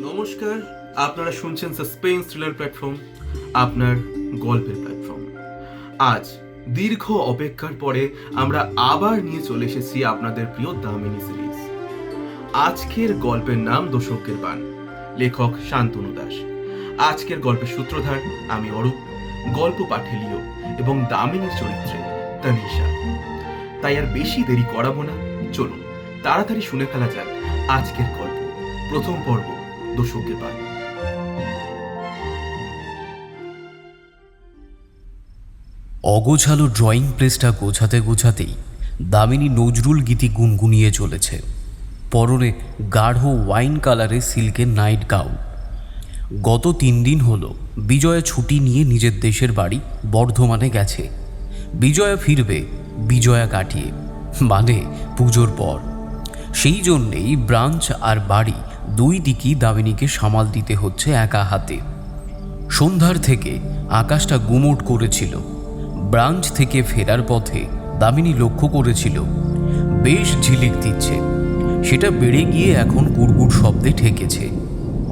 নমস্কার, আপনারা শুনছেন সাসপেন্স থ্রিলার প্ল্যাটফর্ম, আপনার গল্পের প্ল্যাটফর্ম। আজ দীর্ঘ অপেক্ষার পরে আমরা আবার নিয়ে চলে এসেছি আপনাদের প্রিয় দামিনী সিরিজ। আজকের গল্পের নাম দোষকের বান, লেখক শান্তনু দাস। আজকের গল্পের সূত্রধার আমি অরূপ, গল্প পাঠে লিও এবং দামিনীর চরিত্রে তানিশা। তাই আর বেশি দেরি করাবো না, চলুন তাড়াতাড়ি শুনে ফেলা যাক আজকের গল্প। প্রথম পর্ব, দোষকের বান। অগোছালো ড্রয়িং প্লেসটা গোছাতে গোছাতেই দামিনী নজরুল গীতি গুনগুনিয়ে চলেছে। পরনে গাঢ় ওয়াইন কালারে সিল্কের নাইট গাউন। গত 3 দিন হলো বিজয়া ছুটি নিয়ে নিজের দেশের বাড়ি বর্ধমানে গেছে। বিজয়া ফিরবে বিজয়া কাটিয়ে, মানে পুজোর পর। সেই জন্যেই ব্রাঞ্চ আর বাড়ি দুই দিকই দামিনীকে সামাল দিতে হচ্ছে একা হাতে। সন্ধ্যার থেকে আকাশটা গুমোট করেছিল। ব্রাঞ্চ থেকে ফেরার পথে দামিনী লক্ষ্য করেছিল বেশ ঝিলিক দিচ্ছে। সেটা বেড়ে গিয়ে এখন গুড়গুড় শব্দে ঠেকেছে,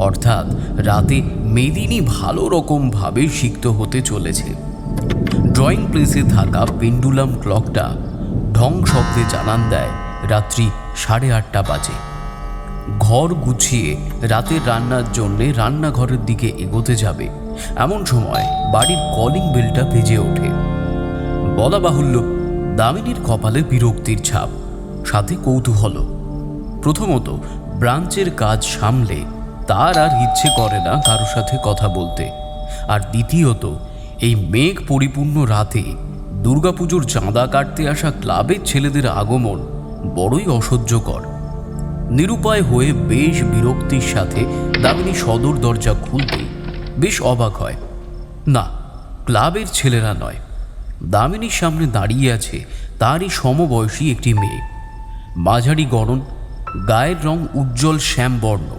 অর্থাৎ রাতে মেদিনী ভালো রকমভাবে সিক্ত হতে চলেছে। ড্রয়িং প্লেসে থাকা পেন্ডুলাম ক্লকটা ঢং শব্দে জানান দেয় রাত্রি 8:30 বাজে। ঘর গুছিয়ে রাতের রান্নার জন্যে রান্নাঘরের দিকে এগোতে যাবে এমন সময় বাড়ির কলিং বেলটা বেজে ওঠে। বলা বাহুল্য, দামিনীর কপালে বিরক্তির ছাপ, সাথে কৌতূহল। প্রথমত, ব্রাঞ্চের কাজ সামলে তার আর ইচ্ছে করে না কারোর সাথে কথা বলতে। আর দ্বিতীয়ত, এই মেঘ পরিপূর্ণ রাতে দুর্গাপুজোর চাঁদা কাটতে আসা ক্লাবের ছেলেদের আগমন বড়ই অসহ্যকর। নিরুপায় হয়ে বেশ বিরক্তির সাথে দামিনী সদর দরজা খুলতে বেশ অবাক হয়। না, ক্লাবের ছেলেরা নয়। দামিনীর সামনে দাঁড়িয়ে আছে তারই সমবয়সী একটি মেয়ে। মাঝারি গড়ন, গায়ের রং উজ্জ্বল শ্যামবর্ণ,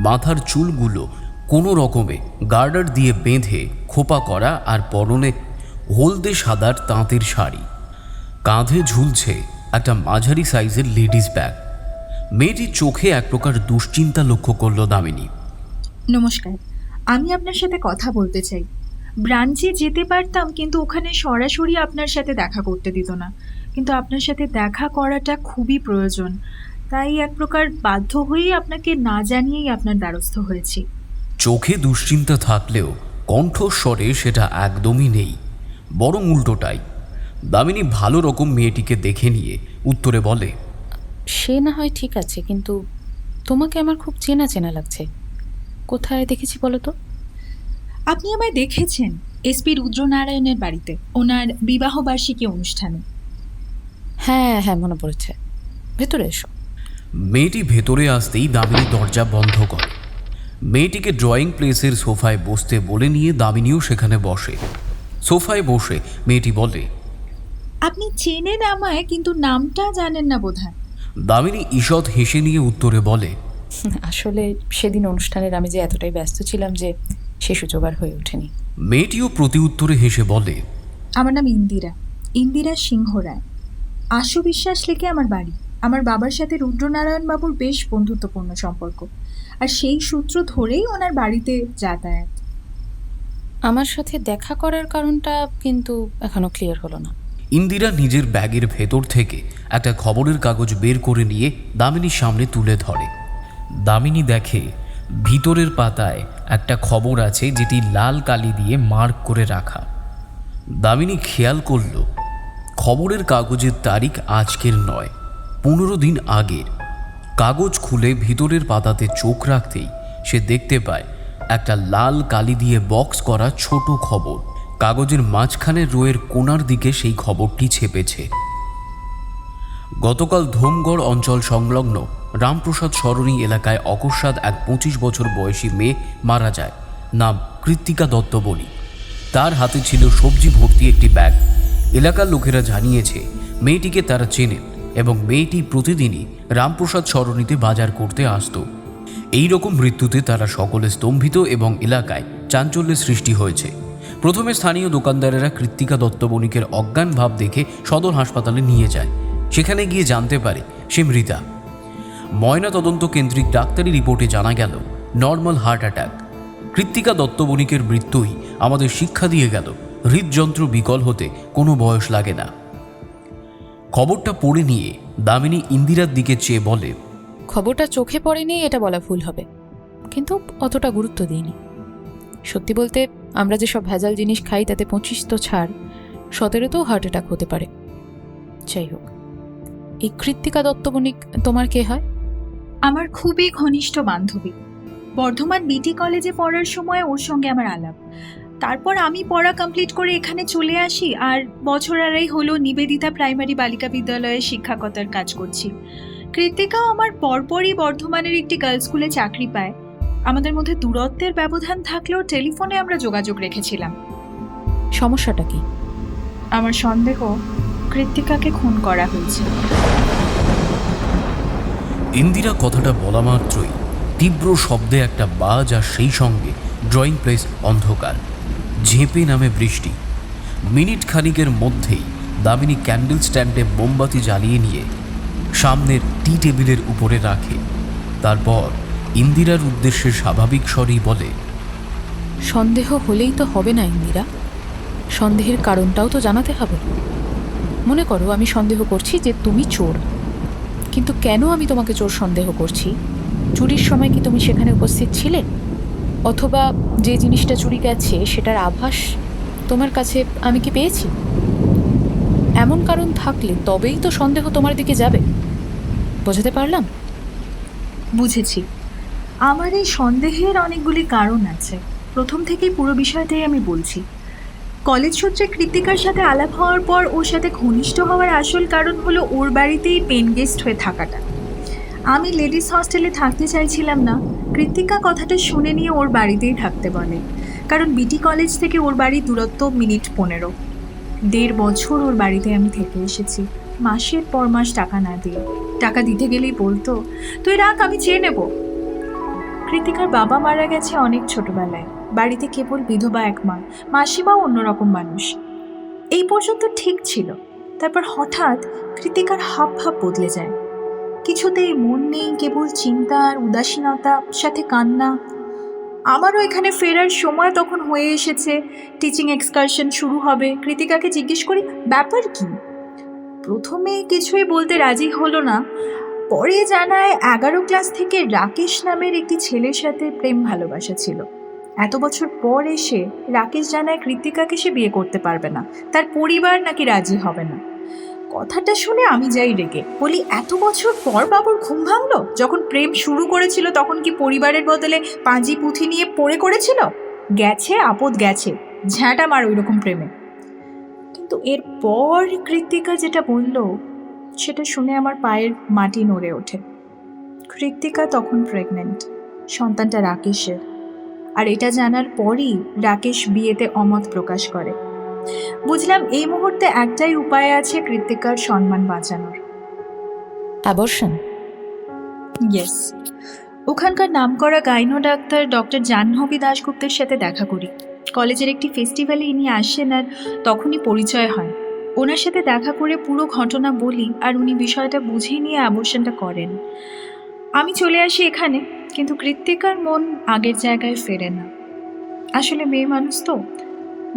মাথার চুলগুলো কোনো রকমে গার্ডার দিয়ে বেঁধে খোপা করা, আর পরনে হলদে সাদার তাঁতের শাড়ি। কাঁধে ঝুলছে একটা মাঝারি সাইজের লেডিস ব্যাগ। মেয়েটির চোখে এক প্রকার দুশ্চিন্তা লক্ষ্য করল দামিনী। নমস্কার, আমি আপনার সাথে কথা বলতে চাই। ব্রাঞ্চে যেতে পারতাম, কিন্তু ওখানে সরাসরি আপনার সাথে দেখা করতে দিত না। কিন্তু আপনার সাথে দেখা করাটা খুবই প্রয়োজন, তাই এক প্রকার বাধ্য হয়েই আপনাকে না জানিয়েই আপনার দ্বারস্থ হয়েছি। চোখে দুশ্চিন্তা থাকলেও কণ্ঠস্বরে সেটা একদমই নেই, বরং উল্টোটাই। দামিনী ভালো রকম মেয়েটিকে দেখে নিয়ে উত্তরে বলে, সে না হয় ঠিক আছে, কিন্তু তোমাকে আমার খুব চেনা চেনা লাগছে। কোথায় দেখেছি বলো তো? আপনি আমায় দেখেছেন এসপি রুদ্রনারায়ণের বাড়িতে, ওনার বিবাহবার্ষিকী অনুষ্ঠানে। হ্যাঁ হ্যাঁ, মনে পড়েছে। ভেতরে এসো। মেয়েটি ভেতরে আসতেই দামিনী দরজা বন্ধ করে। মেয়েটিকে ড্রয়িং প্লেসের সোফায় বসতে বলে নিয়ে দামিনীও সেখানে বসে। সোফায় বসে মেয়েটি বলে, আপনি চেনেন আমায়, কিন্তু নামটা জানেন না বোধহয়। দামিনী ঈষৎ হেসে নিয়ে উত্তরে বলে, আসলে সেদিন অনুষ্ঠানের আমি যে এতটাই ব্যস্ত ছিলাম যে সে সুযোগ আর হয়ে ওঠেনি। মেয়েটিও প্রতি উত্তরে হেসে বলে, আমার নাম ইন্দিরা, ইন্দিরা সিংহ রায়। আশু বিশ্বাস লেখে আমার বাড়ি। আমার বাবার সাথে রুদ্রনারায়ণ বাবুর বেশ বন্ধুত্বপূর্ণ সম্পর্ক, আর সেই সূত্র ধরেই ওনার বাড়িতে যাতায়াত। আমার সাথে দেখা করার কারণটা কিন্তু এখনো ক্লিয়ার হলো না। ইন্দিরা নিজের ব্যাগের ভেতর থেকে একটা খবরের কাগজ বের করে নিয়ে দামিনীর সামনে তুলে ধরে। দামিনী দেখে ভিতরের পাতায় একটা খবর আছে, যেটি লাল কালি দিয়ে মার্ক করে রাখা। দামিনী খেয়াল করল খবরের কাগজের তারিখ আজকের নয়, 15 দিন আগের। কাগজ খুলে ভিতরের পাতাতে চোখ রাখতেই সে দেখতে পায় একটা লাল কালি দিয়ে বক্স করা ছোট খবর। কাগজের মাঝখানের রোয়ের কোণার দিকে সেই খবরটি ছেপেছে। গতকাল ধোমগড় অঞ্চল সংলগ্ন রামপ্রসাদ সরণি এলাকায় অকস্মাৎ এক 25 বছর বয়সী মেয়ে মারা যায়। নাম কৃত্তিকা দত্ত বলি। তার হাতে ছিল সবজি ভর্তি একটি ব্যাগ। এলাকার লোকেরা জানিয়েছে মেয়েটিকে তারা চেনে এবং মেয়েটি প্রতিদিনই রামপ্রসাদ সরণিতে বাজার করতে আসত। এই রকম মৃত্যুতে তারা সকলে স্তম্ভিত এবং এলাকায় চাঞ্চল্যের সৃষ্টি হয়েছে। প্রথমে স্থানীয় দোকানদারেরা কৃত্তিকা দত্ত বণিকের অজ্ঞান ভাব দেখে সদর হাসপাতালে নিয়ে যায়। সেখানে গিয়ে জানতে পারে সে মৃতা। ময়না তদন্ত কেন্দ্রিক ডাক্তারি রিপোর্টে জানা গেল normal heart attack. Krittika Dutta বণিকের মৃত্যুই আমাদের শিক্ষা দিয়ে গেল হৃদযন্ত্র বিকল হতে কোনো বয়স লাগে না। খবরটা পড়ে নিয়ে দামিনী ইন্দিরার দিকে চেয়ে বলে, খবরটা চোখে পড়েনি এটা বলা ভুল হবে, কিন্তু অতটা গুরুত্ব দিইনি। সত্যি বলতে আমরা যেসব ভেজাল জিনিস খাই তাতে 25 তো ছাড়, 17তেও হার্ট অ্যাটাক হতে পারে। যাই হোক, এই কৃত্তিকা দত্ত বণিক তোমার কে হয়? আমার খুবই ঘনিষ্ঠ বান্ধবী। বর্ধমান বিটি কলেজে পড়ার সময় ওর সঙ্গে আমার আলাপ। তারপর আমি পড়া কমপ্লিট করে এখানে চলে আসি, আর বছর আড়াই হলো নিবেদিতা প্রাইমারি বালিকা বিদ্যালয়ে শিক্ষকতার কাজ করছি। কৃত্তিকাও আমার পরপরই বর্ধমানের একটি গার্লস স্কুলে চাকরি পায়। আমাদের মধ্যে দূরত্বের ব্যবধান থাকলেও টেলিফোনে আমরা যোগাযোগ রেখেছিলাম। সমস্যাটা কি? আমার সন্দেহ কৃত্তিকাকে খুন করা হয়েছে। ইন্দিরা কথাটা বলা মাত্রই তীব্র শব্দে একটা বাজ, আর সেই সঙ্গে ড্রয়িং প্লেস অন্ধকার, ঝেঁপে নামে বৃষ্টি। মিনিট খানিকের মধ্যেই দামিনী ক্যান্ডেল স্ট্যান্ডে মোমবাতি জ্বালিয়ে নিয়ে সামনের টি টেবিলের উপরে রাখে। তারপর ইন্দিরার উদ্দেশ্যে স্বাভাবিক স্বরেই বলে, সন্দেহ হলেই তো হবে না ইন্দিরা, সন্দেহের কারণটাও তো জানাতে হবে। মনে করো আমি সন্দেহ করছি যে তুমি চোর, কিন্তু কেন আমি তোমাকে চোর সন্দেহ করছি? চুরির সময় কি তুমি সেখানে উপস্থিত ছিলে? অথবা যে জিনিসটা চুরি গেছে সেটার আভাস তোমার কাছে আমি কি পেয়েছি? এমন কারণ থাকলে তবেই তো সন্দেহ তোমার দিকে যাবে। বোঝাতে পারলাম? বুঝেছি। আমার এই সন্দেহের অনেকগুলি কারণ আছে। প্রথম থেকেই পুরো বিষয়টাই আমি বলছি। কলেজ সূত্রে কৃত্তিকার সাথে আলাপ হওয়ার পর ওর সাথে ঘনিষ্ঠ হওয়ার আসল কারণ হলো ওর বাড়িতেই পেন গেস্ট হয়ে থাকাটা। আমি লেডিস হস্টেলে থাকতে চাইছিলাম না। কৃত্তিকা কথাটা শুনে নিয়ে ওর বাড়িতেই থাকতে বলে, কারণ বিটি কলেজ থেকে ওর বাড়ির দূরত্ব মিনিট 15। 1.5 বছর ওর বাড়িতে আমি থেকে এসেছি, মাসের পর মাস টাকা না দিয়ে। টাকা দিতে গেলেই বলতো, তুই রাখ, আমি চেয়ে নেব। কৃত্তিকার বাবা মারা গেছে অনেক ছোটবেলায়। বাড়িতে কেবল বিধবা এক মা, মাসিমাও অন্যরকম মানুষ। এই পর্যন্ত ঠিক ছিল। তারপর হঠাৎ কৃত্তিকার হাব ভাব বদলে যায়। কিছুতেই মন নেই, কেবল চিন্তা আর উদাসীনতা, সাথে কান্না। আমারও এখানে ফেরার সময় তখন হয়ে এসেছে। টিচিং এক্সকারশন শুরু হবে। কৃত্তিকাকে জিজ্ঞেস করি ব্যাপার কি। প্রথমে কিছুই বলতে রাজি হলো না। পরে জানায় 11 ক্লাস থেকে রাকেশ নামের একটি ছেলের সাথে প্রেম ভালোবাসা ছিল। এত বছর পর এসে রাকেশ জানায় কৃত্তিকাকে সে বিয়ে করতে পারবে না, তার পরিবার নাকি রাজি হবে না। কথাটা শুনে আমি যাই রেগে, বলি এত বছর পর বাবুর ঘুম ভাঙলো? যখন প্রেম শুরু করেছিল তখন কি পরিবারের বদলে পাঁজি পুঁথি নিয়ে পড়ে করেছিল? গেছে আপদ গেছে, ঝ্যাঁটা মার ওই রকম প্রেমে। কিন্তু এরপর কৃত্তিকা যেটা বলল সেটা শুনে আমার পায়ের মাটি নড়ে ওঠে। কৃত্তিকা তখন প্রেগনেন্ট, সন্তানটা রাকেশের। আর এটা জানার পরই রাকেশ বিয়েতে অমত প্রকাশ করে। বুঝলাম এই মুহূর্তে একটাই উপায় আছে কৃত্তিকার সম্মান বাঁচানোর। অ্যাবর্শন? ইয়েস। ওখানকার নামকরা গাইনো ডাক্তার ডক্টর জাহ্নবী দাশগুপ্তের সাথে দেখা করি। কলেজের একটি ফেস্টিভ্যালে ইনি আসেন, আর তখনই পরিচয় হয়। ওনার সাথে দেখা করে পুরো ঘটনা বলি, আর উনি বিষয়টা বুঝে নিয়ে অ্যাবর্শনটা করেন। আমি চলে আসি এখানে, কিন্তু কৃত্তিকার মন আগের জায়গায় ফেরে না। আসলে মেয়ে মানুষ তো,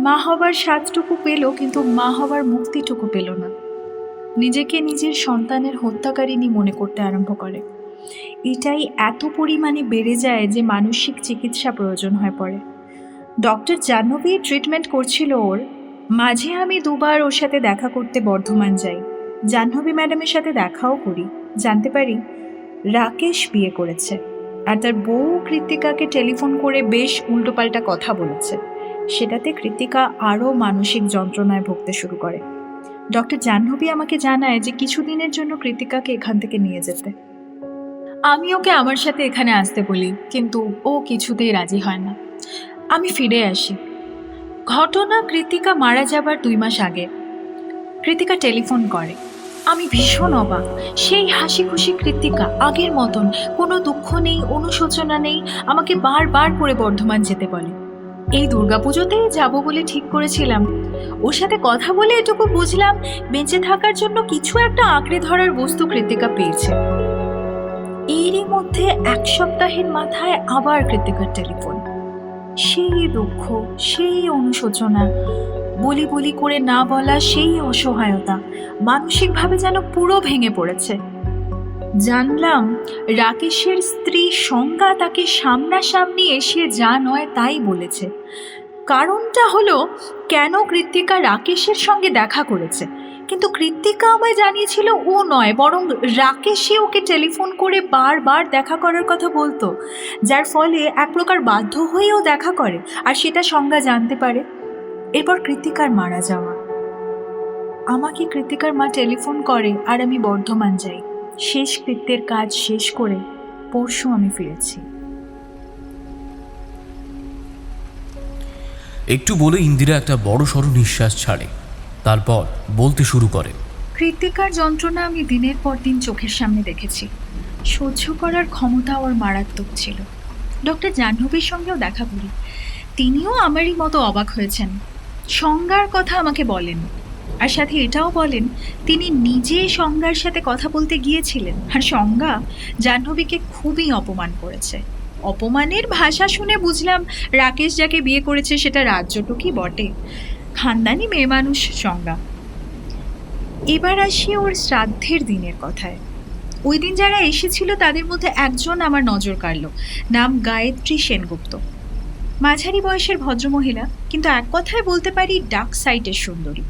মা হবার স্বাদটুকু পেল, কিন্তু মা হবার মুক্তিটুকু পেল না। নিজেকে নিজের সন্তানের হত্যাকারিণী মনে করতে আরম্ভ করে। এটাই এত পরিমাণে বেড়ে যায় যে মানসিক চিকিৎসা প্রয়োজন হয়ে পড়ে। ডক্টর জাহ্নবী ট্রিটমেন্ট করছিল ওর। মাঝে আমি 2 বার ওর সাথে দেখা করতে বর্ধমান যাই। জাহ্নবী ম্যাডামের সাথে দেখাও করি। জানতে পারি রাকেশ বিয়ে করেছে, আর তার বউ কৃত্তিকাকে টেলিফোন করে বেশ উল্টোপাল্টা কথা বলেছে। সেটাতে কৃত্তিকা আরও মানসিক যন্ত্রণায় ভুগতে শুরু করে। ডক্টর জাহ্নবী আমাকে জানায় যে কিছুদিনের জন্য কৃত্তিকাকে এখান থেকে নিয়ে যেতে। আমি ওকে আমার সাথে এখানে আসতে বলি, কিন্তু ও কিছুতেই রাজি হয় না। আমি ফিরে আসি। ঘটনা কৃত্তিকা মারা যাবার 2 মাস আগে। কৃত্তিকা টেলিফোন করে। আমি ভীষণ অবাক। সেই হাসি খুশি কৃত্তিকা, আগের মতন, কোনো দুঃখ নেই, অনুশোচনা নেই। আমাকে বারবার করে বর্ধমান যেতে বলে। এই দুর্গাপুজোতেই যাব বলে ঠিক করেছিলাম। ওর সাথে কথা বলে এটুকু বুঝলাম বেঁচে থাকার জন্য কিছু একটা আঁকড়ে ধরার বস্তু কৃত্তিকা পেয়েছে। এরই মধ্যে 1 সপ্তাহের মাথায় আবার কৃতিকার টেলিফোন। সেই দুঃখ, সেই অনুশোচনা, বলি বলি করে না বলা সেই অসহায়তা, মানসিকভাবে যেন পুরো ভেঙে পড়েছে। জানলাম রাকেশের স্ত্রী সংজ্ঞা তাকে সামনাসামনি এসে যা নয় তাই বলেছে। কারণটা হলো কেন কৃত্তিকা রাকেশের সঙ্গে দেখা করেছে, কিন্তু কৃত্তিকা আমায় জানিয়েছিল ও নয়, বরং রাকেশই ওকে টেলিফোন করে বারবার দেখা করার কথা বলতো, যার ফলে এক প্রকার বাধ্য হয়েও দেখা করে, আর সেটা সংজ্ঞা জানতে পারে। এরপর কৃত্তিকার মারা যাওয়া। আমাকে কৃত্তিকার মা টেলিফোন করে আর আমি বর্ধমান যাই। শেষ কৃত্যের কাজ শেষ করে পরশু আমি ফিরেছি। একটু বলে ইন্দিরা একটা বড় সড়ো নিঃশ্বাস ছাড়ে, তারপর বলতে শুরু করে। কৃত্তিকার যন্ত্রণা আমি দিনের পর দিন চোখের সামনে দেখেছি। সহ্য করার ক্ষমতা ওর মারাত্মক ছিল। ডক্টর জাহ্নবীর সঙ্গেও দেখা করি, তিনিও আমারই মতো অবাক হয়েছেন। সংজ্ঞার কথা আমাকে বলেন, আর সাথে এটাও বলেন তিনি নিজে সংজ্ঞার সাথে কথা বলতে গিয়েছিলেন, আর সংজ্ঞা জাহ্নবীকে খুবই অপমান করেছে। অপমানের ভাষা শুনে বুঝলাম রাকেশ যাকে বিয়ে করেছে সেটা রাজ্যটুকুই বটে, খানদানি মেয়ে মানুষ সংজ্ঞা। এবার আসি ওর শ্রাদ্ধের দিনের কথায়। ওই দিন যারা এসেছিল তাদের মধ্যে একজন আমার নজর কাড়ল, নাম গায়ত্রী সেনগুপ্ত। মাঝারি বয়সের ভদ্রমহিলা, কিন্তু এক কথায় বলতে পারি ডার্ক সাইডের সুন্দরী।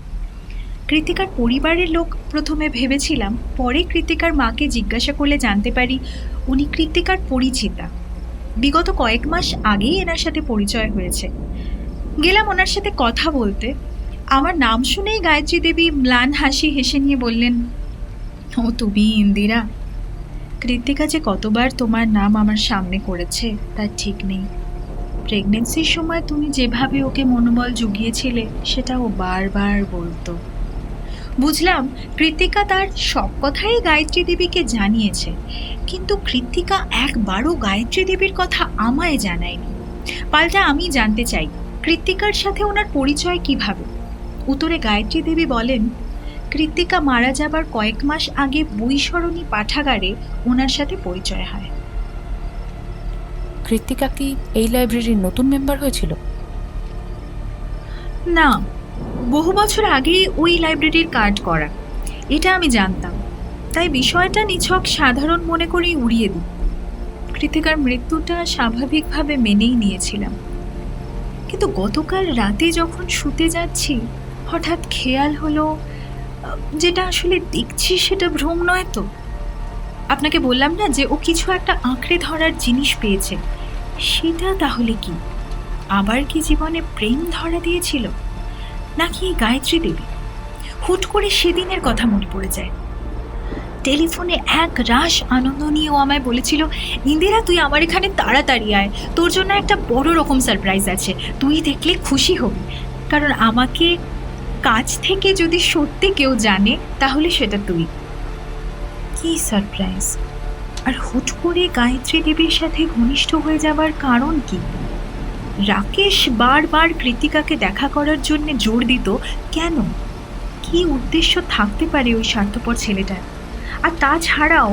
কৃত্তিকার পরিবারের লোক প্রথমে ভেবেছিলাম, পরে কৃত্তিকার মাকে জিজ্ঞাসা করলে জানতে পারি উনি কৃত্তিকার পরিচিতা। বিগত কয়েক মাস আগেই এনার সাথে পরিচয় হয়েছে। গেলাম ওনার সাথে কথা বলতে। আমার নাম শুনেই গায়ত্রী দেবী ম্লান হাসি হেসে নিয়ে বললেন, ও তুমি ইন্দিরা? কৃত্তিকা যে কতবার তোমার নাম আমার সামনে করেছে তার ঠিক নেই। প্রেগনেন্সির সময় তুমি যেভাবে ওকে মনোবল জুগিয়েছিলে সেটা ও বারবার বলতো। বুঝলাম কৃত্তিকা তার সব কথাই গায়ত্রী দেবীকে জানিয়েছে, কিন্তু কৃত্তিকা একবারও গায়ত্রী দেবীর কথা আমায় জানায়নি। পাল্টা আমি জানতে চাই কৃত্তিকার সাথে ওনার পরিচয় কিভাবে। উত্তরে গায়ত্রী দেবী বলেন, কৃত্তিকা মারা যাবার কয়েক মাস আগে বৈশরণী পাঠাগারে ওনার সাথে পরিচয় হয়। কৃত্তিকা কি এই লাইব্রেরির নতুন মেম্বার হয়েছিল? না, বহু বছর আগেই ওই লাইব্রেরির কার্ড করা, এটা আমি জানতাম। তাই বিষয়টা নিছক সাধারণ মনে করেই উড়িয়ে দিই। কৃত্তিকার মৃত্যুটা স্বাভাবিকভাবে মেনেই নিয়েছিলাম, কিন্তু গতকাল রাতে যখন শুতে যাচ্ছি হঠাৎ খেয়াল হলো যেটা আসলে দেখছি সেটা ভ্রম নয় তো। আপনাকে বললাম না যে ও কিছু একটা আঁকড়ে ধরার জিনিস পেয়েছে, সেটা তাহলে কি? আবার কি জীবনে প্রেম ধরা দিয়েছিল, নাকি গায়ত্রী দেবী? হুট করে সেদিনের কথা মনে পড়ে যায়। টেলিফোনে এক রাশ আনন্দ নিয়ে ও আমায় বলেছিল, ইন্দিরা তুই আমার এখানে তাড়াতাড়ি আয়, তোর জন্য একটা বড় রকম সারপ্রাইজ আছে, তুই দেখলে খুশি হবি। কারণ আমাকে কাছ থেকে যদি সত্যি কেউ জানে তাহলে সেটা তুই। কি সারপ্রাইজ? আর হুট করে গায়ত্রী দেবীর সাথে ঘনিষ্ঠ হয়ে যাবার কারণ কি? রাকেশ বারবার কৃত্তিকাকে দেখা করার জন্য জোর দিত, কেন? কি উদ্দেশ্য থাকতে পারে ওই স্বার্থপর ছেলেটার? আর তাছাড়াও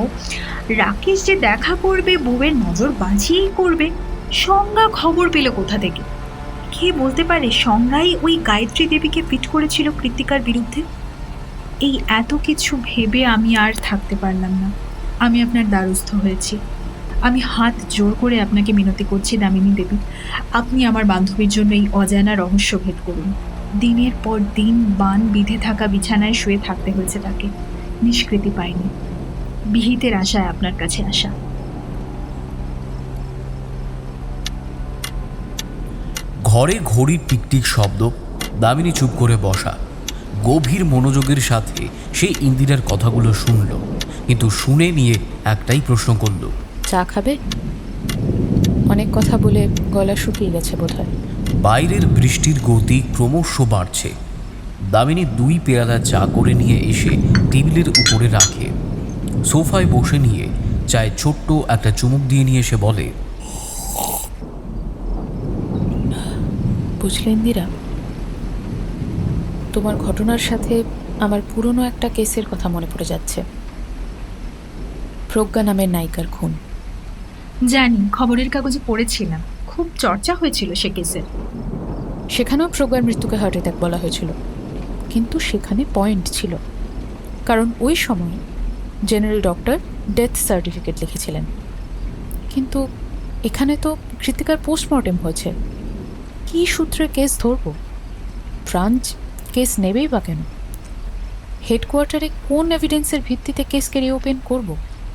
রাকেশ যে দেখা করবে বউয়ের নজর বাঁচিয়েই করবে, সংজ্ঞা খবর পেল কোথা থেকে? কে বলতে পারে সংজ্ঞাই ওই গায়ত্রী দেবীকে ফিট করেছিল কৃত্তিকার বিরুদ্ধে? এই এত কিছু ভেবে আমি আর থাকতে পারলাম না। আমি আপনার দ্বারস্থ হয়েছি। আমি হাত জোর করে আপনাকে মিনতি করছি দামিনী দেবী, আপনি আমার বান্ধবীর জন্য এই অজানা রহস্য ভেদ করুন। দিনের পর দিন বান বিধে থাকা বিছানায় শুয়ে থাকতে হয়েছে তাকে, নিষ্কৃতি পায়নি। বিহিতের আশায় আপনার কাছে আসা। ঘরে ঘড়ির টিকটিক শব্দ, দামিনী চুপ করে বসা। গভীর মনোযোগের সাথে সে ইন্দিরার কথাগুলো শুনল, কিন্তু শুনে নিয়ে একটাই প্রশ্ন করল, চা খাবে? অনেক কথা বলে গলা শুকিয়ে গেছে বোধহয়। বাইরের বৃষ্টির গতি ক্রমশ বাড়ছে। দামিনী 2 পেয়ালা চা করে নিয়ে এসে টেবিলের উপরে রাখে। সোফায় বসে নিয়ে চায়ে ছোট্ট একটা চুমুক দিয়ে নিয়ে এসে বলে, বুঝলে ইন্দিরা, তোমার ঘটনার সাথে আমার পুরনো একটা কেসের কথা মনে পড়ে যাচ্ছে। প্রজ্ঞা নামের নায়িকার খুন। জানি, খবরের কাগজে পড়েছিলাম, খুব চর্চা হয়েছিল সে কেসের। সেখানেও প্রজ্ঞার মৃত্যুকে হার্ট অ্যাটাক বলা হয়েছিল, কিন্তু সেখানে পয়েন্ট ছিল, কারণ ওই সময় জেনারেল ডক্টর ডেথ সার্টিফিকেট লিখেছিলেন। কিন্তু এখানে তো কৃতিকার পোস্টমর্টেম হয়েছে। কী সূত্রে কেস ধরব? ব্রাঞ্চ কেস নেবেই বা কেন? হেডকোয়ার্টারে কোন এভিডেন্সের ভিত্তিতে কেসকে রিওপেন করব?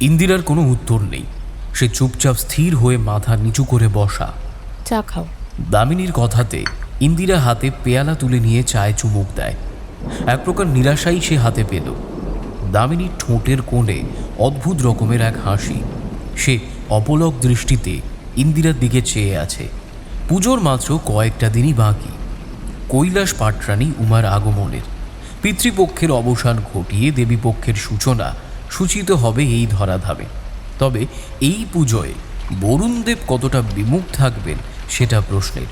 ইন্দিরার কোনো উত্তর নেই। সে চুপচাপ স্থির হয়ে মাথা নিচু করে বসা। চা খাও। দামিনীর কথাতে ইন্দিরা হাতে পেয়ালা তুলে নিয়ে চায়ে চুমুক দেয়। এক প্রকার নিরাশাই সে হাতে পেল। দামিনীর ঠোঁটের কোণে অদ্ভুত রকমের এক হাসি। সে অপলক দৃষ্টিতে ইন্দিরার দিকে চেয়ে আছে। পুজোর মাত্র কয়েকটা দিনই বাকি। কৈলাস পাটরানী উমার আগমনের, পিতৃপক্ষের অবসান ঘটিয়ে দেবীপক্ষের সূচনা সূচিত হবে এই ধরাধামে। তবে এই পুজোয় বরুণদেব কতটা বিমুখ থাকবেন সেটা প্রশ্নের।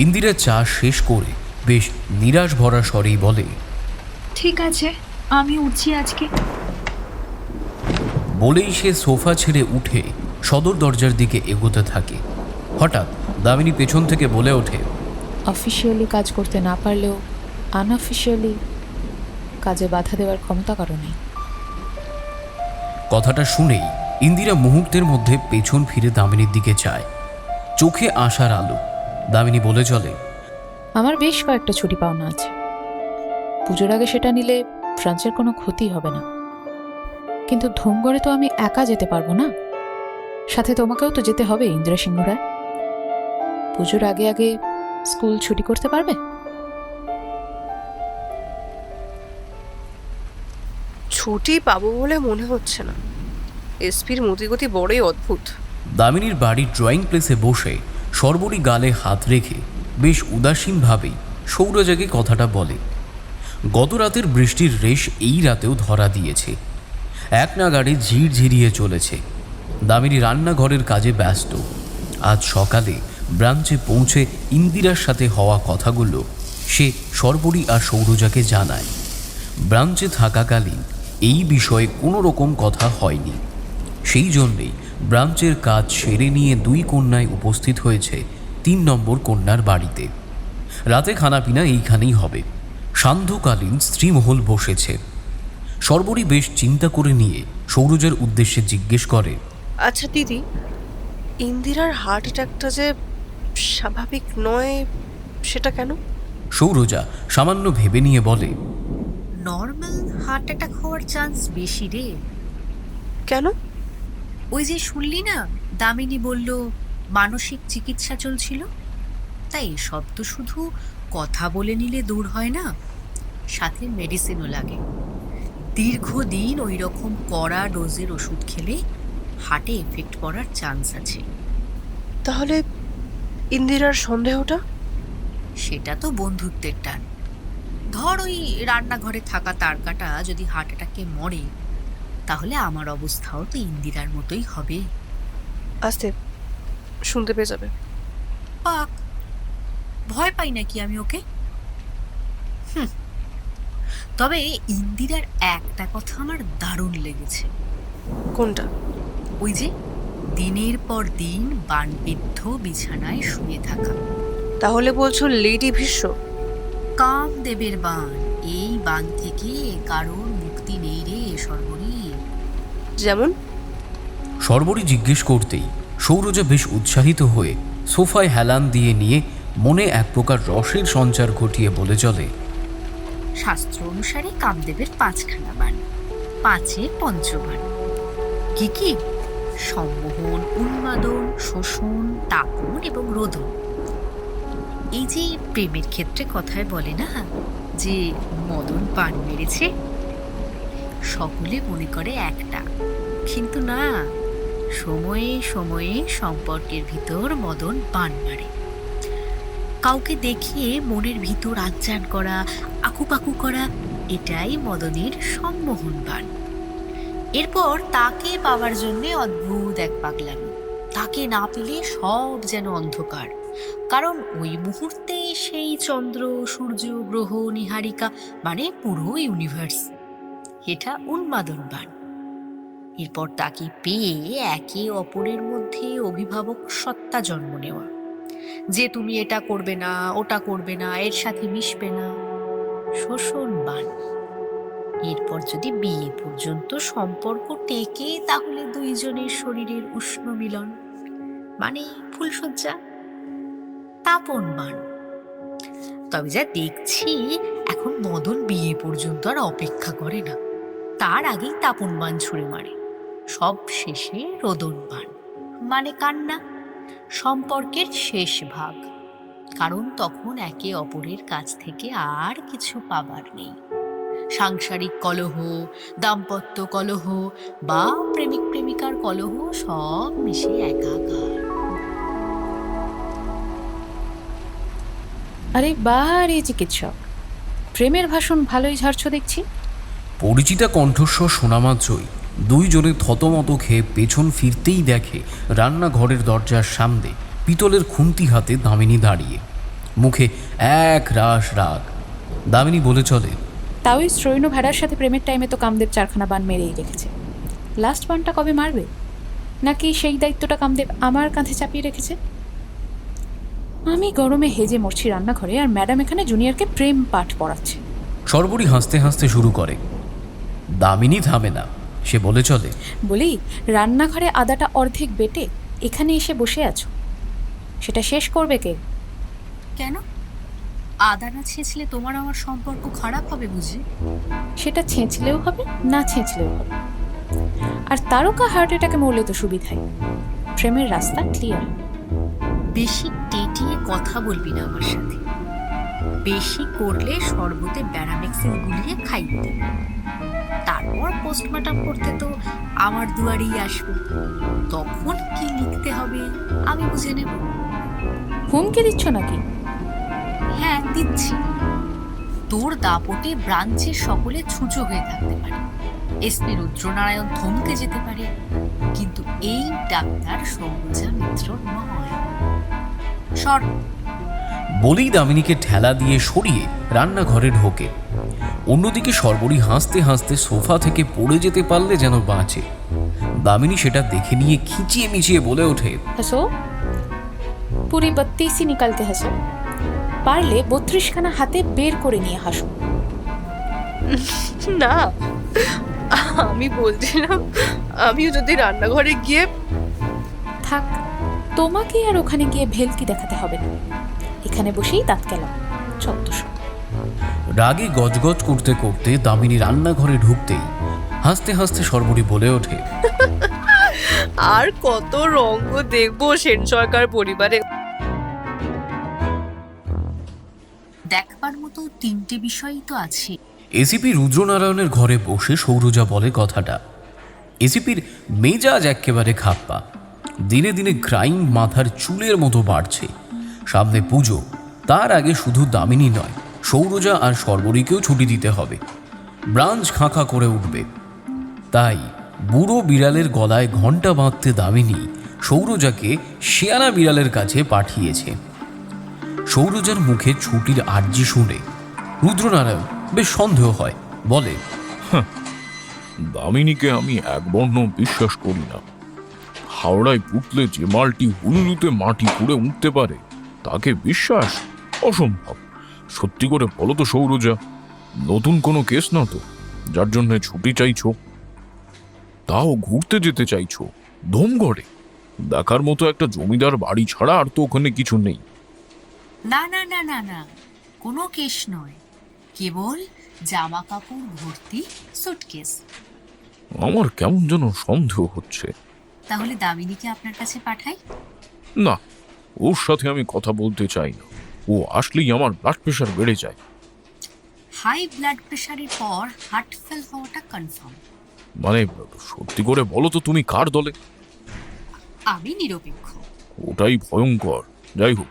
ইন্দিরা চা শেষ করে বেশ নিরাশ ভরা স্বরেই বলে, ঠিক আছে, আমি উঠছি আজকে। বলেই সে সোফা ছেড়ে উঠে সদর দরজার দিকে এগোতে থাকে। হঠাৎ দামিনী পেছন থেকে বলে ওঠে, অফিসিয়ালি কাজ করতে না পারলেও আনঅফিসিয়ালি কাজে বাধা দেওয়ার ক্ষমতা কারো নেই। কথাটা শুনেই ইন্দিরা মুহূর্তের মধ্যে পেছন ফিরে দামিনীর দিকে চায়। চোখে আশার আলো। দামিনী বলে চলে, আমার বেশ কয়েকটা ছুটি পাওনা আছে। পুজোর আগে সেটা নিলে ফ্রান্সের কোনো ক্ষতি হবে না। কিন্তু ধুমগড়ে তো আমি একা যেতে পারবো না, সাথে তোমাকেও তো যেতে হবে ইন্দিরা সিংহ রায়। পুজোর আগে আগে স্কুল ছুটি করতে পারবে? ছুটি পাবো বলে মনে হচ্ছে না। এসপির মতিগতি বড়ই অদ্ভুত। দামিনীর বাড়ির ড্রয়িং প্লেসে বসে সর্বরী গালে হাত রেখে বেশ উদাসীনভাবেই সৌরজাকে কথাটা বলে। গত রাতের বৃষ্টির রেশ এই রাতেও ধরা দিয়েছে। এক নাগাড়ে ঝিরঝিরিয়ে চলেছে। দামিনী রান্নাঘরের কাজে ব্যস্ত। আজ সকালে ব্রাঞ্চে পৌঁছে ইন্দিরার সাথে হওয়া কথাগুলো সে সর্বরী আর সৌরজাকে জানায়। ব্রাঞ্চে থাকাকালীন এই বিষয়ে কোনো রকম কথা হয়নি। সেই জন্যেই ব্রাঞ্চের কাজ সেরে নিয়ে দুই কন্যায় উপস্থিত হয়েছে ৩ নম্বর কন্যার বাড়িতে। রাতে খানাপিনা এইখানেই হবে। সান্ধ্যকালীন স্ত্রীমহল বসেছে। সর্বরী বেশ চিন্তা করে নিয়ে সৌরজার উদ্দেশ্যে জিজ্ঞেস করে, আচ্ছা দিদি, ইন্দিরার হার্ট অ্যাটাকটা যে স্বাভাবিক নয় সেটা কেন? সৌরজা সামান্য ভেবে নিয়ে বলে, নর্মাল হার্ট অ্যাটাক হওয়ার চান্স বেশি রে। কেন? ওই যে শুনলি না, দামিনী বলল মানসিক চিকিৎসা চলছিল। তাই এসব তো শুধু কথা বলে নিলে দূর হয় না, সাথে মেডিসিনও লাগে। দীর্ঘদিন ওই রকম কড়া ডোজের ওষুধ খেলে হার্টে এফেক্ট পড়ার চান্স আছে। তাহলে ইন্দিরার সন্দেহটা? সেটা তো বন্ধুত্বের টান। ধর ওই রান্নাঘরে থাকা তারকাটা যদি হার্ট অ্যাটাকে মরে, তাহলে আমার অবস্থাও তো ইন্দিরার মতোই হবে। আস্তে, শুনতে পেয়ে যাবে। পাক, ভয় পাই নাকি আমি ওকে? তবে ইন্দিরার একটা কথা আমার দারুণ লেগেছে। কোনটা? ওই যে দিনের পর দিন বানবিদ্ধ বিছানায় শুয়ে থাকা। তাহলে বলছো লেডি ভীষ্ম? কামদেবের বান। এই বান থেকে কারোর মুক্তি নেই রে সর্বরী। যেমন? সর্বরী জিজ্ঞেস করতেই সৌরজা বেশ উৎসাহিত হয়ে সোফায় হেলান দিয়ে নিয়ে মনে এক প্রকার রসের সঞ্চার ঘটিয়ে বলে চলে, শাস্ত্র অনুসারে কামদেবের 5খানা বান, 5-এ পঞ্চবান। কি কি? সম্মোহন, উন্মাদন, শোষণ, তাপন এবং রোধন। এই যে প্রেমের ক্ষেত্রে কথায় বলে না যে মদন পান মেরেছে, সকলে মনে করে একটা, কিন্তু না, সময়ে সময়ে সম্পর্কের ভিতর মদন পান মারে। কাউকে দেখে মনের ভিতর আজ্ঞান করা, আকুপাকু করা, এটাই মদনের সম্মোহন বান। এরপর তাকে পাওয়ার জন্য অদ্ভুত এক পাগলামি। তাকে না পেলে সব যেন অন্ধকার, কারণ ওই মুহূর্তে সেই চন্দ্র, সূর্য, গ্রহ, নীহারিকা মানে পুরো ইউনিভার্স। এটা উন্মাদন বান। এরপর তাকে পেয়ে একে অপরের মধ্যে অভিভাবক সত্তা জন্ম নেওয়া, যে তুমি এটা করবে না, ওটা করবে না, এর সাথে মিশবে না, শোষণ বান। এরপর যদি বিয়ে পর্যন্ত সম্পর্ক টেকে তাহলে দুইজনের শরীরের উষ্ণ মিলন, মানে ফুলশয্যা, তাপন বান। তবে যা দেখছি এখন মদন বিয়ে পর্যন্ত আর অপেক্ষা করে না, তার আগেই তাপন বান ছুঁড়ে মারে। সব শেষে রোদন বান, মানে কান্না, সম্পর্কের শেষ ভাগ। কারণ তখন একে অপরের কাছ থেকে আর কিছু পাবার নেই। সাংসারিক কলহ, দাম্পত্য কলহ বা প্রেমিক প্রেমিকার কলহ সব মিশে একাকার। আরে বারে চিকিৎসক, প্রেমের ভাষণ ভালোই ঝাড়ছ দেখছি। পরিচিতা কণ্ঠস্বর শোনা মাত্রই দুইজনে থতমত খেয়ে পেছন ফিরতেই দেখে রান্নাঘরের দরজার সামনে পিতলের খুন্তি হাতে দামিনী দাঁড়িয়ে, মুখে এক রাশ রাগ। দামিনী বলে চলে, তাও ওই শ্রৈণ ভেড়ার সাথে প্রেমের টাইমে তো কামদেব 4খানা বান মেরেই রেখেছে। লাস্ট বানটা কবে মারবে? নাকি সেই দায়িত্বটা কামদেব আমার কাঁধে চাপিয়ে রেখেছে? আমি গরমে হেজে মরছি রান্নাঘরে, আর ম্যাডাম এখানে জুনিয়রকে প্রেম পাঠ পড়াচ্ছে। সর্বরী হাসতে হাসতে শুরু করে। দামিনী থামে না, সে বলে চলে, বলি, রান্নাঘরে আদাটা অর্ধেক বেটে এখানে এসে বসে আছো, সেটা শেষ করবে কে? কেন? আদা না ছেঁচলে তোমার আমার সম্পর্ক খারাপ হবে বুঝি? সেটা ছেঁচলেও হবে, না ছেঁচলেও হবে। আর তারকা হার্ট অ্যাটাকে মরলে তো সুবিধাই, প্রেমের রাস্তা ক্লিয়ার। বেশি টেটিয়ে কথা বলবি না আমার সাথে। বেশি করলে শরবতে ব্যারামেক্সিন গুলিয়ে খাইয়ে দেবে। তারপর পোস্টমর্টম করতে তো আমার দুয়ারেই আসবে। তখন কি লিখতে হবে আমি বুঝে নেব। হুমকি দিচ্ছ নাকি? হ্যাঁ, দিচ্ছি। তোর দাপটে ব্রাঞ্চের সকলে ছুঁচো হয়ে থাকতে পারে, এসপি রুদ্রনারায়ণ থমকে যেতে পারে, কিন্তু এই ডাক্তার সৌরজা মিত্র নয়। সর। বলেই দামিনীকে ঠেলা দিয়ে সরিয়ে রান্নাঘরে ঢোকে। অন্যদিকে সর্বরী হাসতে হাসতে সোফা থেকে পড়ে যেতে পারলে যেন বাঁচে। দামিনী সেটা দেখে নিয়ে খিচিয়ে মিচিয়ে বলে ওঠে, হাসো, পুরি 32 নিকালতে হাসো, পারলে 32খানা হাতে বের করে নিয়ে হাসো। না, আমি বলছিলাম আমিও যদি রান্নাঘরে গিয়ে। থাক, তোমাকে আর ওখানে গিয়ে ভেলকি দেখাতে হবে না, এখানে বসেই দাঁত কেলাম চত্বসব। রাগে গজগজ করতে করতে দামিনী রান্নাঘরে ঢুকতেই হাসতে হাসতে সর্বরী বলে ওঠে, আর কত রঙ্গ দেখবো সেন সরকার পরিবারে। দেখবার মতো 3টে বিষয়ই তো আছে। এসিপি রুদ্রনারায়ণের ঘরে বসে সৌরজা বলে কথাটা। এসিপির মেজাজ একেবারে খাপ্পা। দিনে দিনে ক্রাইম মাথার চুলের মতো বাড়ছে। সামনে পুজো, তার আগে শুধু দামিনী নয়, সৌরজা আর সর্বরীকেও ছুটি দিতে হবে। ব্রাঞ্চ খাঁখা করে উঠবে। তাই বুড়ো বিড়ালের গলায় ঘণ্টা বাঁধতে দামিনী সৌরজাকে শেয়ানা বিড়ালের কাছে পাঠিয়েছে। সৌরজার মুখে ছুটির আর্জি শুনে রুদ্রনারায়ণ বেশ সন্দেহ হয়, বলে, দামিনীকে আমি একবর্ণ বিশ্বাস করি না। হাওড়ায় পুতলে যে মালটি হুলুলুতে মাটি পুড়ে উঠতে পারে তাকে বিশ্বাস অসম্ভব। সত্যি করে বলো তো সৌরজা, নতুন কোনো কেস না তো যার জন্য ছুটি চাইছো? তাও ঘুরতে যেতে চাইছো ধুমঘরে? দেখার মতো একটা জমিদার বাড়ি ছাড়া আর তো ওখানে কিছু নেই। না না না না না, কোনো কেস নয়, কেবল জামা কাপড় ভর্তি সুটকেস। আমার কেমন যেন সন্দেহ হচ্ছে। তাহলে দামিনীকে আপনার কাছে পাঠাই? না, ওর সাথে আমি কথা বলতে চাই না। ও আসলেই আমার ব্লাড প্রেশার বেড়ে যায়। হাই ব্লাড প্রেশারের পর হার্ট ফেল হওয়াটা কনফার্ম। মানে সত্যি করে বলো তো তুমি কার দলে? আমি নিরপেক্ষ। ওটাই ভয়ঙ্কর। যাই হোক,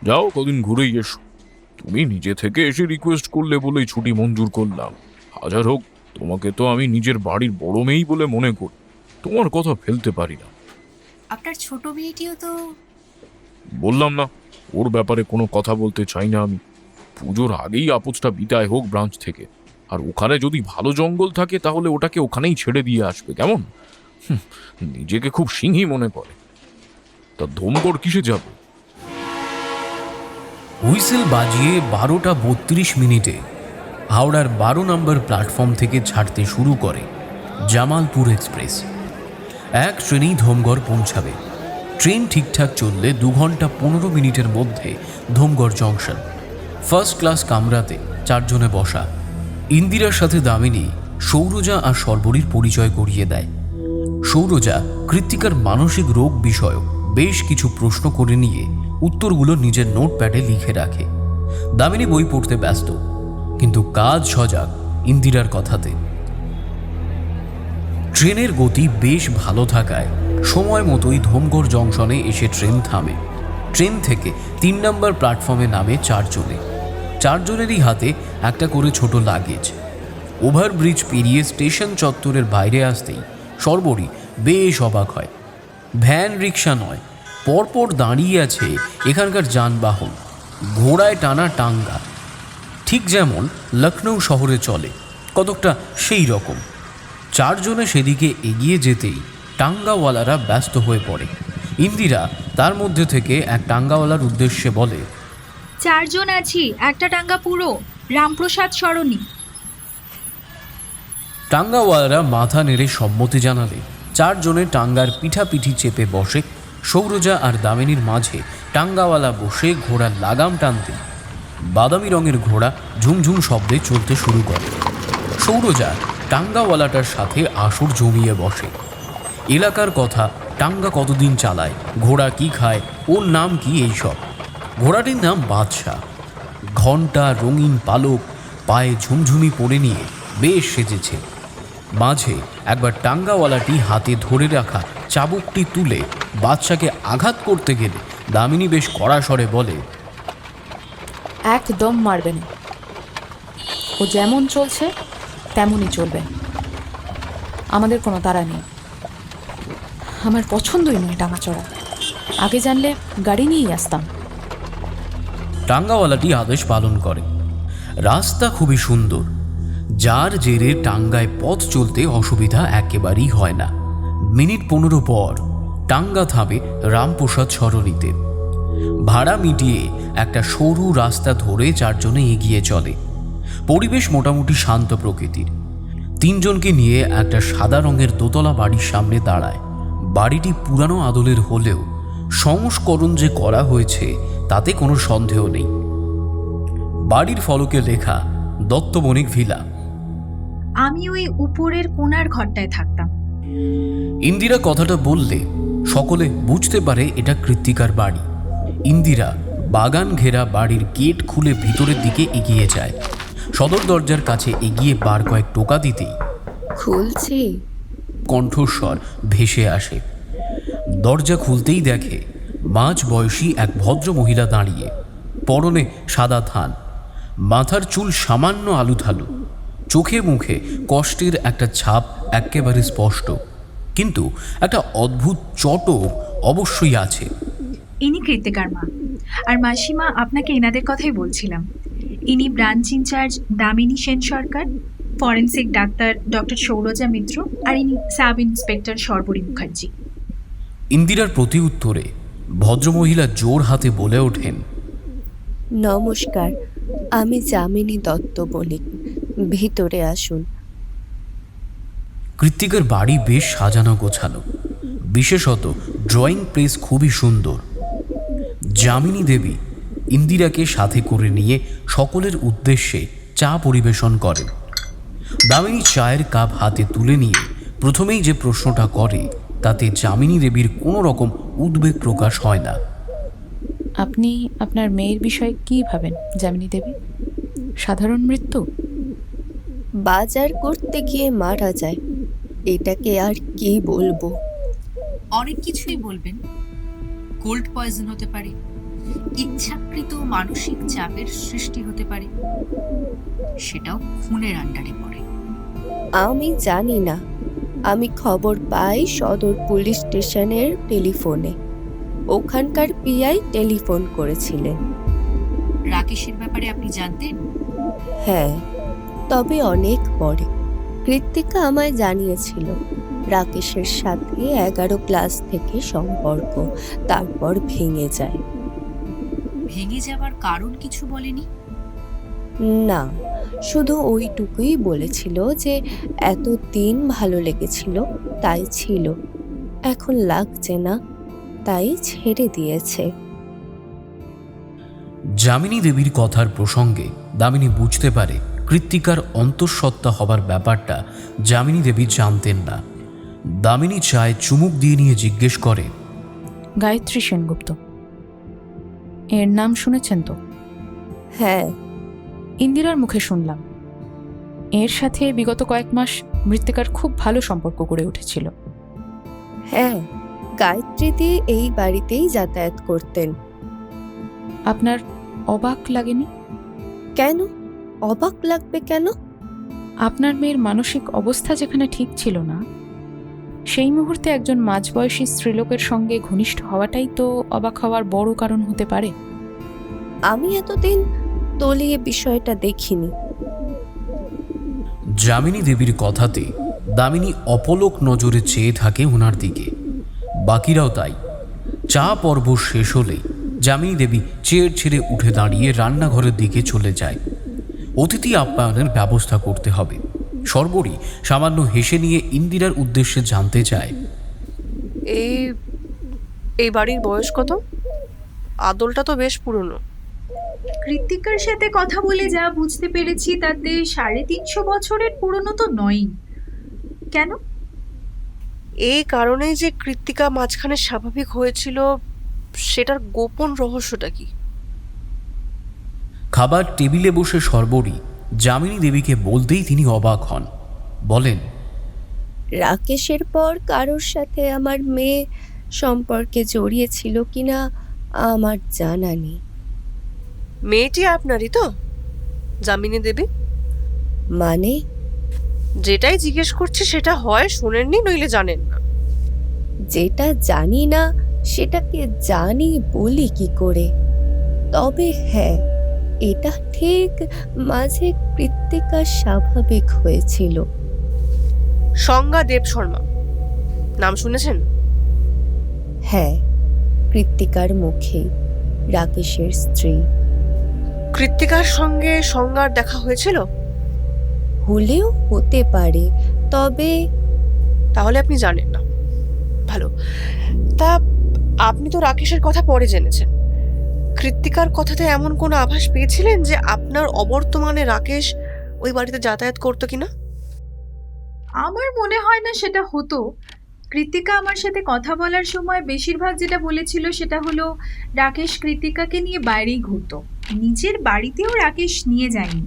যাও কদিন ঘুরেই এসো। তুমি নিজে থেকে এসে রিকোয়েস্ট করলে বলেই ছুটি মঞ্জুর করলাম। হাজার হোক, তোমাকে তো আমি নিজের বাড়ির বড় মেয়েই বলে মনে করি, তোমার কথা ফেলতে পারি না। আপনার ছোট মেয়েটিও তো। বললাম না, ওর ব্যাপারে কোনো কথা বলতে চাই না আমি। পুজোর আগেই আপোজটা বিদায় হোক ব্রাঞ্চ থেকে। আর ওখানে যদি ভালো জঙ্গল থাকে তাহলে ওটাকে ওখানেই ছেড়ে দিয়ে আসবে, কেমন? নিজেকে খুব সিংহী মনে করে। তা ধমগড় কিসে যাবে? হুইসেল বাজিয়ে 12:32 হাওড়ার 12 নম্বর প্ল্যাটফর্ম থেকে ছাড়তে শুরু করে জামালপুর এক্সপ্রেস। এক ট্রেনেই ধমগড় পৌঁছাবে। ট্রেন ঠিকঠাক চললে 2 ঘন্টা 15 মিনিটের মধ্যে ধমগড় জংশন। ফার্স্ট ক্লাস কামরাতে 4 জনে বসা। ইন্দিরার সাথে দামিনী সৌরজা আর সর্বরীর পরিচয় করিয়ে দেয়। সৌরজা কৃত্তিকার মানসিক রোগ বিষয়ক বেশ কিছু প্রশ্ন করে নিয়ে উত্তরগুলো নিজের নোটপ্যাডে লিখে রাখে। দামিনী বই পড়তে ব্যস্ত, কিন্তু কাজ সজাগ ইন্দিরার কথাতে। ট্রেনের গতি বেশ ভালো থাকায় সময় মতোই ধমগড় জংশনে এসে ট্রেন থামে। ট্রেন থেকে 3 নম্বর প্ল্যাটফর্মে নামে 4 জনে। 4 জনেরই হাতে একটা করে ছোট লাগেজ। ওভারব্রিজ পেরিয়ে স্টেশন চত্বরের বাইরে আসতেই সর্বরী বেশ অবাক হয়। ভ্যান রিক্সা নয়, পরপর দাঁড়িয়ে আছে এখানকার যানবাহন, ঘোড়ায় টানা টাঙ্গা। ঠিক যেমন লখনৌ শহরে চলে, কতকটা সেই রকম। 4 জনে সেদিকে এগিয়ে যেতেই টাঙ্গাওয়ালারা ব্যস্ত হয়ে পড়ে। ইন্দিরা তার মধ্যে থেকে এক টাঙ্গাওয়ালার উদ্দেশ্যে বলে, 4 জন আছি, একটা টাঙ্গা পুরো, রামপ্রসাদ সরণি। টাঙ্গাওয়ালারা মাথা নেড়ে সম্মতি জানালে 4 জনে টাঙ্গার পিঠাপিঠি চেপে বসে। সৌরজা আর দামিনীর মাঝে টাঙ্গাওয়ালা বসে ঘোড়ার লাগাম টানতে বাদামি রঙের ঘোড়া ঝুমঝুম শব্দে চলতে শুরু করে। সৌরজা টাঙ্গাওয়ালাটার সাথে আসর জমিয়ে বসে। এলাকার কথা, টাঙ্গা কতদিন চালায়, ঘোড়া কি খায়, ওর নাম কি, এইসব। ঘোড়াটির নাম বাদশাহ। ঘণ্টা, রঙিন পালক, পায়ে ঝুমঝুমি পরে নিয়ে বেশ সেজেছে। মাঝে একবার টাঙ্গাওয়ালাটি হাতে ধরে রাখা চাবুকটি তুলে বাদশাকে আঘাত করতে গেলে দামিনী বেশ কড়া স্বরে বলে, একদম মারবে না, ও যেমন চলছে তেমনই চলবে, আমাদের কোনো তাড়া নেই। আমার পছন্দই নয় টাঙাচড়া, আগে জানলে গাড়ি নিয়েই আসতাম। টাঙ্গাওয়ালাটি আদেশ পালন করে। রাস্তা খুবই সুন্দর, যার জেরে টাঙ্গায় পথ চলতে অসুবিধা একেবারেই হয় না। মিনিট 15 পর টাঙ্গা থামে রামপ্রসাদ সরণিতে। ভাড়া মিটিয়ে একটা সরু রাস্তা ধরে 4 জনে এগিয়ে চলে। পরিবেশ মোটামুটি শান্ত প্রকৃতির। 3 জনকে নিয়ে একটা সাদা রঙের দোতলা বাড়ির সামনে দাঁড়ায়। বাড়িটি পুরানো আদলের হলেও সংস্করণ যে করা হয়েছে তাতে কোনো সন্দেহ নেই। বাড়ির ফলকে লেখা দত্ত বণিক ভিলা। আমি ওই উপরের কোণার ঘরটায় থাকতাম। ইন্দিরা কথাটা বললে সকলে বুঝতে পারে এটা কৃত্তিকার বাড়ি। ইন্দিরা বাগান ঘেরা বাড়ির গেট খুলে ভিতরের দিকে এগিয়ে যায়। সদর দরজার কাছে এগিয়ে বার কয়েক টোকা দিতেই খুলছি। কণ্ঠস্বর ভেসে আসে। দরজা খুলতেই দেখে মাঝ বয়সী এক ভদ্র মহিলা দাঁড়িয়ে, পরনে সাদা থান, মাথার চুল সামান্য আলুথালু, চোখে মুখে কষ্টের একটা ছাপ একেবারে স্পষ্ট, কিন্তু একটা অদ্ভুত চটক অবশ্যই আছে। ইনি কৃত্তিকার মা, আর মাসিমা আপনাকে এনাদের কথাই বলছিলাম। ইনি ব্রাঞ্চ ইনচার্জ দামিনী সেন সরকার, ফরেন্সিক ডাক্তার ডক্টর সৌরজা মিত্র, আর ইনি সাব ইন্সপেক্টর সর্বরী মুখার্জি। ইন্দিরার প্রতি উত্তরে ভদ্রমহিলা জোর হাতে বলে ওঠেন, নমস্কার, আমি যামিনী দত্ত বণিক, ভিতরে আসুন। কৃত্তিকার বাড়ি বেশ সাজানো গোছানো, বিশেষত ড্রয়িং প্রেস খুবই সুন্দর। যামিনী দেবী ইন্দিরাকে সাথে করে নিয়ে সকলের উদ্দেশ্যে চা পরিবেশন করেন। দামিনী চায়ের কাপ হাতে তুলে নিয়ে প্রথমেই যে প্রশ্নটা করে তাতে যামিনী দেবীর কোনো রকম উদ্বেগ প্রকাশ হয় না। আপনি আপনার মেয়ের বিষয়ে কী ভাবেন যামিনী দেবী? সাধারণ মৃত্যু? বাজার করতে গিয়ে মারা যায়, এটাকে আর কি বলবো? অনেক কিছুই বলবেন। কোল্ড পয়জন হতে পারে, ইচ্ছাকৃত মানসিক চাপের সৃষ্টি হতে পারে, সেটাও খুনের আন্ডারে পড়ে। আমি জানি না, আমি খবর পাই সদর পুলিশ স্টেশনের টেলিফোনে। ওখানকার পিআই টেলিফোন করেছিলেন। রাকেশের ব্যাপারে আপনি জানতেন? হ্যাঁ, তবে অনেক পরে। কৃত্তিকা আমায় জানিয়েছিল। রাকেশের সাথে 11 ক্লাস থেকে সম্পর্ক, তারপর ভেঙে যায়। ভেঙে যাওয়ার কারণ কিছু বলেনি? না, শুধু ওইটুকুই বলেছিল যে এতদিন ভালো লেগেছিল, তাই ছিল, এখন লাগছে না, তাই ছেড়ে দিয়েছে। যামিনী দেবীর কথার প্রসঙ্গে দামিনী বুঝতে পারে কৃত্তিকার অন্তঃসত্ত্বা হবার ব্যাপারটা যামিনী দেবী জানতেন না। দামিনী চায় চুমুক দিয়ে নিয়ে জিজ্ঞেস করে, গায়ত্রী সেনগুপ্ত, এর নাম শুনেছেন তো? হ্যাঁ, ইন্দিরার মুখে শুনলাম এর সাথে বিগত কয়েক মাস মৃত্তিকার খুব ভালো সম্পর্ক গড়ে উঠেছিল। হ্যাঁ, গায়ত্রীদি এই বাড়িতেই যাতায়াত করতেন। আপনার অবাক লাগেনি? কেন অবাক লাগবে কেন? আপনার মেয়ের মানসিক অবস্থা যেখানে ঠিক ছিল না, সেই মুহূর্তে একজন মাঝবয়সী স্ত্রীলোকের সঙ্গে ঘনিষ্ঠ হওয়াটাই তো অবাক হওয়ার বড় কারণ হতে পারে। আমি এতদিন তলিয়ে বিষয়টা দেখিনি। যামিনী দেবীর কথাতে দামিনী অপলক নজরে চেয়ে থাকে ওনার দিকে। বাকিরাও তাই। চা পর্ব শেষ হলেই যামিনী দেবী চেয়ার ছেড়ে উঠে দাঁড়িয়ে রান্নাঘরের দিকে চলে যায়। অতিথি আপ্যায়নের ব্যবস্থা করতে হবে। সর্বরী সামান্য হেসে নিয়ে ইন্দিরার উদ্দেশ্যে জানতে চায়, এই এই বাড়ির বয়স কত? আদলটা তো বেশ পুরনো। কৃত্তিকার সাথে কথা বলে যা বুঝতে পেরেছি তাতে 350 বছরের পুরনো তো নয়ই। কেন? এই কারণেই যে কৃত্তিকা মাঝখানে স্বাভাবিক হয়েছিল, সেটার গোপন রহস্যটা কি? খাবার টেবিলে বসে সর্বরী যামিনী দেবীকে বলতেই তিনি অবাক হন। বলেন, রাকেশের পর কারোর সাথে আমার মেয়ে সম্পর্কে জড়িয়েছিল কিনা আমার জানা নেই। মেয়েটি আপনারই তো, যামিনী দেবী? মানে? যেটাই জিজ্ঞেস করছি সেটা হয় শোনেননি, নইলে জানেন না। যেটা জানি না সেটাকে জানি বলি কি করে? তবে হ্যাঁ, এটা ঠিক মাঝে কৃত্তিকা স্বাভাবিক হয়েছিল। সংজ্ঞা দেব শর্মা নাম শুনেছেন? হ্যাঁ, কৃত্তিকার মুখেই, রাকেশের স্ত্রী। কৃত্তিকার সঙ্গে সংজ্ঞার দেখা হয়েছিল? হলেও হতে পারে, তবে তাহলে আপনি জানেন না। ভালো। তা আপনি তো রাকেশের কথা পরে জেনেছেন। কৃত্তিকার কথাতে এমন কোনো আভাস পেয়েছিলেন যে আপনার অবর্তমানে রাকেশ ওই বাড়িতে যাতায়াত করতো কিনা? আমার মনে হয় না সেটা হতো। কৃত্তিকা আমার সাথে কথা বলার সময় বেশিরভাগ যেটা বলেছিল সেটা হলো রাকেশ কৃত্তিকাকে নিয়ে বাইরেই ঘুরতো, নিজের বাড়িতেও রাকেশ নিয়ে যায়নি।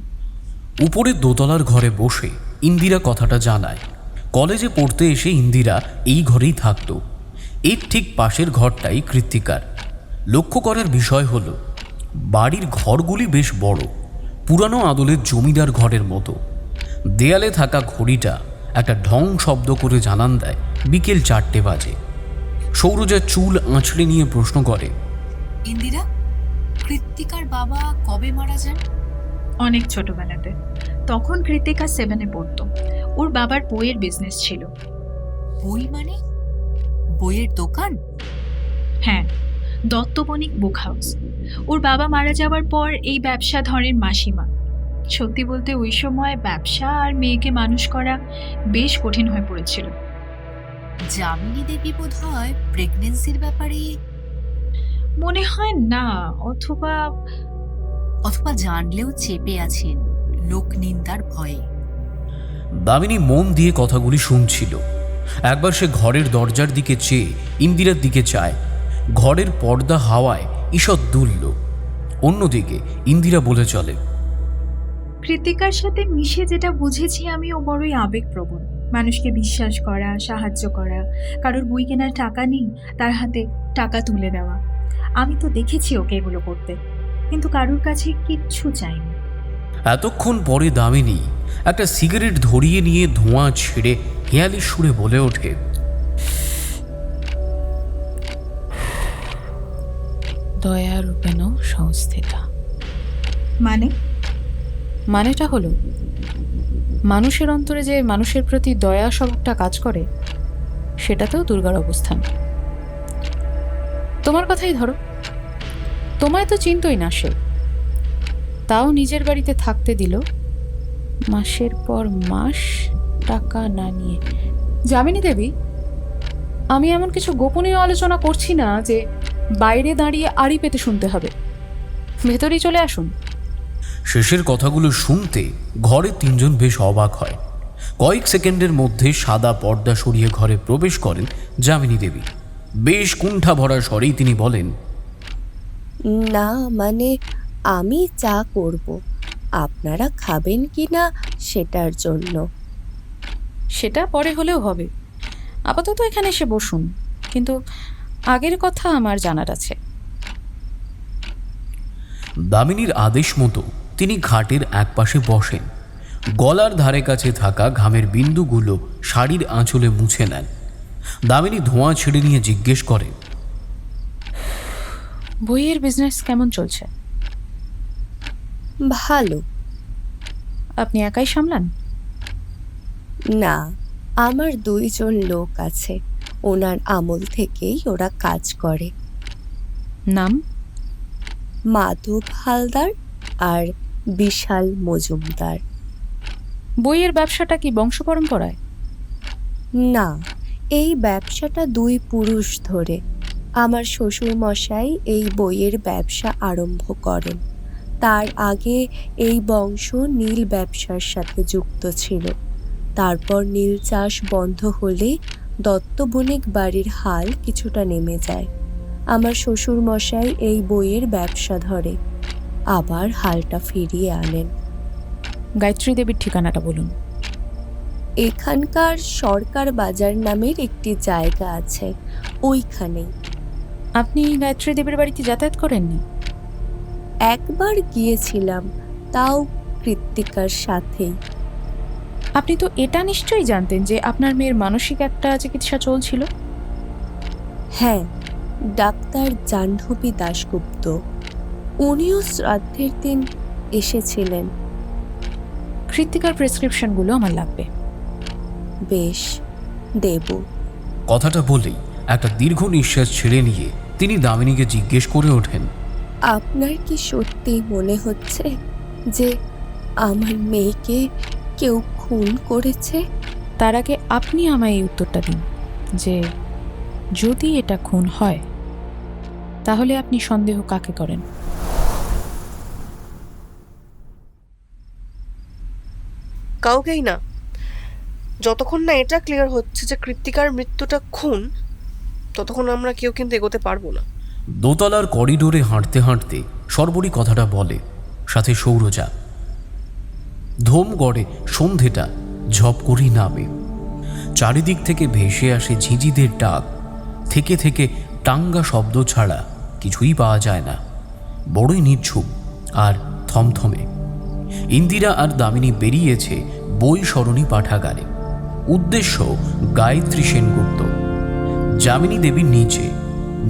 উপরে দোতলার ঘরে বসে ইন্দিরা কথাটা জানায়। কলেজে পড়তে এসে ইন্দিরা এই ঘরেই থাকতো। এর ঠিক পাশের ঘরটাই কৃত্তিকার। লক্ষ্য করার বিষয় হলো বাড়ির ঘরগুলি বেশ বড়, পুরানো আদলের জমিদার ঘরের মতো। দেয়ালে থাকা ঘড়িটা একটা ঢং শব্দ করে জানান দেয় বিকেল 4টে বাজে। সৌরজা চুল আঁচড়ে নিয়ে প্রশ্ন করে, ইন্দিরা, কৃত্তিকার বাবা কবে মারা যান? অনেক ছোটবেলাতে। তখন কৃত্তিকা 7-এ পড়তো। ওর বাবার বইয়ের বিজনেস ছিল। বই মানে? বইয়ের দোকান? হ্যাঁ, দত্তবণিক বুক হাউস। ওর বাবা মারা যাওয়ার পর এই ব্যবসা ধরেন মাসিমা। সত্যি বলতে ওই সময় ব্যবসা আর মেয়েকে মানুষ করা বেশ কঠিন হয়ে পড়েছিল। যামিনী দেবী বোধ হয় প্রেগনেন্সির ব্যাপারে মনে হয় না, অথবা অথবা জানলেও চেপে আছেন লোক নিন্দার ভয়ে। দামিনী মন দিয়ে কথাগুলি শুনছিল। একবার সে ঘরের দরজার দিকে চেয়ে ইন্দিরার দিকে চায়। ঘরের পর্দা হাওয়ায় ঈষৎ দুলল। অন্যদিকে ইন্দিরা বলে চলে, কৃত্তিকার সাথে মিশে যেটা বুঝেছি আমি, ও বড়ই আবেগপ্রবণ। মানুষকে বিশ্বাস করা, সাহায্য করা, কারোর বই কেনার টাকা নেই তার হাতে টাকা তুলে দেওয়া। আমি তো দেখেছি ওকে এগুলো করতে, কিন্তু কারোর কাছে কিচ্ছু চাইনি। এতক্ষণ পরে দামিনী একটা সিগারেট ধরিয়ে নিয়ে ধোঁয়া ছেড়ে হেয়ালি সুরে বলে ওঠে, দয়ারূপেণ সংস্থিতা। মানেটা হলো মানুষের অন্তরে যে মানুষের প্রতি দয়া স্বভাবটা কাজ করে, সেটাতেও দুর্গার অবস্থান। তোমার কথাই ধরো, তোমায় তো চিনতই না সে, তাও নিজের বাড়িতে থাকতে দিল মাসের পর মাস টাকা না নিয়ে। যামিনী দেবী, আমি এমন কিছু গোপনীয় আলোচনা করছি না যে বাইরে দাঁড়িয়ে আড়ি পেতে শুনতে হবে। ভেতরেই চলে আসুন। শেষের কথাগুলো শুনতে ঘরে তিনজন বেশ অবাক হয়। কয়েক সেকেন্ডের মধ্যে সাদা পর্দা সরিয়ে ঘরে প্রবেশ করেন যামিনী দেবী। বেশ কুণ্ঠা ভরা স্বরেই তিনি বলেন, না মানে আমি চা করব, আপনারা খাবেন কি না সেটার জন্য। সেটা পরে হলেও হবে, আপাতত এখানে এসে বসুন। কিন্তু আগের কথা আমার জানার আছে। দামিনীর আদেশ মতো তিনি ঘাটের একপাশে বসেন। গলার ধারে কাছে থাকা ঘামের বিন্দুগুলো শাড়ির আঁচলে মুছে নেন। দামিনী ধোঁয়া ছেড়ে নিয়ে জিজ্ঞেস করেন, বইয়ের বিজনেস কেমন চলছে? ভালো। আপনি একাই সামলান? না, আমার 2 জন লোক আছে, ওনার আমল থেকেই ওরা কাজ করে। নাম? মাধব হালদার আর বিশাল মজুমদার। বইয়ের ব্যবসাটা কি বংশ পরম্পরায়? না, এই ব্যবসাটা 2 পুরুষ ধরে। আমার শ্বশুর মশাই এই বইয়ের ব্যবসা আরম্ভ করেন। তার আগে এই বংশ নীল ব্যবসার সাথে যুক্ত ছিল। তারপর নীল চাষ বন্ধ হলে দত্ত বণিক বাড়ির হাল কিছুটা নেমে যায়। আমার শ্বশুর মশাই এই বইয়ের ব্যবসা ধরে, আবার হালটা ফিরিয়ে আনেন। গায়ত্রী দেবীর ঠিকানাটা বলুন। এখানকার সরকার বাজার নামের একটি জায়গা আছে, ওইখানেই। আপনি গায়ত্রী দেবীর বাড়িতে যাতায়াত করেননি? একবার গিয়েছিলাম, তাও কৃত্তিকার সাথেই। আপনি তো এটা নিশ্চয়ই জানতেন যে আপনার মেয়ের মানসিক একটা চিকিৎসা চলছিল? হ্যাঁ, ডাক্তার জাহ্নবী দাশগুপ্ত, উনিও শ্রাদ্ধের দিন এসেছিলেন। কৃত্তিকার প্রেসক্রিপশনগুলো আমার লাগবে। বেশ, দেব। কথাটা বলেই একটা দীর্ঘ নিঃশ্বাস ছেড়ে নিয়ে তিনি দামিনীকে জিজ্ঞেস করে ওঠেন, আপনার কি সত্যি মনে হচ্ছে যে আমার মেয়েকে কেউ খুন করেছে? তার আগে আপনি আমায় এই উত্তরটা দিন যে যদি এটা খুন হয় তাহলে আপনি সন্দেহ কাকে করেন? কাউকেই না। যতক্ষণ না এটা ক্লিয়ার হচ্ছে যে কৃত্তিকার মৃত্যুটা খুন, ততক্ষণ আমরা কেউ কিন্তু এগোতে পারবো না। দোতলার করিডোরে হাঁটতে হাঁটতে সর্বরী কথাটা বলে, সাথে সৌরজা। ধোমগড়ে সন্ধেটা ঝপ করেই নামে। চারিদিক থেকে ভেসে আসে ঝিঁঝিদের ডাক, থেকে থেকে টাঙ্গা শব্দ ছাড়া কিছুই পাওয়া যায় না। বড়ই নির্ঝুম আর থমথমে। ইন্দিরা আর দামিনী বেরিয়েছে বই সরণী পাঠাগারে। উদ্দেশ্য গায়ত্রী সেনগুপ্ত। যামিনী দেবী নিচে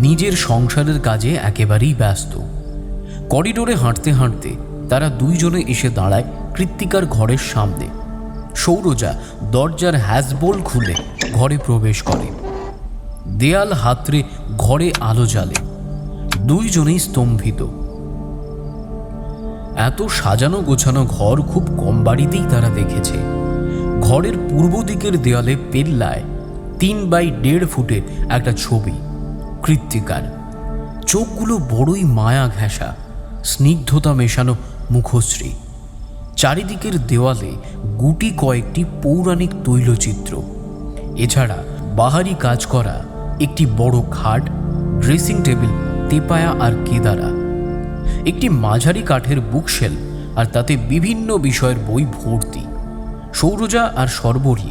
নিজের সংসারের কাজে একেবারেই ব্যস্ত। করিডোরে হাঁটতে হাঁটতে তারা 2 জনে এসে দাঁড়ায় কৃত্তিকার ঘরের সামনে। সৌরজা দরজার হ্যাজবোল খুলে ঘরে প্রবেশ করে। দেয়াল হাতড়ে ঘরে আলো জ্বালে। 2 জনেই স্তম্ভিত। এত সাজানো গোছানো ঘর খুব কম বাড়িতেই তারা দেখেছে। ঘরের পূর্ব দিকের দেয়ালে পেল্লায় 3x1.5 ফুটের একটা ছবি কৃত্তিকার। চোখগুলো বড়ই মায়া ঘেঁষা, স্নিগ্ধতা মেশানো মুখশ্রী। চারিদিকের দেওয়ালে গুটি কয়েকটি পৌরাণিক তৈলচিত্র। এছাড়া বাহারি কাজ করা একটি বড় খাট, ড্রেসিং টেবিল, তেপায়া আর কেদারা, একটি মাঝারি কাঠের বুকশেল, আর তাতে বিভিন্ন বিষয়ের বই ভর্তি। সৌরজা আর সর্বরী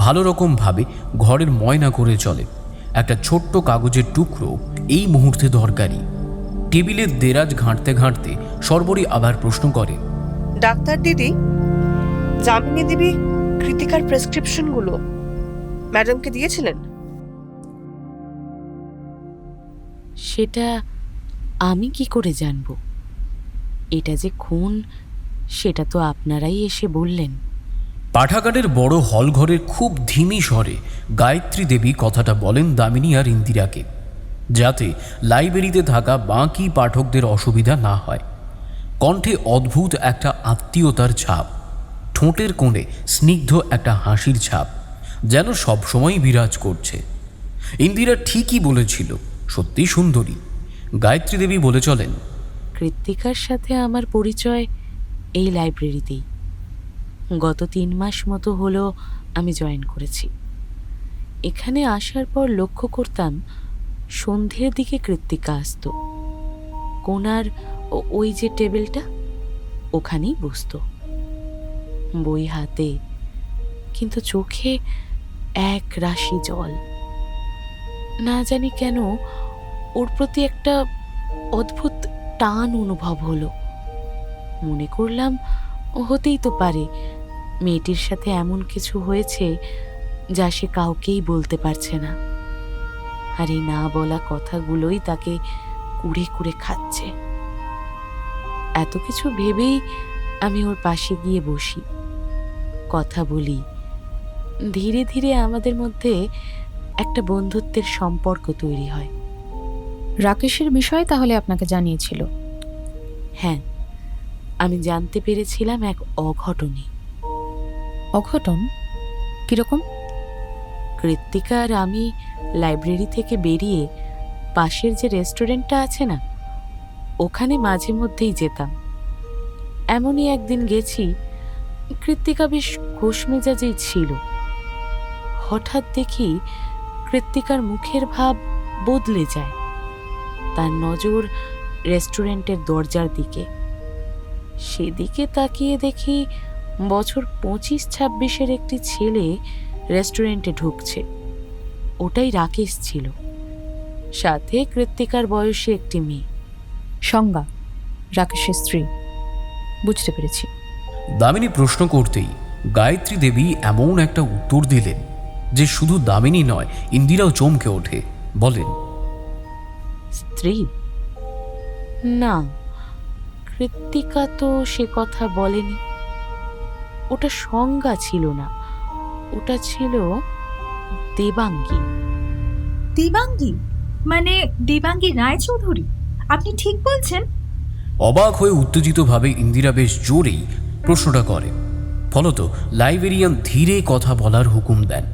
ভালো রকমভাবে ঘরের ময়না করে চলে। একটা ছোট্ট কাগজের টুকরো এই মুহূর্তে দরকারি। টেবিলের দেরাজ ঘাঁটতে ঘাঁটতে সর্বরী আবার প্রশ্ন করে, ডাক্তার দিদি, যামিনী দেবী কৃতিকার প্রেসক্রিপশনগুলো ম্যাডামকে দিয়েছিলেন? সেটা আমি কি করে জানবো? এটা যে খুন সেটা তো আপনারাই এসে বললেন। পাঠাগারের বড় হলঘরের খুব ধিমি স্বরে গায়ত্রী দেবী কথাটা বলেন দামিনী আর ইন্দিরাকে, যাতে লাইব্রেরিতে থাকা বাকি পাঠকদের অসুবিধা না হয়। কণ্ঠে অদ্ভুত একটা আত্মীয়তার ছাপ, ঠোঁটের কোণে স্নিগ্ধ একটা হাসির ছাপ যেন সবসময়ই বিরাজ করছে। ইন্দিরা ঠিকই বলেছিল, সত্যি সুন্দরী। গায়ত্রী দেবী বলে চলেন, কৃত্তিকার সাথে আমার পরিচয় এই লাইব্রেরিতেই। গত 3 মাস মতো হলো আমি জয়েন করেছি। এখানে আসার পর লক্ষ্য করতাম সন্ধ্যের দিকে কৃত্তিকা আসতো। কোণার ওই যে টেবিলটা, ওখানেই বসতো, বই হাতে, কিন্তু চোখে এক রাশি জল। না জানি কেন ওর প্রতি একটা অদ্ভুত টান অনুভব হলো। মনে করলাম হতেই তো পারে মেয়েটির সাথে এমন কিছু হয়েছে যা সে কাউকেই বলতে পারছে না, আর এই না বলা কথাগুলোই তাকে কুড়ে কুড়ে খাচ্ছে। এত কিছু ভেবেই আমি ওর পাশে গিয়ে বসি, কথা বলি। ধীরে ধীরে আমাদের মধ্যে একটা বন্ধুত্বের সম্পর্ক তৈরি হয়। রাকেশের বিষয়ে তাহলে আপনাকে জানিয়েছিল? হ্যাঁ, আমি জানতে পেরেছিলাম এক অঘটনে। অঘটন কিরকম? কৃত্তিকা আর আমি লাইব্রেরি থেকে বেরিয়ে পাশের যে রেস্টুরেন্টটা আছে না, ওখানে মাঝে মধ্যেই যেতাম। এমনই একদিন গেছি, কৃত্তিকা বেশ খোশ মেজাজেই ছিল। হঠাৎ দেখি কৃত্তিকার মুখের ভাব বদলে যায়। তার নজর রেস্টুরেন্টের দরজার দিকে। সেদিকে তাকিয়ে দেখি বছর 25-26-এর একটি ছেলে রেস্টুরেন্টে ঢুকছে। ওটাই রাকেশ ছিল, সাথে কৃত্তিকার বয়সী একটি মেয়ে। সংজ্ঞা, রাকেশের স্ত্রী। বুঝতে পেরেছি। দামিনী প্রশ্ন করতেই গায়ত্রী দেবী এমন একটা উত্তর দিলেন যে শুধু দামিনী নয়, ইন্দিরাও চমকে ওঠে। বলেন, স্ত্রী? না, কৃত্তিকা তো সে কথা বলেনি। ওটা সংজ্ঞা ছিল না, ওটা ছিল দেবাঙ্গী। দেবাঙ্গী? মানে দেবাঙ্গী রায়চৌধুরী? আপনি ঠিক বলছেন? অবাক হয়ে উত্তেজিতভাবে ইন্দিরা বেশ জোরেই প্রশ্নটা করে। ফলত লাইব্রেরিয়ান ধীরে কথা বলার হুকুম দেন।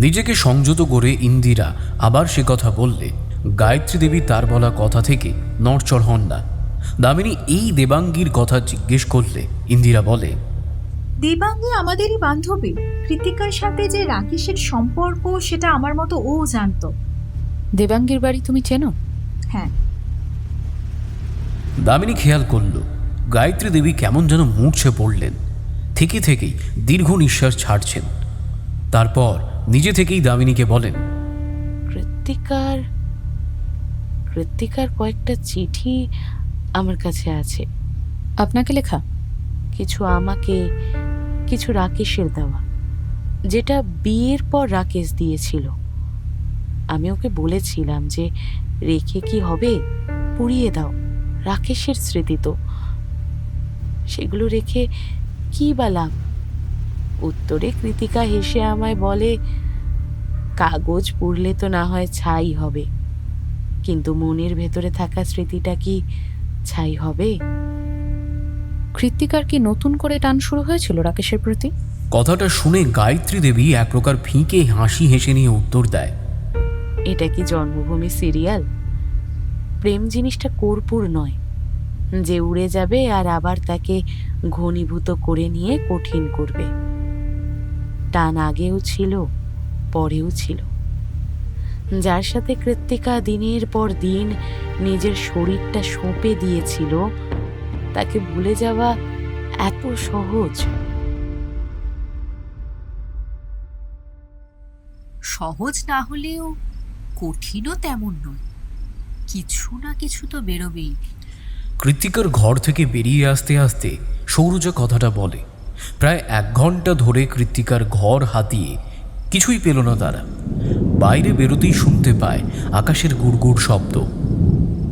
নিজেকে সংযত করে ইন্দিরা আবার সে কথা বললে গায়ত্রী দেবী তার বলা কথা থেকে নড়চড় হন না। দামিনী এই দেবাঙ্গীর কথা জিজ্ঞেস করলে ইন্দিরা বলে, দেবাঙ্গী আমাদেরই বান্ধবী। কৃতিকার সাথে যে রাকেশের সম্পর্ক সেটা আমার মতো ও জানতো। দেবাঙ্গীর বাড়ি তুমি চেনো? হ্যাঁ। দামিনী খেয়াল করল গায়ত্রী দেবী কেমন যেন মূর্ছে পড়লেন, থেকে থেকেই দীর্ঘ নিঃশ্বাস ছাড়ছেন। তারপর নিজে থেকেই দামিনীকে বলেন, কৃত্তিকার কয়েকটা চিঠি আমার কাছে আছে। আপনাকে লেখা? কিছু আমাকে, কিছু রাকেশের দেওয়া, যেটা বিয়ের পর রাকেশ দিয়েছিল। আমি ওকে বলেছিলাম যে রেখে কি হবে, পুড়িয়ে দাও, রাকেশের স্মৃতি তো। সেগুলো রেখে কি বা লাভ? উত্তরে কৃতিকা হেসে আমায় বলে, কাগজ পুড়লে তো না হয় ছাই হবে, কিন্তু মনের ভেতরে থাকা স্মৃতিটা কি ছাই হবে? কৃত্তিকার কি নতুন করে টান শুরু হয়েছিল রাকেশের প্রতি? কথাটা শুনে গায়ত্রী দেবী এক প্রকার ফিকে হাসি হেসে নিয়ে উত্তর দেয়, এটা কি জন্মভূমি সিরিয়াল? প্রেম জিনিসটা কর্পূর নয় যে উড়ে যাবে আর আবার তাকে ঘনীভূত করে নিয়ে কঠিন করবে। টান আগেও ছিল, পরেও ছিল। যার সাথে কৃত্তিকা দিনের পর দিন নিজের শরীরটা সঁপে দিয়েছিল, তাকে ভুলে যাওয়া এত সহজ? সহজ না হলেও কঠিনও তেমন নয়, কিছু না কিছু তো বেরোবেই। কৃত্তিকার ঘর থেকে বেরিয়ে আসতে আসতে সৌরজা কথাটা বলে। প্রায় 1 ঘন্টা ধরে কৃত্তিকার ঘর হাতিয়ে কিছুই পেল না তারা। বাইরে বেরোতেই শুনতে পায় আকাশের গুড়গুড় শব্দ।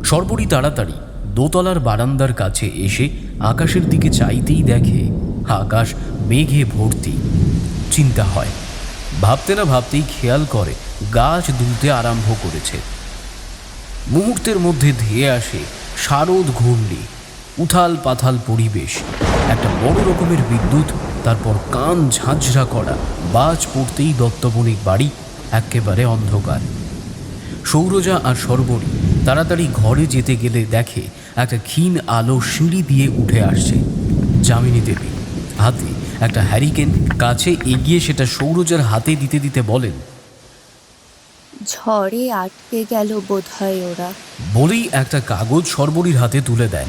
সর্বরই তাড়াতাড়ি দোতলার বারান্দার কাছে এসে আকাশের দিকে চাইতেই দেখে আকাশ মেঘে ভর্তি। চিন্তা হয়, ভাবতে না ভাবতেই খেয়াল করে গাছ দুলতে আরম্ভ করেছে। মুহূর্তের মধ্যে ধেয়ে আসে শারদ ঘূর্ণি, উথাল পাথাল পরিবেশ, একটা বড় রকমের বিদ্যুৎ, তারপর কান ঝাঁঝরা করা বাজ পড়তেই দত্তবণিক বাড়ি একেবারে অন্ধকার। সৌরজা আর সর্বরী তাড়াতাড়ি ঘরে যেতে গেলে দেখে একটা ক্ষীণ আলো সিঁড়ি দিয়ে উঠে আসছে। যামিনী দেবী হাতে একটা হ্যারিকেন, কাছে এগিয়ে সেটা সৌরজার হাতে দিতে দিতে বলেন, ঝড়ে আটকে গেল বোধহয় ওরা। বলেই একটা কাগজ সর্বরীর হাতে তুলে দেন।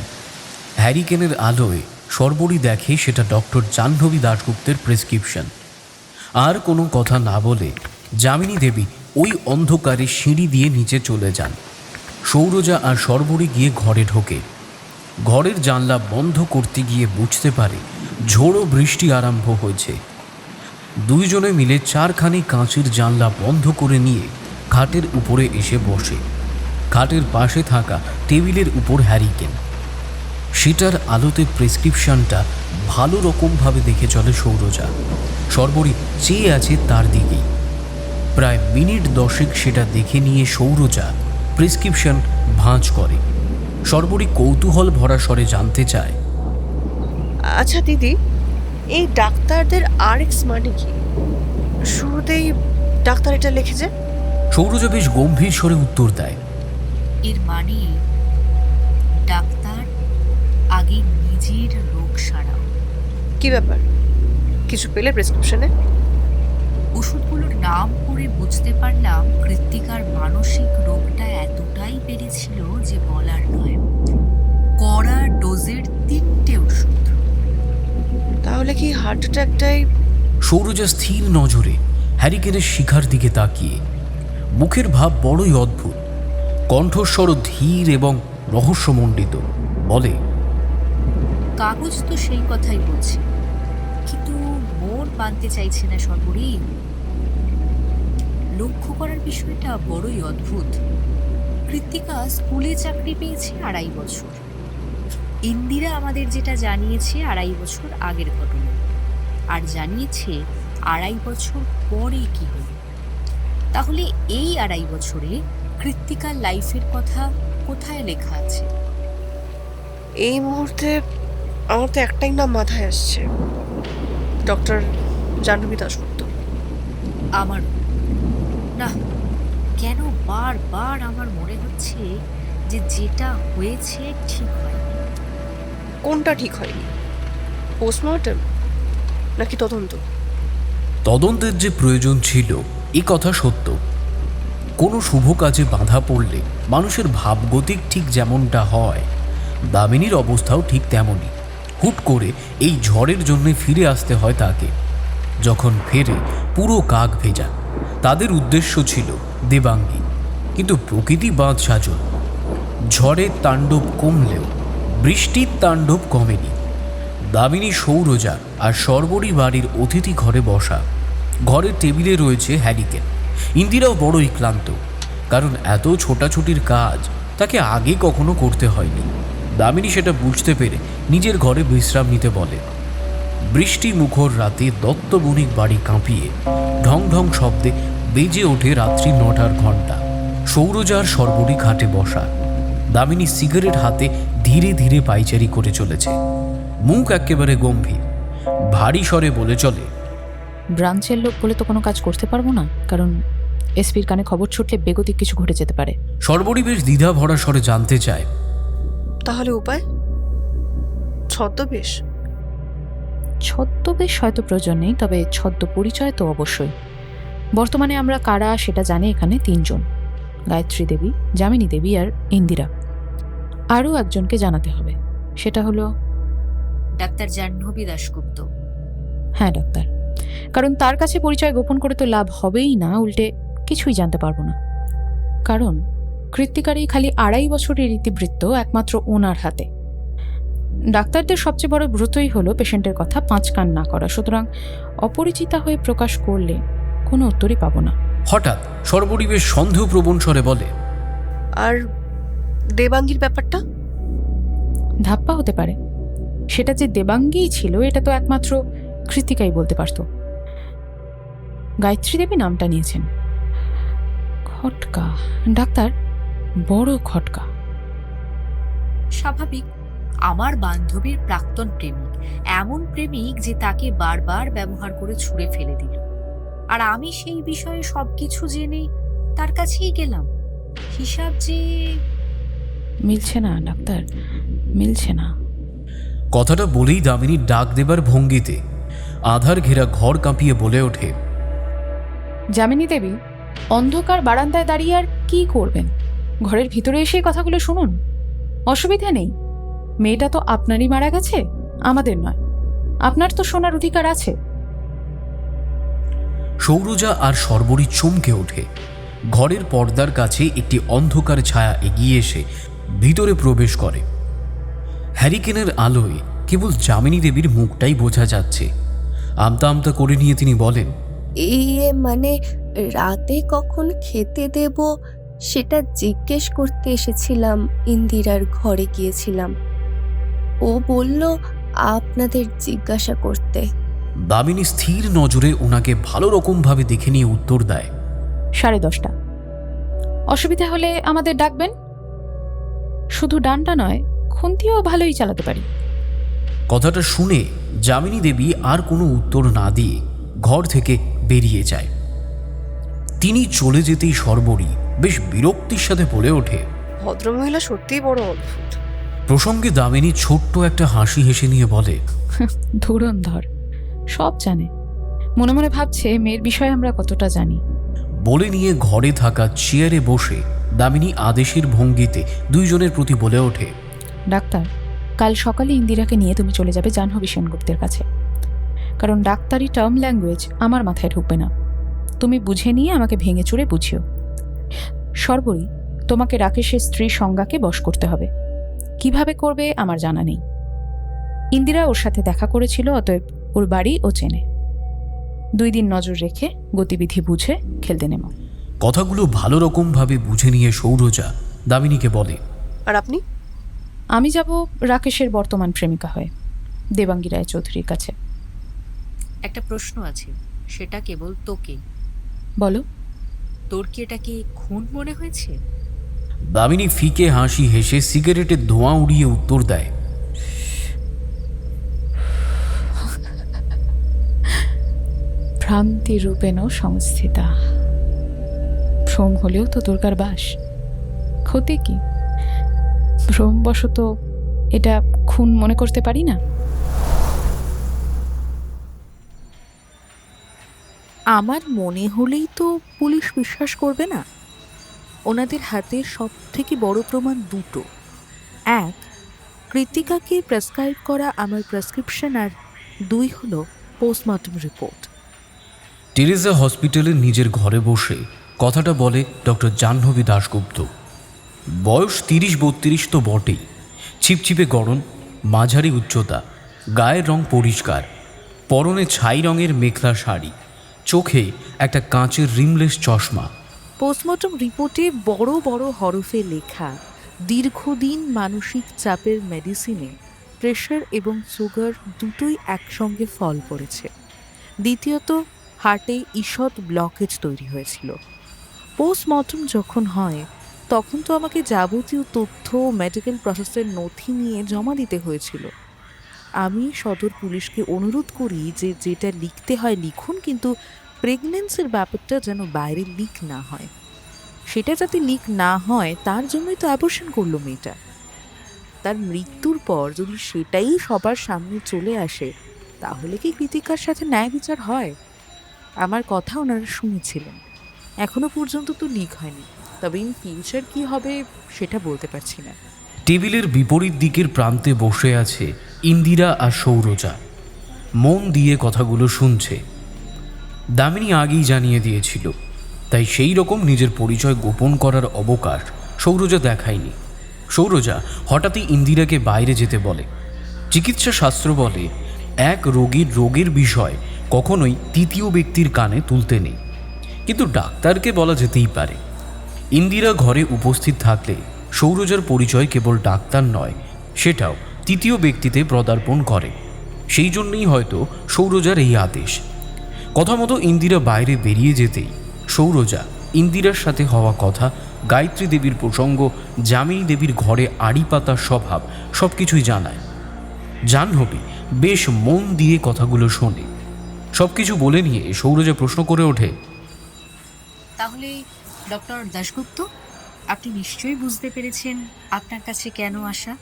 হ্যারিকেনের আলোয় সর্বরী দেখে সেটা ডক্টর জাহ্নবী দাশগুপ্তের প্রেসক্রিপশন। আর কোনো কথা না বলে যামিনী দেবী ওই অন্ধকারে সিঁড়ি দিয়ে নিচে চলে যান। সৌরজা আর সর্বরী গিয়ে ঘরে ঢোকে। ঘরের জানলা বন্ধ করতে গিয়ে বুঝতে পারে ঝোড়ো বৃষ্টি আরম্ভ হয়েছে। দুইজনে মিলে চারখানি কাঁচের জানলা বন্ধ করে নিয়ে খাটের উপরে এসে বসে। খাটের পাশে থাকা টেবিলের উপর হ্যারিকেন, সেটার আলোতে প্রেসক্রিপশনটা ভালো রকমভাবে দেখে চলে সৌরজা। সর্বরী চেয়ে আছে তার দিকেই। প্রায় মিনিট 10 সেটা দেখে নিয়ে সৌরজা প্রেসক্রিপশন ভাঁজ করে। সর্বরী কৌতূহল ভরা স্বরে জানতে চায়, আচ্ছা দিদি, এই ডাক্তারদের RX মানে কি? শুরুতেই ডাক্তার এটা লিখেছে। সৌরজা বেশ গম্ভীর স্বরে উত্তর দেয়, এর মানে ডাক্তার আগে নিজের রোগ সারাও। কি ব্যাপার, কিছু পেলে প্রেসক্রিপশনে? ওষুধগুলোর নাম পড়ে বুঝতে পারলাম কৃত্তিকার মানসিক রোগটা এতটাই বেড়েছিল যে বলার নয়। কড়া ডোজের 3টে ওষুধ। তাহলে কি হার্ট অ্যাটাকটাই? সৌরজা স্থির নজরে হ্যারিকেনের শিখার দিকে তাকিয়ে, মুখের ভাব বড়ই অদ্ভুত, কণ্ঠস্বর ধীর এবং রহস্যমণ্ডিত, বলে, কাগজ তো সেই কথাই বলছে, কিন্তু মন মানতে চাইছে না সর্বরী। লক্ষ্য করার বিষয়টা বড়ই অদ্ভুত। কৃত্তিকা স্কুলে চাকরি পেয়েছে 2.5 বছর। ইন্দিরা আমাদের যেটা জানিয়েছে 2.5 বছর আগের ঘটনা, আর জানিয়েছে 2.5 বছর পরে কি হলো। তাহলে এই 2.5 বছরে কৃত্তিকার লাইফের কথা কোথায় লেখা আছে? এই মুহূর্তে আমার তো একটাই নাম মাথায় আসছে, ডক্টর জাহ্নবী দাশগুপ্ত। আমার না, কেন বারবার আমার মনে হচ্ছে যে যেটা হয়েছে ঠিক হয়নি। কোনটা ঠিক হয়নি? পোস্টমর্টম নাকি তদন্ত? তদন্তের যে প্রয়োজন ছিল এ কথা সত্য। কোনো শুভ কাজে বাধা পড়লে মানুষের ভাবগতিক ঠিক যেমনটা হয়, দামিনীর অবস্থাও ঠিক তেমনই। হুট করে এই ঝড়ের জন্য ফিরে আসতে হয় তাকে। যখন ফেরে পুরো কাক ভেজা। তাদের উদ্দেশ্য ছিল দেবাঙ্গী, কিন্তু প্রকৃতি বাঁধ সাজল। ঝড়ের তাণ্ডব কমলেও বৃষ্টির তাণ্ডব কমেনি। দামিনী, সৌরজা আর সর্বরী বাড়ির অতিথি ঘরে বসা। ঘরের টেবিলে রয়েছে হ্যারিকেন। ইন্দিরাও বড়ই ক্লান্ত, কারণ এত ছোটাছুটির কাজ তাকে আগে কখনো করতে হয়নি। দামিনী সেটা বুঝতে পেরে নিজের ঘরে বিশ্রাম নিতে বলে। বৃষ্টি মুখর রাতে দত্তবণিক বাড়ি কাঁপিয়ে ঢং ঢং শব্দে বেজে ওঠে রাত্রি 9টার ঘণ্টা। সৌরজার সর্বরী খাটে বসা। দামিনী সিগারেট হাতে ধীরে ধীরে পায়চারি করে চলেছে। মুখ একেবারে গম্ভীর, ভারী স্বরে বলে চলে, ব্রাঞ্চের লোক বলে তো কোনো কাজ করতে পারবো না, কারণ এসপির কানে খবর ছুটলে বেগতিক কিছু ঘটে যেতে পারে। সর্বরী বেশ দ্বিধা ভরা স্বরে জানতে চায়, তাহলে উপায়? ছদ্মবেশ? ছদ্মবেশ হয়তো প্রয়োজন নেই, তবে ছদ্ম পরিচয় তো অবশ্যই। বর্তমানে আমরা কারা সেটা জানি এখানে 3 জন, গায়ত্রী দেবী, যামিনী দেবী আর ইন্দিরা। আরও একজনকে জানাতে হবে, সেটা হলো ডাক্তার জাহ্নবী দাশগুপ্ত। হ্যাঁ ডাক্তার, কারণ তার কাছে পরিচয় গোপন করে তো লাভ হবেই না, উল্টে কিছুই জানতে পারবো না। কারণ কৃত্তিকার এই খালি 2.5 বছরের ইতিবৃত্ত একমাত্র ওনার হাতে। ডাক্তারদের সবচেয়ে বড় ব্রতই হলো পেশেন্টের কথা 5 কান না করা, সুতরাং অপরিচিতা হয়ে প্রকাশ করলে কোনো উত্তরই পাবো না। হঠাৎ সর্বরী বেশ সন্দেহপ্রবণ স্বরে বলে, আর দেবাঙ্গীর ব্যাপারটা? ধাপ্পা হতে পারে, সেটা যে দেবাঙ্গীই ছিল এটা তো একমাত্র কৃতিকাই বলতে পারত। গায়ত্রী দেবী নামটা নিয়েছেন। খটকা ডাক্তার, বড় খটকা। স্বাভাবিক, আমার বান্ধবীর প্রাক্তন প্রেমিক, এমন প্রেমিক যে তাকে বারবার ব্যবহার করে ছুঁড়ে ফেলে দিল, আর আমি সেই বিষয়ে সবকিছু জেনে তার কাছেই গেলাম। হিসাব যে মিলছে না ডাক্তার, মিলছে না। কথাটা বলেই দামিনী ডাক দেবার ভঙ্গিতে আধার ঘেরা ঘর কাঁপিয়ে বলে ওঠে, যামিনী দেবী, অন্ধকার বারান্দায় দাঁড়িয়ে আর কি করবেন? ঘরের ভিতরে এসে কথাগুলো শুনুন, অসুবিধা নেই। মেয়েটা তো আপনারই মারা গেছে, আমাদের নয়। আপনার তো শোনার অধিকার আছে। সৌরজা আর সর্বরী চমকে ওঠে। ঘরের পর্দার কাছে একটি অন্ধকার ছায়া এগিয়ে এসে ভিতরে প্রবেশ করে। হ্যারিকেনের আলোয় কেবল যামিনী দেবীর মুখটাই বোঝা যাচ্ছে। আমতা আমতা করে নিয়ে তিনি বলেন, মানে রাতে কখন খেতে দেব সেটা জিজ্ঞেস করতে এসেছিলাম। ইন্দিরার ঘরে গিয়েছিলাম, ও বলল আপনাদের জিজ্ঞাসা করতে। দামিনী স্থির নজরে ওনাকে ভালো রকমভাবে দেখে নিয়ে উত্তর দেয়, 10:30। অসুবিধা হলে আমাদের ডাকবেন। শুধু ডানটা নয়, খুন্তিও ভালোই চালাতে পারি। কথাটা শুনে যামিনী দেবী আর কোনো উত্তর না দিয়ে ঘর থেকে বেরিয়ে যায়। তিনি চলে যেতেই সর্বরী বেশ বিরক্তির সাথে বলে ওঠে, ভদ্রমহিলা সত্যিই বড় অদ্ভুত। প্রসঙ্গে দামিনী ছোট্ট একটা হাসি হেসে নিয়ে বলে, ধুরন্ধর, সব জানে। মনে মনে ভাবছে মেয়ের বিষয়ে আমরা কতটা জানি। বলে নিয়ে ঘরে থাকা চেয়ারে বসে দামিনী আদেশের ভঙ্গিতে দুইজনের প্রতি বলে ওঠে, ডাক্তার, কাল সকালে ইন্দিরাকে নিয়ে তুমি চলে যাবে জাহ্নবী সেনগুপ্তের কাছে। কারণ ডাক্তারি টার্ম ল্যাঙ্গুয়েজ আমার মাথায় ঢুকবে না। তুমি বুঝে নিয়ে আমাকে ভেঙে চুরে বুঝিও। সর্বরী, তোমাকে রাকেশের স্ত্রী সংজ্ঞাকে বশ করতে হবে। কিভাবে করবে আমার জানা নেই। ইন্দিরা ওর সাথে দেখা করেছিল, অতএব ওর বাড়ি ও চেনে। 2 দিন নজর রেখে গতিবিধি বুঝে খেলতে নেব। কথাগুলো ভালো রকমভাবে বুঝে নিয়ে সৌরজা দামিনীকে বলে, আর আপনি? আমি যাব রাকেশের বর্তমান প্রেমিকা হয়ে, দেবাঙ্গী রায় চৌধুরীর কাছে। একটা প্রশ্ন আছে, সেটা কেবল তোকে। বলো। তোর কি এটাকে খুন মনে হয়েছে? দামিনী ফিকে হাসি হেসে সিগারেটের ধোঁয়া উড়িয়ে উত্তর দেয়, ভ্রান্তি রূপেণ সংস্থিতা। ভ্রম হলেও তো দুর্গার বাস, ক্ষতি কি? ভ্রমবশত এটা খুন মনে করতে পারি না। আমার মনে হলেই তো পুলিশ বিশ্বাস করবে না। ওনাদের হাতে সব থেকে বড় প্রমাণ 2টো। 1, কৃতিকাকে প্রেসক্রাইব করা আমার প্রেসক্রিপশন, আর 2 হলো পোস্টমর্টম রিপোর্ট। টেরেজা হসপিটালে নিজের ঘরে বসে কথাটা বলে ডক্টর জাহ্নবী দাশগুপ্ত। বয়স 30-32 তো বটেই। ছিপছিপে গড়ন, মাঝারি উচ্চতা, গায়ের রং পরিষ্কার, পরনে ছাই রঙের মেখলা শাড়ি, চোখে একটা কাঁচের রিমলেস চশমা। পোস্টমর্টম রিপোর্টে বড় বড় হরফে লেখা, দীর্ঘদিন মানসিক চাপের মেডিসিনে প্রেশার এবং সুগার দুটোই একসঙ্গে ফল করেছে। দ্বিতীয়ত, হার্টে ঈষৎ ব্লকেজ তৈরি হয়েছিল। পোস্টমর্টম যখন হয় তখন তো আমাকে যাবতীয় তথ্য মেডিকেল প্রসেসের নথি নিয়ে জমা দিতে হয়েছিল। আমি সদর পুলিশকে অনুরোধ করি যে যেটা লিখতে হয় লিখুন, কিন্তু প্রেগন্যান্সির ব্যাপারটা যেন বাইরে লিক না হয়। সেটা যাতে লিক না হয় তার জন্যই তো অ্যাবর্শন করলো মেয়েটা। তার মৃত্যুর পর যদি সেটাই সবার সামনে চলে আসে, তাহলে কি কৃতিকার সাথে ন্যায় বিচার হয়? আমার কথা ওনারা শুনেছিলেন। এখনো পর্যন্ত তো লিক হয়নি, তবে ইন ফিউচার কি হবে সেটা বলতে পারছি না। টেবিলের বিপরীত দিকের প্রান্তে বসে আছে ইন্দিরা আর সৌরজা। মন দিয়ে কথাগুলো শুনছে। দামিনী আগেই জানিয়ে দিয়েছিল, তাই সেই রকম নিজের পরিচয় গোপন করার অবকাশ সৌরজা দেখায়নি। সৌরজা হঠাৎই ইন্দিরাকে বাইরে যেতে বলে। চিকিৎসা শাস্ত্র বলে, এক রোগীর রোগের বিষয় কখনোই তৃতীয় ব্যক্তির কানে তুলতে নেই, কিন্তু ডাক্তারকে বলা যেতেই পারে। ইন্দিরা ঘরে উপস্থিত থাকলে সৌরজার পরিচয় কেবল ডাক্তার নয়, সেটাও তৃতীয় ব্যক্তিতে পদার্পণ করে। সেই জন্যই হয়তো সৌরজার এই আদেশ। কথা মতো ইন্দিরা বাইরে বেরিয়ে যেতেই সৌরজা ইন্দিরার সাথে হওয়া কথা, গায়ত্রী দেবীর প্রসঙ্গ, যামিনী দেবীর ঘরে আড়ি পাতার স্বভাব সব কিছুই জানায়। জাহ্নবী বেশ মন দিয়ে কথাগুলো শোনে। সব কিছু বলে নিয়ে সৌরজা প্রশ্ন করে ওঠে, তাহলে ডক্টর দাশগুপ্ত, আপনি নিশ্চয়ই বুঝতে পেরেছেন আপনার কাছে কেন আসা।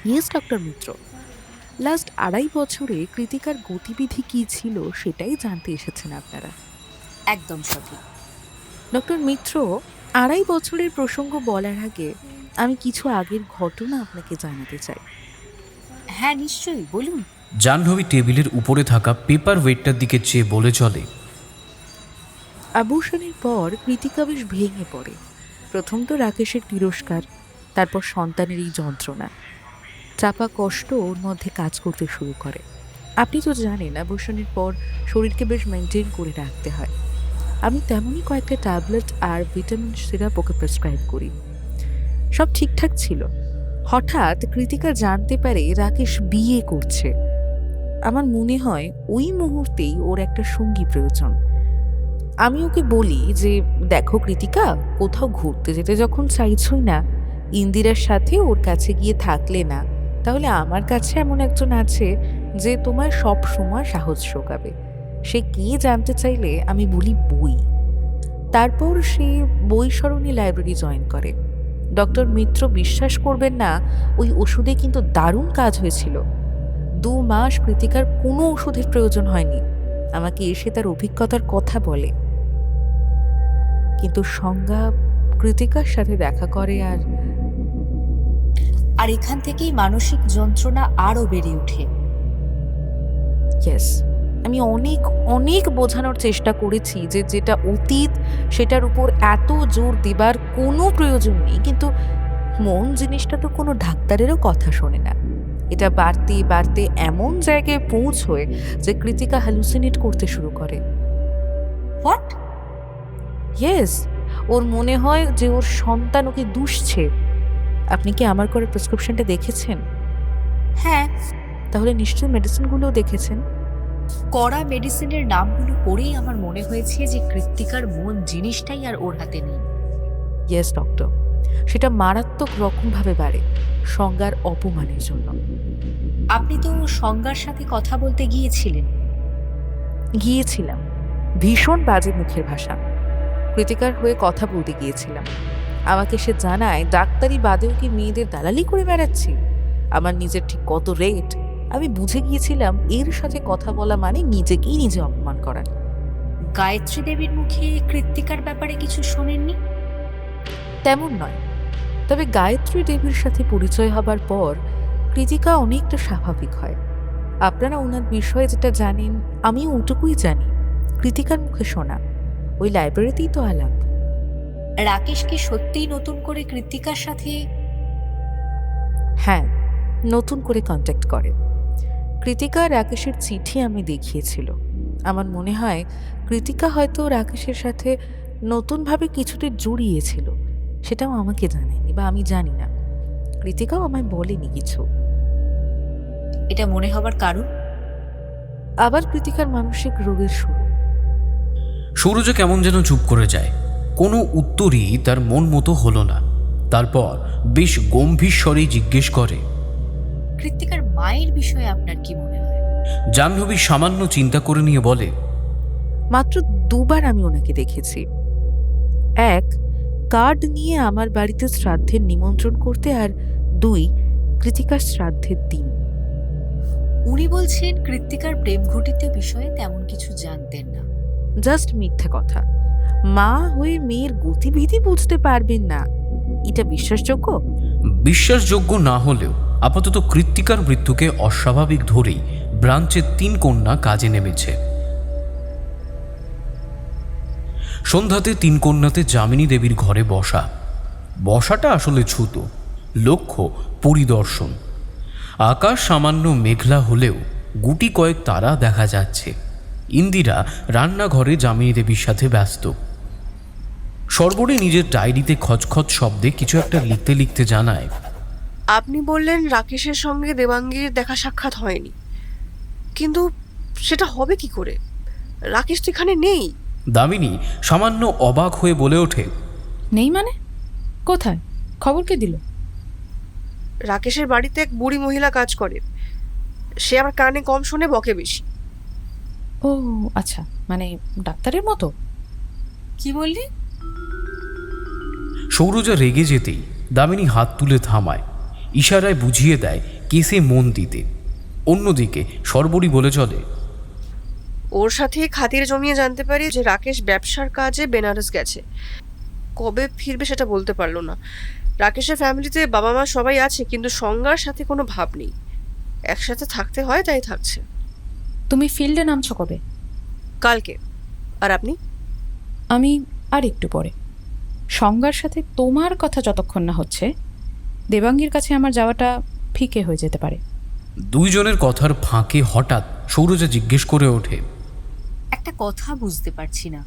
ইয়েস ডক্টর মিত্র, লাস্ট 2.5 বছরে কৃতিকার গতিবিধি কী ছিল সেটাই জানতে এসেছেন আপনারা। একদম সঠিক। ডক্টর মিত্র, 2.5 বছরের প্রসঙ্গ বলার আগে আমি কিছু আগের ঘটনা আপনাকে জানাতে চাই। হ্যাঁ নিশ্চয়ই, বলুন। জাহ্নবী টেবিলের উপরে থাকা পেপার ওয়েটটার দিকে চেয়ে বলে চলে, আবর্ষণের পর কৃতিকা বেশ ভেঙে পড়ে। প্রথম তো রাকেশের তিরস্কার, তারপর সন্তানের এই যন্ত্রণা, চাপা কষ্ট ওর মধ্যে কাজ করতে শুরু করে। আপনি তো জানেন আবর্ষণের পর শরীরকে বেশ মেনটেন করে রাখতে হয়। আমি তেমনই কয়েকটা ট্যাবলেট আর ভিটামিন সিরাপ ওকে প্রেসক্রাইব করি। সব ঠিকঠাক ছিল। হঠাৎ কৃতিকা জানতে পারে রাকেশ বিয়ে করছে। আমার মনে হয় ওই মুহূর্তেই ওর একটা সঙ্গী প্রয়োজন। আমি ওকে বলি যে, দেখো কৃতিকা, কোথাও ঘুরতে যেতে যখন চাইছই না, ইন্দিরার সাথে ওর কাছে গিয়ে থাকলে না, তাহলে আমার কাছে এমন একজন আছে যে তোমার সব সময় সাহস যোগাবে। সে কি জানতে চাইলে আমি বলি বই। তারপর সে বই সরণী লাইব্রেরি জয়েন করে। ডক্টর মিত্র বিশ্বাস করবেন না, ওই ওষুধে কিন্তু দারুণ কাজ হয়েছিল। 2 মাস কৃতিকার কোনো ওষুধের প্রয়োজন হয়নি। আমাকে এসে তার অভিজ্ঞতার কথা বলে। কিন্তু সংজ্ঞা কৃতিকার সাথে দেখা করে আর এখান থেকেই মানসিক যন্ত্রণা আরো বেড়ে ওঠে। ইয়েস, আমি অনেক অনেক বোঝানোর চেষ্টা করেছি যে যেটা অতীত সেটার উপর এত জোর দেবার কোনো প্রয়োজন নেই, কিন্তু মন জিনিসটা তো কোনো ডাক্তারেরও কথা শোনে না। এটা বাড়তে বাড়তে এমন জায়গায় পৌঁছয় যে কৃতিকা হ্যালুসিনেট করতে শুরু করে। হোয়াট? ইয়েস, ওর মনে হয় যে ওর সন্তান ওকে দুষছে। আপনি কি আমার করা প্রেসক্রিপশনটা দেখেছেন? হ্যাঁ। তাহলে নিশ্চয়ই মেডিসিনগুলোও দেখেছেন। কড়া মেডিসিনের নামগুলো পড়েই আমার মনে হয়েছে যে কৃত্তিকার মন জিনিসটাই আর ওর হাতে নেই। ইয়েস ডক্টর, সেটা মারাত্মক রকমভাবে বাড়ে সংজ্ঞার অপমানের জন্য। আপনি তো সংজ্ঞার সাথে কথা বলতে গিয়েছিলাম, ভীষণ বাজে মুখের ভাষা। কৃতিকার হয়ে কথা বলতে গিয়েছিলাম। আমাকে সে জানায় ডাক্তারি বাদেও কি মেয়েদের দালালি করে বেড়াচ্ছি। আমার নিজের ঠিক কত রেট আমি বুঝে গিয়েছিলাম এর সাথে কথা বলা মানে নিজেকেই নিজে অপমান করা। গায়ত্রী দেবীর মুখে কৃত্তিকার ব্যাপারে কিছু শোনেননি? তেমন নয়, তবে গায়ত্রী দেবীর সাথে পরিচয় হবার পর কৃতিকা অনেকটা স্বাভাবিক হয়। আপনারা ওনার বিষয়ে যেটা জানেন আমি ওটুকুই জানি। কৃতিকার মুখে শোনা, ওই লাইব্রেরিতেই তো আলাপ। রাকেশ কি সত্যিই নতুন করে কৃত্তিকার সাথে? হ্যাঁ, নতুন করে কন্ট্যাক্ট করে। কৃতিকা রাকেশের চিঠি আমি দেখিয়েছিল। আমার মনে হয় কৃতিকা হয়তো রাকেশের সাথে নতুনভাবে কিছুতে জড়িয়েছিল, সেটাও আমাকে জানায়নি বা আমি জানি না। কৃতিকাও আমায় বলেনি কিছু। এটা মনে হবার কারণ? আবার কৃতিকার মানসিক রোগের শুরু। সৌরজা কেমন যেন চুপ করে যায়। কোনো উত্তরই তার মন মতো হলো না। তারপর বেশ গম্ভীর স্বরে জিজ্ঞেস করে, কৃত্তিকার মায়ের বিষয়ে আপনার কি মনে হয়? জাহ্নবী সামান্য চিন্তা করে নিয়ে বলে, মাত্র 2 বার আমি ওনাকে দেখেছি। 1, কার্ড নিয়ে আমার বাড়িতে শ্রাদ্ধের নিমন্ত্রণ করতে, আর 2, কৃতিকার শ্রাদ্ধের দিন। উনি বলছেন কৃত্তিকার প্রেম ঘটিত বিষয়ে তেমন কিছু জানতেন না। জাস্ট মিথ্যে কথা। মা হয়ে মেয়ের গতিবিধি বুঝতে পারবেন না, এটা বিশ্বাসযোগ্য? বিশ্বাসযোগ্য না হলেও আপাতত কৃত্তিকার মৃত্যুকে অস্বাভাবিক ধরেই ব্রাঞ্চের 3 কন্যা কাজে নেমেছে। সন্ধ্যাতে 3 কন্যাতে যামিনী দেবীর ঘরে বসাটা আসলে ছুতো, লক্ষ্য পরিদর্শন। আকাশ সামান্য মেঘলা হলেও গুটি কয়েক তারা দেখা যাচ্ছে। ইন্দিরা রান্নাঘরে যামিনী দেবীর সাথে ব্যস্ত। সর্বরে নিজের ডায়েরিতে খচখচ শব্দে কিছু একটা লিখতে লিখতে জানায়, আপনি বললেন রাকেশের সঙ্গে দেবাঙ্গীর দেখা সাক্ষাৎ হয়নি, কিন্তু সেটা হবে কি করে? রাকেশ তো এখানে নেই। দামিনী সামান্য অবাক হয়ে বলে ওঠে, নেই মানে? কোথায়? খবর কে দিল? রাকেশের বাড়িতে এক বুড়ি মহিলা কাজ করে, সে আবার কানে কম শোনে, বকে বেশি। ও আচ্ছা, মানে ডাক্তারের মতো? কি বললি? সৌরজা রেগে যেতেই দামিনী হাত তুলে থামায়, ইশারায় বুঝিয়ে দেয় কেসে মন দিতে। অন্যদিকে সর্বরী বলে চলে, ওর সাথে খাতির জমিয়ে জানতে পারি যে রাকেশ ব্যবসার কাজে বেনারস গেছে। কবে ফিরবে সেটা বলতে পারলো না। রাকেশের ফ্যামিলিতে বাবা মা সবাই আছে, কিন্তু সংজ্ঞার সাথে কোনো ভাব নেই। একসাথে থাকতে হয়, তাই থাকছে। তুমি ফিল্ডে নামছো কবে? কালকে। আর আপনি? আমি আর একটু পরে। সংজ্ঞার সাথে তোমার কথা যতক্ষণ না হচ্ছে, দেবাঙ্গীর কাছে আমার যাওয়াটা ফিকে হয়ে যেতে পারে। দুইজনের কথার ফাঁকে হঠাৎ সৌরজা জিজ্ঞেস করে ওঠে, একটা কথা বুঝতে পারছি না,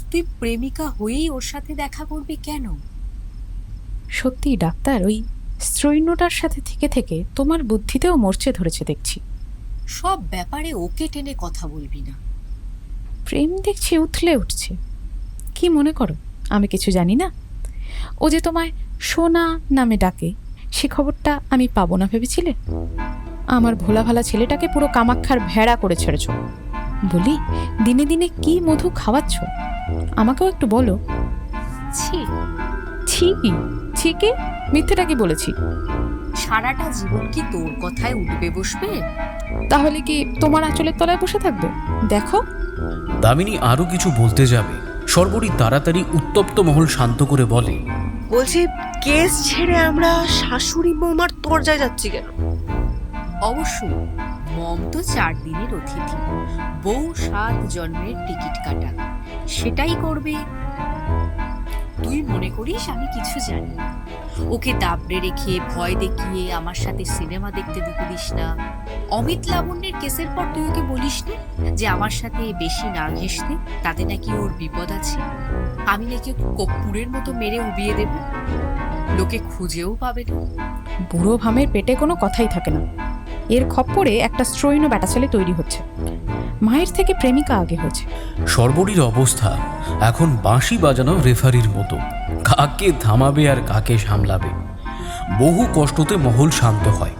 তুই প্রেমিকা হয়েই ওর সাথে দেখা করবি কেন? সত্যি ডাক্তার, ওই স্ত্রৈন্যটার সাথে থেকে থেকে তোমার বুদ্ধিতেও মরচে ধরেছে দেখছি। সব ব্যাপারে ওকে টেনে কথা বলবি না। প্রেম দেখছি উথলে উঠছে। কি মনে করো আমি কিছু জানি না? ও যে তোমায় সোনা নামে ডাকে, সে খবরটা আমি পাবো না ভেবেছিলে? আমার ভোলা ভালা ছেলেটাকে পুরো কামাক্ষার ভেড়া করে ছেড়েছ। বলি, দিনে দিনে কি মধু খাওয়াচ্ছ? আমাকেও একটু বলো। ছি, ছিকে মিথ্যেটা কি বলেছি? সারাটা জীবন কি তোর কথায় উঠবে বসবে? তাহলে কি তোমার আঁচলের তলায় বসে থাকবে? দেখো। দামিনী আরো কিছু বলতে যাবে, সর্বরী তাড়াতাড়ি উত্তপ্ত মহল শান্ত করে বলে, বলছি, কেস ছেড়ে আমরা শাশুড়ি বৌমার তরজায় যাচ্ছি কেন? অবশ্যই, মম তো 4 দিনের অতিথি, বউ 7 জন্মের টিকিট কাটা, সেটাই করবে। তুই মনে করিস আমি কিছু জানি না? ওকে দাবড়ে রেখে ভয় দেখিয়ে আমার সাথে সিনেমা দেখতে দিতে দিস না। অমিত লাবণ্যের কেসের পর তুই ওকে বলিস না যে আমার সাথে বেশি না ঘেঁষতে, তাতে নাকি ওর বিপদ আছে। আমি নাকি ওকে কপ্পুরের মতো মেরে উবিয়ে দেব, লোকে খুঁজেও পাবে না। বুড়ো ভামের পেটে কোনো কথাই থাকে না। এর খপ্পরে একটা স্ত্রৈণ ব্যাটা ছেলে তৈরি হচ্ছে। মায়ের থেকে প্রেমিকা আগে হয়েছে। সর্বরীর অবস্থা এখন বাঁশি বাজানো রেফারির মতো, কাকে থামাবে আর কাকে সামলাবে। বহু কষ্টতে মহল শান্ত হয়।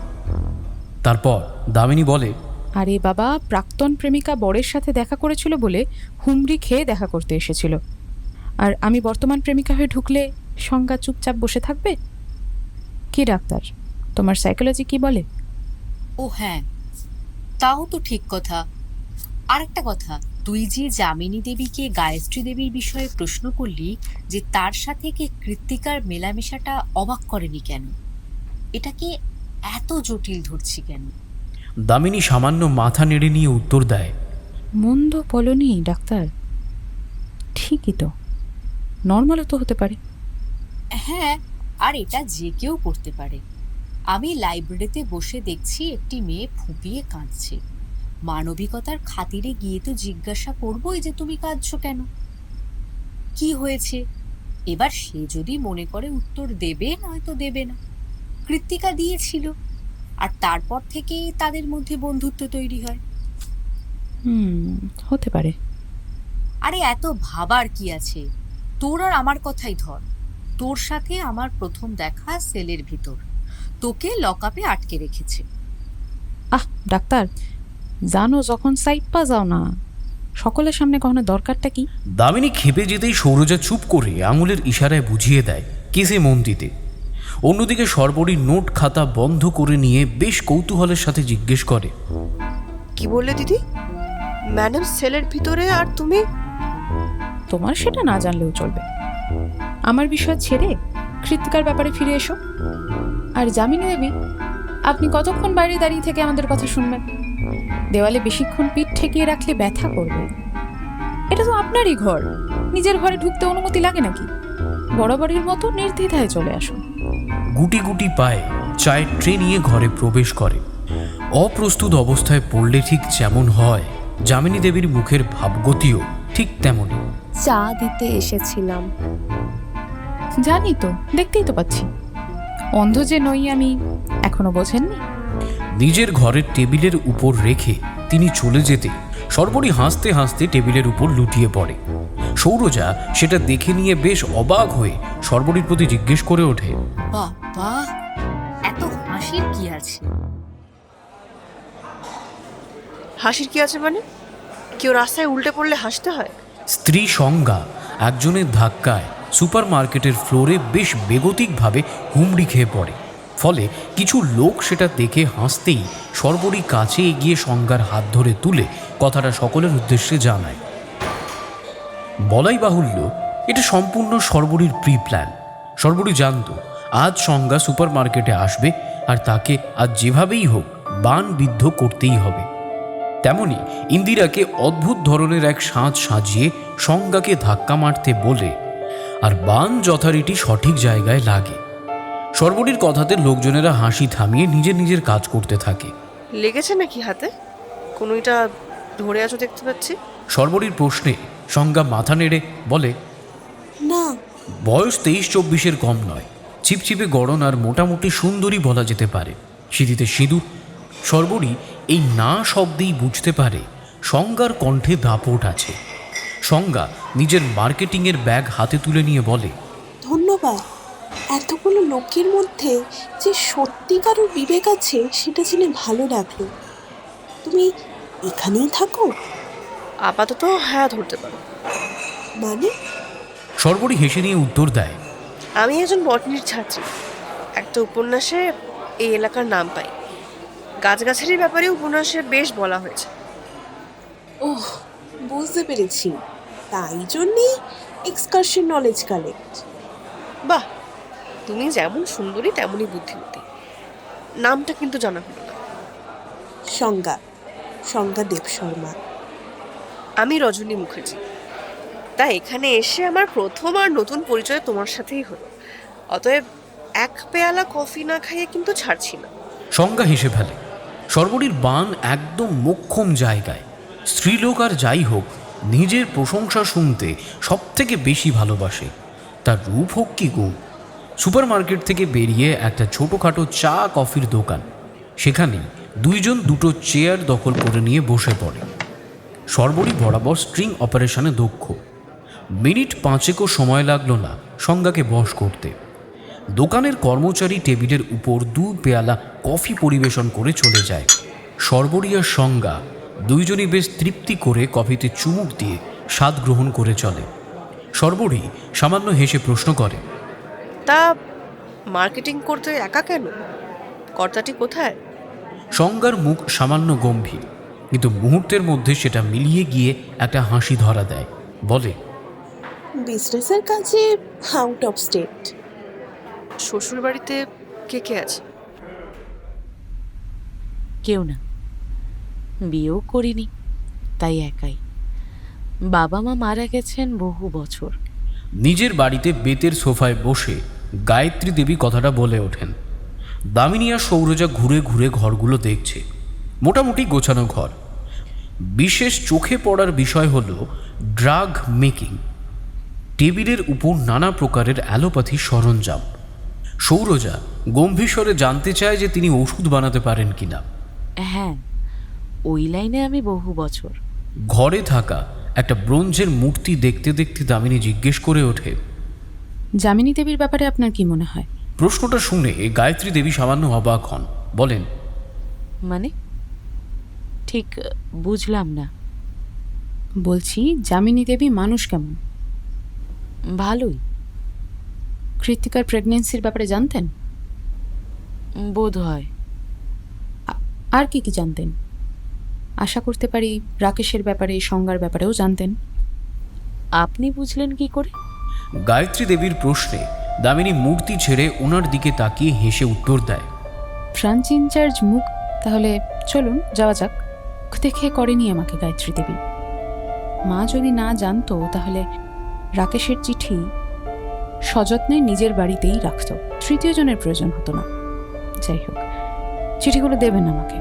তারপর দামিনী বলে, আরে বাবা, প্রাক্তন প্রেমিকা বরের সাথে দেখা করেছিল বলে হুমড়ি খেয়ে দেখা করতে এসেছিল। আর আমি বর্তমান প্রেমিকা হয়ে ঢুকলে সংজ্ঞা চুপচাপ বসে থাকবে? কি ডাক্তার, তোমার সাইকোলজি কি বলে? ও হ্যাঁ, তাও তো ঠিক কথা। আর একটা কথা, তুই যে যামিনী দেবীকে গায়ত্রী দেবীর বিষয়ে প্রশ্ন করলি যে তার সাথে কি কৃত্তিকার মেলামেশাটা অবাক করেনি কেন, এটাকে এত জটিল ধরছি কেন? দামিনী সামান্য মাথা নেড়ে নিয়ে উত্তর দেয়, মন্দ বলনি ডাক্তার, ঠিকই তো, নর্মালও তো হতে পারে। হ্যাঁ, আর এটা যে কেউ করতে পারে। আমি লাইব্রেরিতে বসে দেখছি একটি মেয়ে ফুঁপিয়ে কাঁদছে। মানবিকতার খাতিরে গিয়ে তো জিজ্ঞাসা করবোই যে তুমি কাঁদছো কেন, কি হয়েছে। এবার সে যদি মনে করে উত্তর দেবে, নয়তো দেবে না। কৃত্তিকা দিয়েছিল, আর তারপর থেকে তাদের মধ্যে বন্ধুত্ব তৈরি হয়। হতে পারে। আরে এত ভাবার কি আছে? তোর আর আমার কথাই ধর। তোর সাথে আমার প্রথম দেখা সেলের ভিতর, তোকে লকআপে আটকে রেখেছে। ডাক্তার, জানো যখন সাইড পা যাও না, সকলের সামনে কখনো দরকারটা কি? দামিনী খেপে যেতেই সৌরজা চুপ করে আঙুলের ইশারায় বুঝিয়ে দেয় কেসে মন দিতে। অন্যদিকে সর্বরী নোট খাতা বন্ধ করে নিয়ে বেশ কৌতূহলের সাথে জিজ্ঞেস করে, কি বললে দিদি? ম্যাডাম সেলের ভিতরে, আর তুমি? তোমার সেটা না জানলেও চলবে। আমার বিষয় ছেড়ে কৃত্তিকার ব্যাপারে ফিরে এসো। আর যামিনী দেবী, আপনি কতক্ষণ বাইরে দাঁড়িয়ে থেকে আমাদের কথা শুনবেন? দেওয়ালে বেশিক্ষণ পিঠ ঠেকিয়ে রাখলে ব্যথা করবে। এটা তো আপনারই ঘর, নিজের ঘরে ঢুকতে অনুমতি লাগে নাকি? বরাবরের মতো নির্দ্বিধায় চলে আসুন। গুটি গুটি পায়ে চায়ের ট্রে নিয়ে ঘরে প্রবেশ করে। অপ্রস্তুত অবস্থায় পড়লে ঠিক যেমন হয়, যামিনী দেবীর মুখের ভাবগতিও ঠিক তেমনই। চা দিতে এসেছিলাম। জানি তো, দেখতেই তো পাচ্ছি। অন্ধ যে নই আমি এখনো বোঝেননি? নিজের ঘরের টেবিলের উপর রেখে তিনি চলে যেতে সর্বরী হাসতে হাসতে টেবিলের উপর লুটিয়ে পড়ে। সৌরজা সেটা দেখে নিয়ে বেশ অবাক হয়ে সর্বরীর প্রতি জিজ্ঞেস করে ওঠে, বাবা, এত হাসির কি আছে? হাসির কি আছে মানে? কেউ রাস্তায় উল্টে পড়লে হাসতে হয়? স্ত্রী সংজ্ঞা একজনের ধাক্কায় সুপার মার্কেটের ফ্লোরে বেশ বেগতিকভাবে হুমড়ি খেয়ে পড়ে। ফলে কিছু লোক সেটা দেখে হাসতেই সর্বরী কাছে এগিয়ে সংজ্ঞার হাত ধরে তুলে কথাটা সকলের উদ্দেশ্যে জানায়। বলাই বাহুল্য, এটা সম্পূর্ণ সর্বরীর প্রি প্ল্যান। সর্বরী জানত আজ সংজ্ঞা সুপার মার্কেটে আসবে আর তাকে আজ যেভাবেই হোক বাণবিদ্ধ করতেই হবে। তেমনি ইন্দিরাকে অদ্ভুত ধরনের এক সাজ সাজিয়ে সংজ্ঞাকে ধাক্কা মারতে বলে আর বান যথারীতি সঠিক জায়গায় লাগে। সর্বরীর কথাতে লোকজনেরা হাসি থামিয়ে নিজের নিজের কাজ করতে থাকে। লেগেছে নাকি হাতে? কোনোটা ধরে আছো দেখতে পাচ্ছি। সর্বরীর প্রশ্নে সংজ্ঞা মাথা নেড়ে বলে, না। বয়স 23-24 কম নয়, ছিপছিপে গড়ন আর মোটামুটি সুন্দরী বলা যেতে পারে। সিঁথিতে সিঁদুর। সর্বরী এই না শব্দেই বুঝতে পারে সংজ্ঞার কণ্ঠে দাপট আছে। সংজ্ঞা নিজের মার্কেটিংয়ের ব্যাগ হাতে তুলে নিয়ে বলে, ধন্যবাদ। এতগুলো লোকের মধ্যে যে সত্যিকারের বিবেক আছে সেটা জেনে ভালো লাগলো। তুমি এখানেই থাকো? আপাতত হ্যাঁ ধরতে পারো। মানে? সর্বরী হেসে নিয়ে উত্তর দেয়, আমি একজন বটনির ছাত্রী। একটা উপন্যাসে এই এলাকার নাম পাই। গাছগাছালির ব্যাপারে উপন্যাসে বেশ বলা হয়েছে। ওহ, বুঝতে পেরেছি। তাই জন্যেই এক্সকারশন নলেজ কালেক্ট। বাহ, তুমি যেমন সুন্দরী তেমনই বুদ্ধিমতী। নামটা কিন্তু জানা হলো না। সংজ্ঞা দেব শর্মা। আমি রজনী মুখার্জি। তা এখানে এসে আমার প্রথম আর নতুন পরিচয় তোমার সাথেই হলো। অতএব এক পেয়ালা কফি না খাইয়ে কিন্তু ছাড়ছি না। সংজ্ঞা হেসে ফেলে। সর্বরীর বান একদম মোক্ষম জায়গায়। স্ত্রীলোক আর যাই হোক, নিজের প্রশংসা শুনতে সব থেকে বেশি ভালোবাসে। তার রূপ হোক কি গুণ। সুপার মার্কেট থেকে বেরিয়ে একটা ছোটোখাটো চা কফির দোকান, সেখানেই দুইজন দুটো চেয়ার দখল করে নিয়ে বসে পড়ে। সর্বরী বরাবর স্ট্রিং অপারেশনে দক্ষ। মিনিট 5 সময় লাগলো না সংজ্ঞাকে বশ করতে। দোকানের কর্মচারী টেবিলের উপর 2 পেয়ালা কফি পরিবেশন করে চলে যায়। সর্বরী আর সংজ্ঞা দুইজনই বেশ তৃপ্তি করে কফিতে চুমুক দিয়ে স্বাদ গ্রহণ করে চলে। সর্বরী সামান্য হেসে প্রশ্ন করে, তা মার্কেটিং করতে একা কেন? কর্তাটি কোথায়? সংজ্ঞার মুখ সামান্য গম্ভীর, কিন্তু মুহূর্তের মধ্যে সেটা মিলিয়ে গিয়ে একটা হাসি ধরা দেয়। বলে, বিজনেসের কাজে আউট অফ স্টেট। শ্বশুর বাড়িতে কে কে আছে? কেউ না, বিয়েও করিনি, তাই একাই। বাবা মা মারা গেছেন বহু বছর। নিজের বাড়িতে বেতের সোফায় বসে গায়ত্রী দেবী কথাটা বলে ওঠেন। দামিনী আর সৌরজা ঘুরে ঘুরে ঘরগুলো দেখছে। মোটামুটি গোছানো ঘর। বিশেষ চোখে পড়ার বিষয় হলো ড্রাগ মেকিং। টেবিলের উপর নানা প্রকারের অ্যালোপ্যাথি সরঞ্জাম। সৌরজা গম্ভীর স্বরে জানতে চায় যে তিনি ওষুধ বানাতে পারেন কিনা। হ্যাঁ, ওই লাইনে আমি বহু বছর। ঘরে থাকা একটা ব্রোঞ্জের মূর্তি দেখতে দেখতে দামিনী জিজ্ঞেস করে ওঠে, যামিনী দেবীর ব্যাপারে আপনার কি মনে হয়? প্রশ্নটা শুনে গায়ত্রী দেবী সামান্য অবাক হন। বলেন, মানে ঠিক বুঝলাম না। বলছি, যামিনী দেবী মানুষ কেমন? ভালোই। কৃত্তিকার প্রেগনেন্সির ব্যাপারে জানতেন? বোধ হয়। আর কি কি জানতেন? আশা করতে পারি রাকেশের ব্যাপারে, সংজ্ঞার ব্যাপারেও জানতেন। আপনি বুঝলেন কি করে? গায়ত্রী দেবীর প্রশ্নে দামিনী মূর্তি ছেড়ে ওনার দিকে তাকিয়ে হেসে উত্তর দেয়, ব্রাঞ্চ ইনচার্জ মুখ। তাহলে চলুন যাওয়া যাক। দেখে করেনি আমাকে গায়ত্রী দেবী। মা যদি না জানতো তাহলে রাকেশের চিঠি সযত্নে নিজের বাড়িতেই রাখত। তৃতীয় জনের প্রয়োজন হতো না। যাই হোক, চিঠিগুলো দেবেন আমাকে।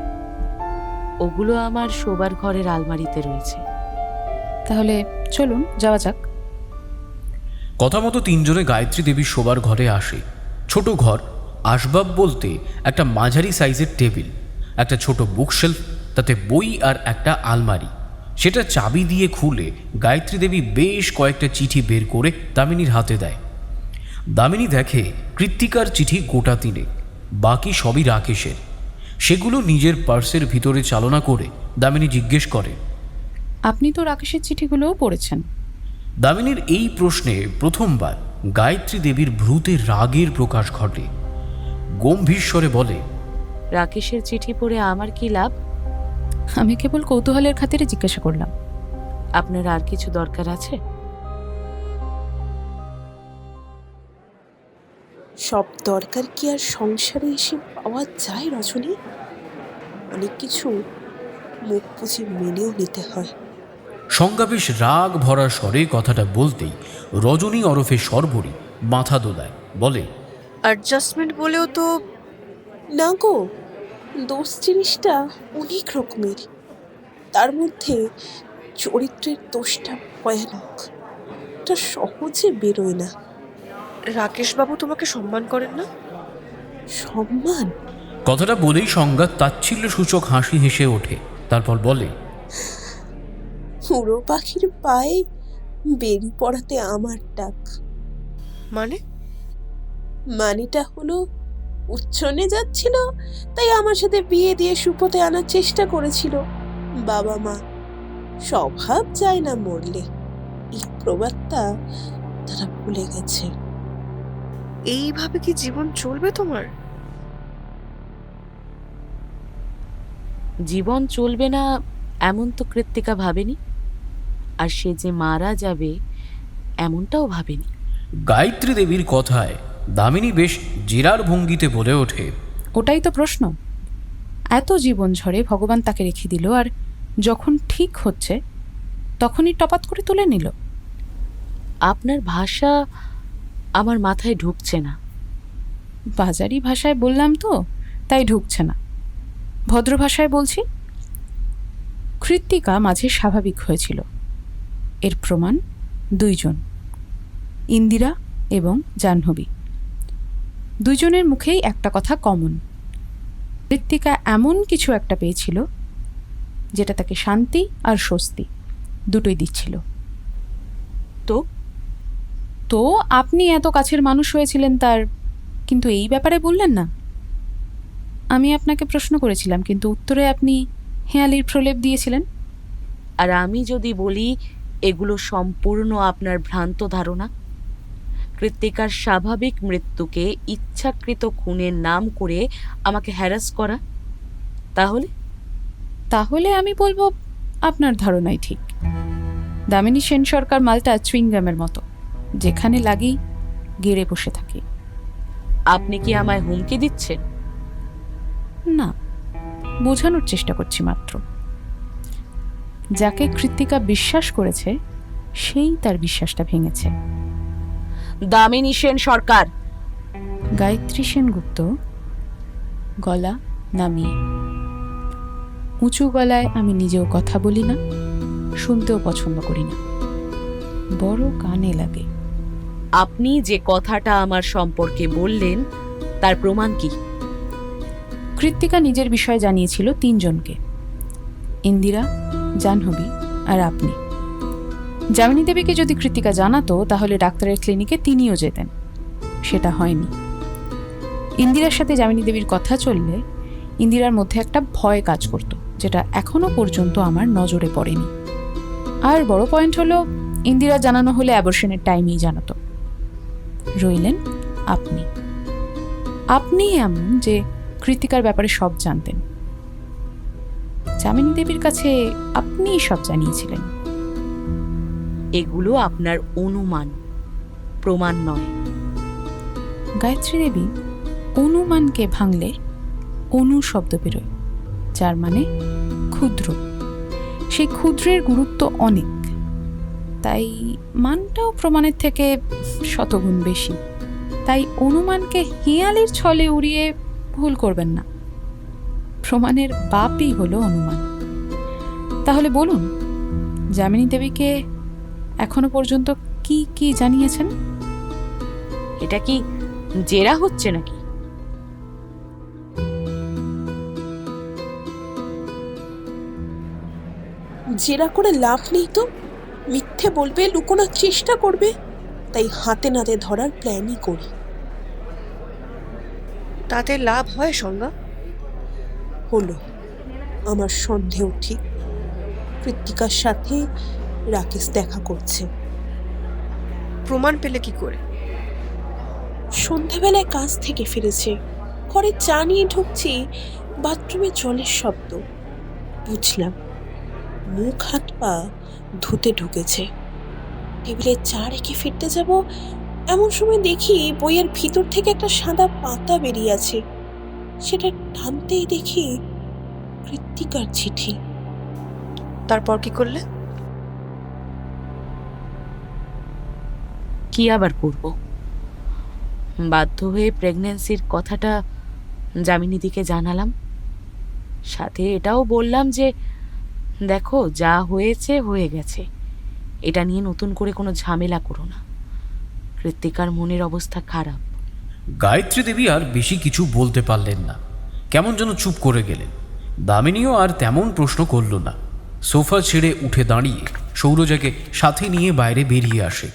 ওগুলো আমার শোবার ঘরের আলমারিতে রয়েছে। তাহলে চলুন যাওয়া যাক। কথা মতো 3 জনে গায়ত্রী দেবীর শোবার ঘরে আসে। ছোট ঘর, আসবাব বলতে একটা মাঝারি সাইজের টেবিল, একটা ছোট বুকশেলফ, তাতে বই আর একটা আলমারি। সেটা চাবি দিয়ে খুলে গায়ত্রী দেবী বেশ কয়েকটা চিঠি বের করে দামিনীর হাতে দেয়। দামিনী দেখে কৃত্তিকার চিঠি গোটা 3, বাকি সবই রাকেশের। সেগুলো নিজের পার্সের ভিতরে চালনা করে দামিনী জিজ্ঞেস করে, আপনি তো রাকেশের চিঠিগুলোও পড়েছেন। দামিনীর এই প্রশ্নে প্রথমবার গায়ত্রী দেবীর ভ্রুতে রাগের প্রকাশ ঘটে। গম্ভীর স্বরে বলে, রাকেশের চিঠি পড়ে আমার কি লাভ? আমি কেবল কৌতূহলের খাতিরে জিজ্ঞাসা করলাম। আপনার আর কিছু দরকার আছে? সব দরকার কি আর সংসারে এসে পাওয়া যায় রজনী? অনেক কিছু মুখ বুঝে মেনেও নিতে হয়। সংজ্ঞা বেশ রাগ ভরা স্বরে কথাটা বলতেই রজনী ওরফে সর্বরী মাথা দোলায়, বলে, অ্যাডজাস্টমেন্ট বলেও তো না গো, দোষ জিনিসটা অনেক রকমের, তার মধ্যে চরিত্রের দোষটা ভয়ানক, এটা সহজে বেরোয় না। রাকেশবাবু তোমাকে সম্মান করেন না? সম্মান? কথাটা বলেই সংজ্ঞা তাচ্ছিল্য সূচক হাসি হেসে ওঠে। তারপর বলে, উড়ো পাখির পায়ে বেরি পড়াতে আমার ডাক। মানেটা হলো উচ্ছনে যাচ্ছিল, তাই আমার সাথে বিয়ে দিয়ে সুপথে আনার চেষ্টা করেছিল বাবা মা। স্বভাব যায় না মরলে, এই প্রবাদটা তারা ভুলে গেছে। এইভাবে কি জীবন চলবে তোমার? জীবন চলবে না এমন তো কৃত্তিকা ভাবেনি, আর সে যে মারা যাবে এমনটাও ভাবেনি। গায়ত্রী দেবীর কথায় দামিনী বেশ জেরার ভঙ্গিতে বলে ওঠে, ওটাই তো প্রশ্ন। এত জীবন ঝরে ভগবান তাকে রেখে দিল, আর যখন ঠিক হচ্ছে তখনই টপাত করে তুলে নিল। আপনার ভাষা আমার মাথায় ঢুকছে না। বাজারি ভাষায় বললাম তো, তাই ঢুকছে না। ভদ্র ভাষায় বলছি, কৃত্তিকা মাঝে স্বাভাবিক হয়েছিল। এর প্রমাণ 2 জন, ইন্দিরা এবং জাহ্নবী। 2 জনের মুখেই একটা কথা কমন, কৃত্তিকা এমন কিছু একটা পেয়েছিল যেটা তাকে শান্তি আর স্বস্তি দুটোই দিচ্ছিল। তো আপনি এত কাছের মানুষ হয়েছিলেন তার, কিন্তু এই ব্যাপারে বললেন না। আমি আপনাকে প্রশ্ন করেছিলাম, কিন্তু উত্তরে আপনি হেঁয়ালির প্রলেপ দিয়েছিলেন। আর আমি যদি বলি এগুলো সম্পূর্ণ আপনার ভ্রান্ত ধারণা, কৃত্তিকার স্বাভাবিক মৃত্যুকে ইচ্ছাকৃত খুনের নাম করে আমাকে হ্যারাস করা, তাহলে আমি বলবো আপনার ধারণাই ঠিক। দামিনী সেন সরকার মালটা চুইংগামের মতো, যেখানে লাগেই গেড়ে বসে থাকে। আপনি কি আমায় হুমকি দিচ্ছেন? না, বোঝানোর চেষ্টা করছি মাত্র। যাকে কৃত্তিকা বিশ্বাস করেছে সেই তার বিশ্বাসটা ভেঙেছে। দামিনী সেন সরকার। গায়ত্রী সেনগুপ্ত গলা নামিয়ে, উঁচু গলায় আমি নিজেও কথা বলি না, শুনতেও পছন্দ করি না, বড় কানে লাগে। আপনি যে কথাটা আমার সম্পর্কে বললেন তার প্রমাণ কি? কৃত্তিকা নিজের বিষয়ে জানিয়েছিল 3 জনকে, ইন্দিরা, জাহ্নবী আর আপনি। যামিনী দেবীকে যদি কৃত্তিকা জানাতো তাহলে ডাক্তারের ক্লিনিকে তিনিও যেতেন, সেটা হয়নি। ইন্দিরার সাথে যামিনী দেবীর কথা চললে ইন্দিরার মধ্যে একটা ভয় কাজ করত, যেটা এখনো পর্যন্ত আমার নজরে পড়েনি। আর বড় পয়েন্ট হলো, ইন্দিরা জানানো হলে অ্যাবর্শনের টাইমেই জানাতো। রইলেন আপনি এমন যে কৃত্তিকার ব্যাপারে সব জানতেন। যামিনী দেবীর কাছে আপনিই সব জানিয়েছিলেন। এগুলো আপনার অনুমান, প্রমাণ নয়। গায়ত্রী দেবী, অনুমানকে ভাঙলে অনু শব্দ বেরোয়, যার মানে ক্ষুদ্র। সেই ক্ষুদ্রের গুরুত্ব অনেক, তাই মানটাও প্রমাণের থেকে শতগুণ বেশি। তাই অনুমানকে হেঁয়ালির ছলে উড়িয়ে ভুল করবেন না। প্রমাণের বাপই হলো অনুমান। তাহলে বলুন, যামিনী দেবীকে এখনো পর্যন্ত কি কি জানিয়েছেন? এটা কি জেরা হচ্ছে নাকি? জেরা করে লাভ নেই তো, মিথ্যে বলবে, লুকোনোর চেষ্টা করবে, তাই হাতে নাতে ধরার প্ল্যানই করি। তাতে লাভ হয় সংজ্ঞা? হলো, আমার সন্দেহ ঠিক। কৃত্তিকার সাথে রাকেশ দেখা করছে। প্রমাণ পেলে কি করে? সন্ধ্যাবেলায় কাজ থেকে ফিরেছে, ঘরে চা নিয়ে ঢুকছি, বাথরুমে জলের শব্দ। বুঝলাম মুখ হাত পা ধুতে ঢুকেছে। টেবিলে চা রেখে ফিরতে যাব, এমন সময় দেখি বইয়ের ভিতর থেকে একটা সাদা পাতা বেরিয়ে আছে। সেটা টানতেই দেখি কৃত্তিকার চিঠি। তারপর কি করলে? কি আবার করব? বাধ্য হয়ে প্রেগন্যান্সির কথাটা যামিনীদিকে জানালাম। সাথে এটাও বললাম যে দেখো, যা হয়েছে হয়ে গেছে, এটা নিয়ে নতুন করে কোনো ঝামেলা করো না। কৃত্তিকার মনের অবস্থা খারাপ। গায়ত্রী দেবী আর বেশি কিছু বলতে পারলেন না, কেমন যেন চুপ করে গেলেন। দামিনীও আর তেমন প্রশ্ন করল না। সোফা ছেড়ে উঠে দাঁড়িয়ে সৌরজাকে সাথে নিয়ে বাইরে বেরিয়ে আসে।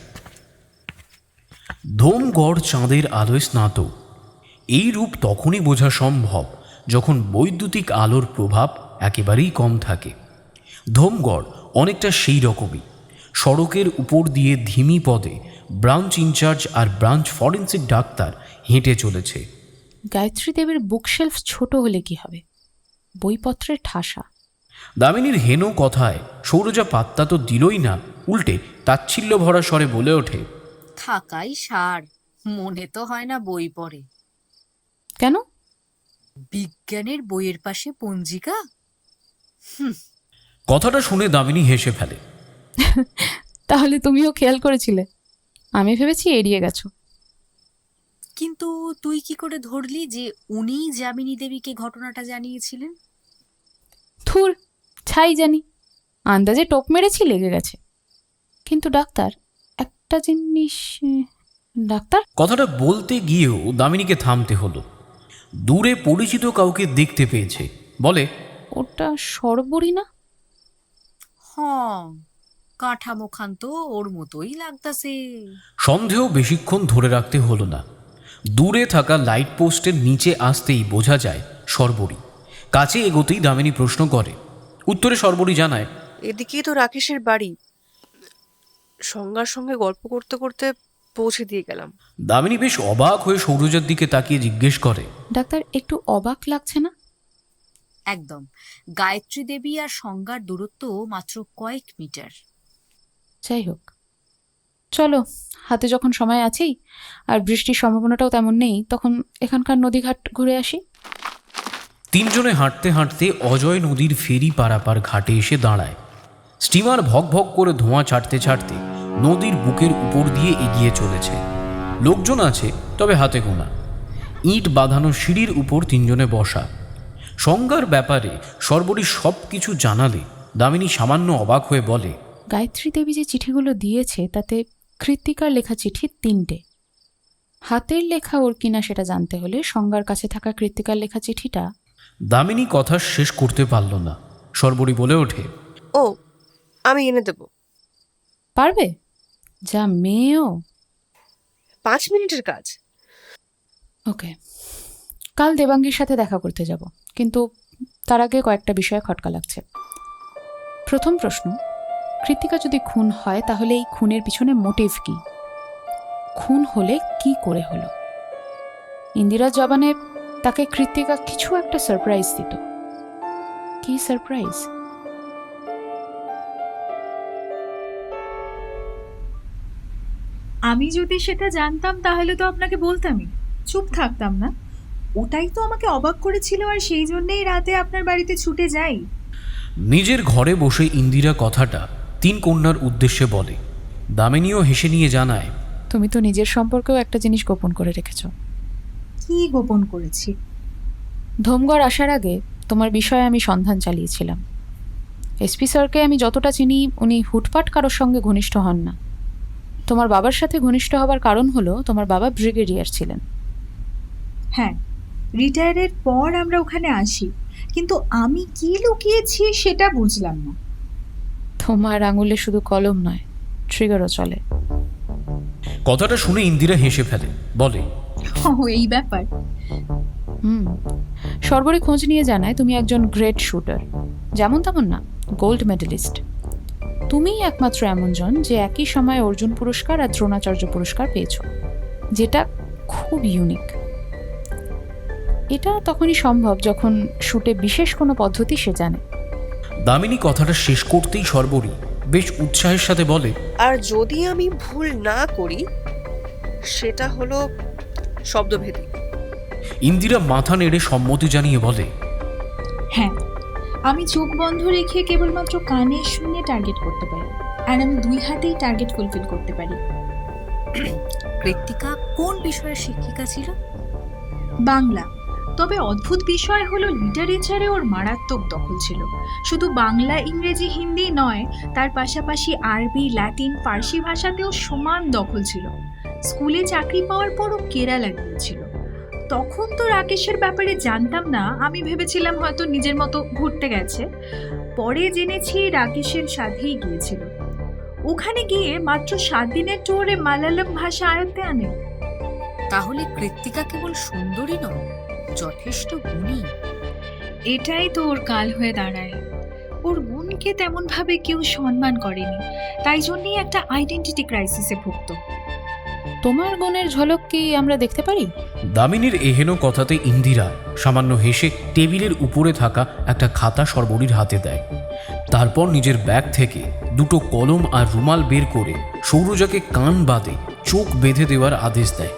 ধোমগড় চাঁদের আলোয় স্নাত। এই রূপ তখনই বোঝা সম্ভব যখন বৈদ্যুতিক আলোর প্রভাব একেবারেই কম থাকে। ধোমগড় অনেকটা সেই রকমই। সড়কের উপর দিয়ে ধিমি পদে ব্রাঞ্চ ইনচার্জ আর ব্রাঞ্চ ফরেন্সিক ডাক্তার হেঁটে চলেছে। গায়ত্রী দেবীর বুকশেলফ ছোট হলে কি হবে, বইপত্রের ঠাসা। দামিনীর হেন কথায় সৌরজা পাত্তা তো দিলই না, উল্টে তাচ্ছিল্য ভরা স্বরে বলে ওঠে, থাকাই সার, মনে তো হয় না বই পড়ে। কেন? বিজ্ঞানের বইয়ের পাশে পঞ্জিকা। কথাটা শুনে দামিনী হেসে ফেলে। তাহলে তুমিও খেয়াল করেছিলে? আমি ভেবেছি এড়িয়ে গেছো। কিন্তু তুই কি করে ধরলি যে উনিই যামিনী দেবীকে ঘটনাটা জানিয়েছিলেন? থুর, ছাই জানি, আন্দাজে টোপ মেরেছি, লেগে গেছে। কিন্তু ডাক্তার, একটা জিনিস। ডাক্তার, কথাটা বলতে গিয়েও দামিনীকে থামতে হলো। দূরে পরিচিত কাউকে দেখতে পেয়েছে, বলে, ওটা সর্বরী না? হ্যাঁ, কাঠামো খান তো ওর মতোই লাগতাছে। সন্দেহ বেশিক্ষণ ধরে রাখতে হলো না। দূরে থাকা লাইট পোস্টের নিচে আসতেই বোঝা যায় সর্বরী। কাছে এগোতেই দামিনী প্রশ্ন করে। উত্তরে সর্বরী জানায়, এদিকেই তো রাকেশের বাড়ি। সংজ্ঞার সঙ্গে গল্প করতে করতে পৌঁছে দিয়ে গেলাম। দামিনী বেশ অবাক হয়ে সৌরজার দিকে তাকিয়ে জিজ্ঞেস করে, ডাক্তার, একটু অবাক লাগছে না? একদম। গায়ত্রী দেবী আর সংজ্ঞার দূরত্ব মাত্র কয়েক মিটার। যাই হোক, চলো, হাতে যখন সময় আছেই আর বৃষ্টির সম্ভাবনাটাও তেমন নেই, তখন এখানকার নদীঘাট ঘুরে আসি। তিনজনে হাঁটতে হাঁটতে অজয় নদীর ফেরি পারাপার ঘাটে এসে দাঁড়ায়। স্টিমার ভক ভক করে ধোঁয়া ছাড়তে ছাড়তে নদীর বুকের উপর দিয়ে এগিয়ে চলেছে। লোকজন আছে, তবে হাতে গোনা। ইট বাঁধানো সিঁড়ির উপর তিনজনে বসা। সংজ্ঞার ব্যাপারে সর্বরী সব কিছু জানালে দামিনী সামান্য অবাক হয়ে বলে, গায়ত্রী দেবী যে চিঠিগুলো দিয়েছে তাতে কৃত্তিকার লেখা চিঠি 3টে। হাতের লেখা ওর কিনা সেটা জানতে হলে সংজ্ঞার কাছে থাকা কৃত্তিকার লেখা চিঠিটা। দামিনী কথা শেষ করতে পারল না। সর্বরী বলে ওঠে, ও, আমি এনে দেব। পারবে? যা মেয়েও। 5 মিনিটের কাজ। ওকে, কাল দেবাঙ্গীর সাথে দেখা করতে যাব, কিন্তু তার আগে কয়েকটা বিষয়ে খটকা লাগছে। প্রথম প্রশ্ন, কৃত্তিকা যদি খুন হয় তাহলে এই খুনের পিছনে মোটিভ কি? খুন হলে কি করে হলো? ইন্দিরার জবানে তাকে কৃত্তিকা কিছু একটা সারপ্রাইজ দিত। কি সারপ্রাইজ? আমি যদি সেটা জানতাম তাহলে তো আপনাকে বলতামই, চুপ থাকতাম না। ওটাই তো আমাকে অবাক করেছিল, আর সেই জন্যেই রাতে আপনার বাড়িতে ছুটে যাই। নিজের ঘরে বসে ইন্দিরা কথাটা 3 কন্যার উদ্দেশ্যে বলে। দামিনীও হেসে নিয়ে জানায়, তুমি তো নিজের সম্পর্কেও একটা জিনিস গোপন করে রেখেছ। কি গোপন করেছি? ধোমগড় আসার আগে তোমার বিষয়ে আমি সন্ধান চালিয়েছিলাম। এসপি স্যারকে আমি যতটা চিনি, উনি হুটপাট কারোর সঙ্গে ঘনিষ্ঠ হন না। তোমার বাবার সাথে ঘনিষ্ঠ হবার কারণ হলো তোমার বাবা ব্রিগেডিয়ার ছিলেন। হ্যাঁ, রিটায়ারের পর আমরা ওখানে আসি, কিন্তু আমি কি লুকিয়েছি সেটা বুঝলাম না। তোমার আঙুলে শুধু কলম নয়, ট্রিগারও চলে। কথাটা শুনে ইন্দিরা হেসে ফেলে, বলে, ও এই ব্যাপার। সর্বরী খোঁজ নিয়ে জানায় তুমি একজন গ্রেট শুটার, যেমন তেমন না, গোল্ড মেডেলিস্ট। তুমিই একমাত্র এমন জন যে একই সময়ে অর্জুন পুরস্কার আর দ্রোণাচার্য পুরস্কার পেয়েছো, যেটা খুব ইউনিক। এটা তখনই সম্ভব যখন শুটে বিশেষ কোনো পদ্ধতি সে জানে। দামিনী কথাটা শেষ করতেই সর্বরী বেশ উৎসাহের সাথে বলে, আর যদি আমি ভুল না করি সেটা হলো শব্দভেদী। ইন্দিরা মাথা নেড়ে সম্মতি জানিয়ে বলে, হ্যাঁ, আমি চোখ বন্ধ রেখে কেবলমাত্র কানে শুনে টার্গেট করতে পারি, আর আমি 2 হাতেই টার্গেট ফুলফিল করতে পারি। কৃত্তিকা কোন বিষয়ের শিক্ষিকা ছিল? বাংলা। তবে অদ্ভুত বিষয় হলো লিটারেচারে ওর মারাত্মক দখল ছিল। শুধু বাংলা, ইংরেজি, হিন্দি নয়, তার পাশাপাশি আরবি, ল্যাটিন, ফার্সি ভাষাতেও সমান দখল ছিল। স্কুলে চাকরি পাওয়ার পরও কেরালা গিয়েছিল। তখন তো রাকেশের ব্যাপারে জানতাম না, আমি ভেবেছিলাম হয়তো নিজের মতো ঘুরতে গেছে। পরে জেনেছি রাকেশের সাথেই গিয়েছিল। ওখানে গিয়ে মাত্র 7 দিনের ট্যুরে মালায়ালাম ভাষা আয়ত্তে আনে। তাহলে কৃত্তিকা কেবল সুন্দরী নয়, যথেষ্ট গুণী। এটাই তো ওর কাল হয়ে দাঁড়ায়। ওর গুণকে তেমন ভাবে কেউ সম্মান করেনি, তাই জন্যই একটা আইডেন্টিটি ক্রাইসিসে ভুগত। তোমার গুণের ঝলক কি আমরা দেখতে পারি? দামিনীর এহেন কথাতে ইন্দিরা সামান্য হেসে টেবিলের উপরে থাকা একটা খাতা সর্বরীর হাতে দেয়। তারপর নিজের ব্যাগ থেকে 2টো কলম আর রুমাল বের করে সৌরজাকে কান বাঁধে চোখ বেঁধে দেওয়ার আদেশ দেয়।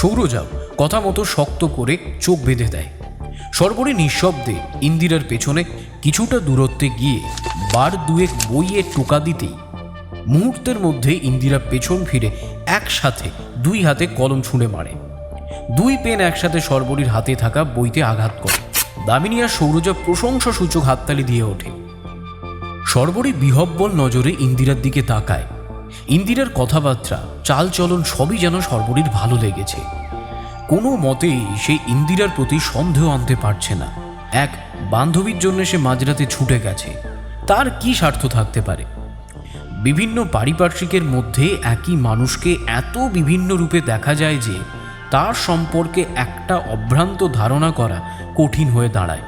সৌরজাও কথা মতো শক্ত করে চোখ বেঁধে দেয়। সর্বরী নিঃশব্দে ইন্দিরার পেছনে কিছুটা দূরত্বে গিয়ে বার 2 বইয়ে টোকা দিতেই মুহূর্তের মধ্যে ইন্দিরা পেছন ফিরে একসাথে 2 হাতে কলম ছুঁড়ে মারে। 2 পেন একসাথে সর্বরীর হাতে থাকা বইতে আঘাত করে। দামিনী আর সৌরজা প্রশংসা সূচক হাততালি দিয়ে ওঠে। সর্বরী বিহব্বল নজরে ইন্দিরার দিকে তাকায়। ইন্দিরার কথাবার্তা, চালচলন সবই যেন সর্বরীর ভালো লেগেছে। কোনো মতেই সে ইন্দিরার প্রতি সন্দেহ আনতে পারছে না। এক বান্ধবীর জন্য সে মাঝরাতে ছুটে গেছে, তার কি স্বার্থ থাকতে পারে? বিভিন্ন পারিপার্শ্বিকের মধ্যে একই মানুষকে এত বিভিন্ন রূপে দেখা যায় যে তার সম্পর্কে একটা অভ্রান্ত ধারণা করা কঠিন হয়ে দাঁড়ায়।